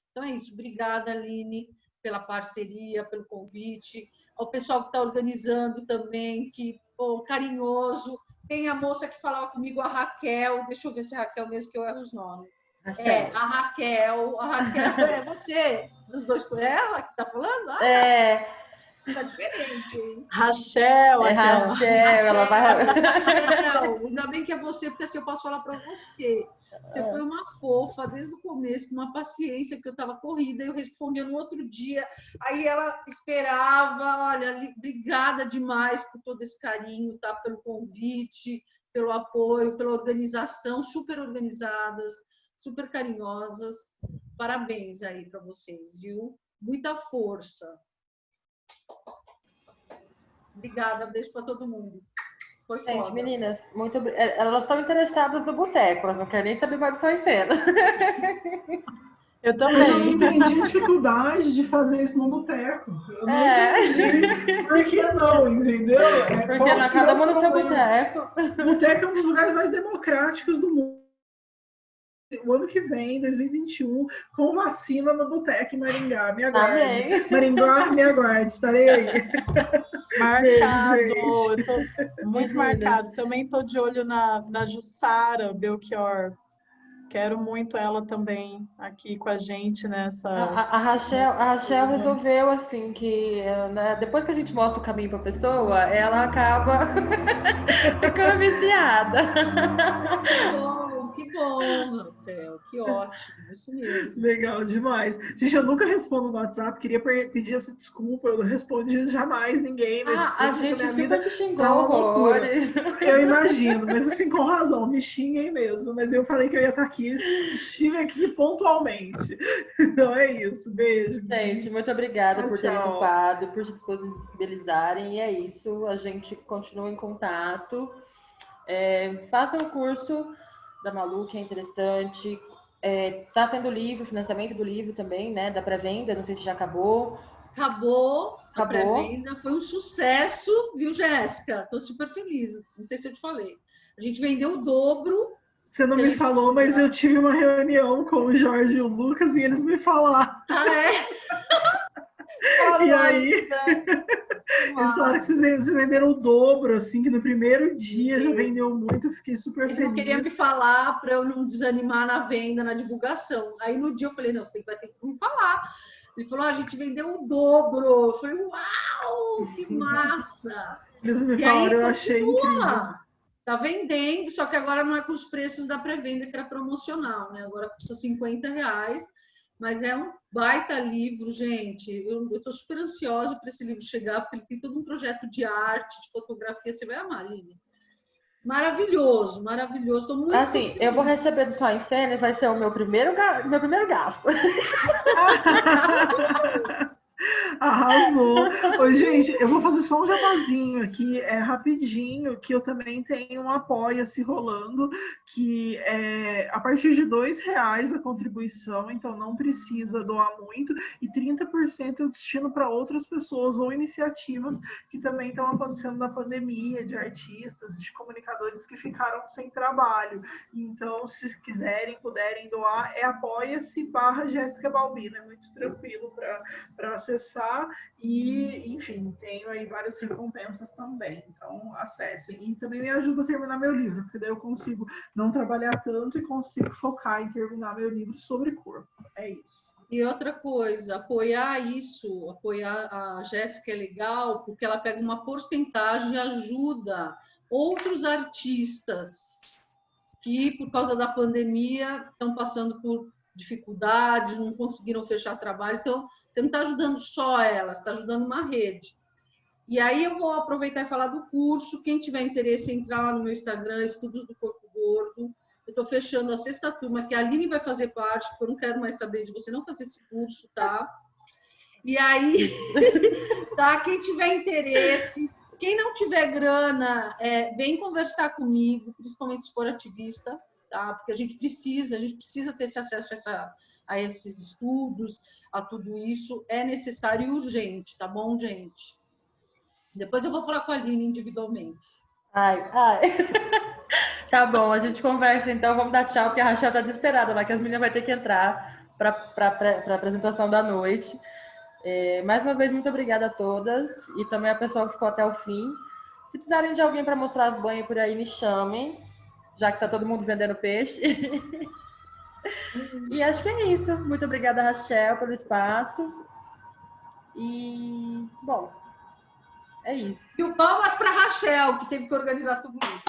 Então é isso. Obrigada, Aline, pela parceria, pelo convite. Ao pessoal que está organizando também, que carinhoso. Tem a moça que falava comigo, a Raquel. Deixa eu ver se é Raquel mesmo, que eu erro os nomes. A Raquel é você, dos dois com ela que tá falando? Tá diferente, hein? Rachel, Rachel, ela vai... Rachel, ainda bem que é você, porque assim eu posso falar para você. Você foi uma fofa desde o começo, com uma paciência, porque eu estava corrida, eu respondia no outro dia. Aí ela esperava, olha, obrigada demais por todo esse carinho, tá? Pelo convite, pelo apoio, pela organização, super organizadas, super carinhosas. Parabéns aí para vocês, viu? Muita força. Obrigada, beijo para todo mundo. Foi foda. Gente, meninas, muito elas estão interessadas no boteco, elas não querem nem saber mais do Só em Cena. Eu também. Mas eu não entendi a dificuldade de fazer isso no boteco. Eu não entendi. Por que não, entendeu? Porque cada um no seu boteco. Boteco é um dos lugares mais democráticos do mundo. O ano que vem, 2021, com vacina no boteco em Maringá. Me aguarde. Amém. Maringá, me aguarde. Estarei aí. Marcado. Beijo, eu tô muito marcado. Também tô de olho na Jussara Belchior. Quero muito ela também aqui com a gente nessa... A Rachel resolveu, assim, que né, depois que a gente mostra o caminho para a pessoa, ela acaba ficando viciada. Que bom, Raquel, que ótimo, isso mesmo. Legal demais. Gente, eu nunca respondo no WhatsApp, queria pedir essa desculpa, eu não respondi jamais ninguém. A gente minha super vida te xingou, tá uma loucura. horrores. Eu imagino, mas assim, com razão, me xinguem mesmo. Mas eu falei que eu ia estar aqui, estive aqui pontualmente. Então é isso, beijo. Gente, muito obrigada por terem Tchau. ocupado, por se disponibilizarem. E é isso, a gente continua em contato. Façam o curso da Malu, que é interessante. Tá tendo livro, financiamento do livro também, né? Da pré-venda, não sei se já acabou. Acabou. A pré-venda foi um sucesso, viu, Jéssica? Tô super feliz. Não sei se eu te falei. A gente vendeu o dobro. Você não me falou, mas eu tive uma reunião com o Jorge e o Lucas e eles me falaram. Ah, é? E aí, eles falaram que vocês venderam o dobro, assim, que no primeiro dia já vendeu muito, eu fiquei super feliz. Ele não queria me falar para eu não desanimar na venda, na divulgação. Aí no dia eu falei, não, você vai ter que me falar. Ele falou, a gente vendeu o dobro. Eu falei, uau, que massa! Eles me e falaram, aí, eu achei incrível. Tá vendendo, só que agora não é com os preços da pré-venda, que era promocional, né? Agora custa R$50, mas é um baita livro, gente. Eu tô super ansiosa para esse livro chegar, porque ele tem todo um projeto de arte, de fotografia, você vai amar, Aline. Maravilhoso, maravilhoso. Tô muito feliz. Eu vou receber do Só em Cena e vai ser o meu primeiro gasto. Arrasou. Oi, gente, eu vou fazer só um jabazinho aqui, rapidinho, que eu também tenho um apoia-se rolando, que é a partir de R$2 a contribuição, então não precisa doar muito, e 30% eu destino para outras pessoas ou iniciativas que também estão acontecendo na pandemia, de artistas, de comunicadores que ficaram sem trabalho. Então, se quiserem, puderem doar, apoia-se/Jéssica Balbino, é muito tranquilo para acessar e, enfim, tenho aí várias recompensas também, então acessem. E também me ajuda a terminar meu livro, porque daí eu consigo não trabalhar tanto e consigo focar em terminar meu livro sobre corpo. É isso. E outra coisa, apoiar a Jéssica é legal, porque ela pega uma porcentagem e ajuda outros artistas que, por causa da pandemia, estão passando por dificuldades, não conseguiram fechar trabalho. Então, você não está ajudando só ela, você está ajudando uma rede. E aí eu vou aproveitar e falar do curso. Quem tiver interesse, entrar lá no meu Instagram, Estudos do Corpo Gordo. Eu estou fechando a 6ª turma, que a Aline vai fazer parte, porque eu não quero mais saber de você não fazer esse curso, tá? E aí, tá? Quem tiver interesse, quem não tiver grana, vem conversar comigo, principalmente se for ativista, tá? Porque a gente precisa ter esse acesso a esses estudos, a tudo isso. É necessário e urgente, tá bom, gente? Depois eu vou falar com a Aline individualmente. Ai. Tá bom, a gente conversa então. Vamos dar tchau, porque a Rachel tá desesperada lá, que as meninas vão ter que entrar para a apresentação da noite. Mais uma vez, muito obrigada a todas e também a pessoal que ficou até o fim. Se precisarem de alguém para mostrar as banhas por aí, me chamem, já que tá todo mundo vendendo peixe. E acho que é isso. Muito obrigada, Rachel, pelo espaço. E, bom, é isso. E o palmas para a Rachel, que teve que organizar tudo isso.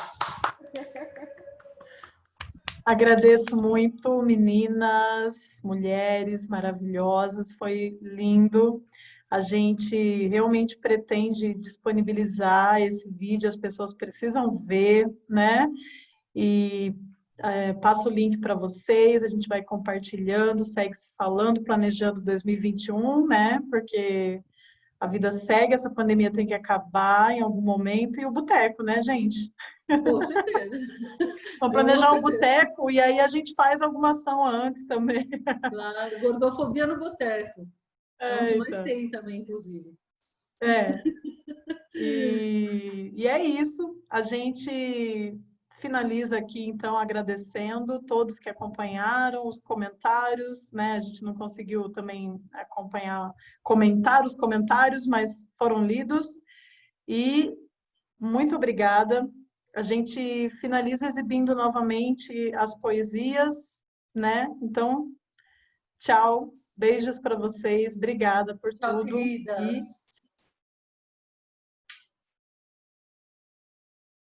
Agradeço muito, meninas, mulheres maravilhosas, foi lindo. A gente realmente pretende disponibilizar esse vídeo, as pessoas precisam ver, né? E passo o link para vocês, a gente vai compartilhando, segue se falando, planejando 2021, né? Porque a vida segue, essa pandemia tem que acabar em algum momento, e o boteco, né, gente? Com certeza. Vamos planejar um boteco e aí a gente faz alguma ação antes também. Claro, gordofobia no boteco. É onde mais Então. tem também, inclusive. E é isso. A gente finaliza aqui, então, agradecendo todos que acompanharam os comentários, né? A gente não conseguiu também comentar os comentários, mas foram lidos. E muito obrigada. A gente finaliza exibindo novamente as poesias, né? Então, tchau, beijos para vocês, obrigada por Tchau, tudo. queridas.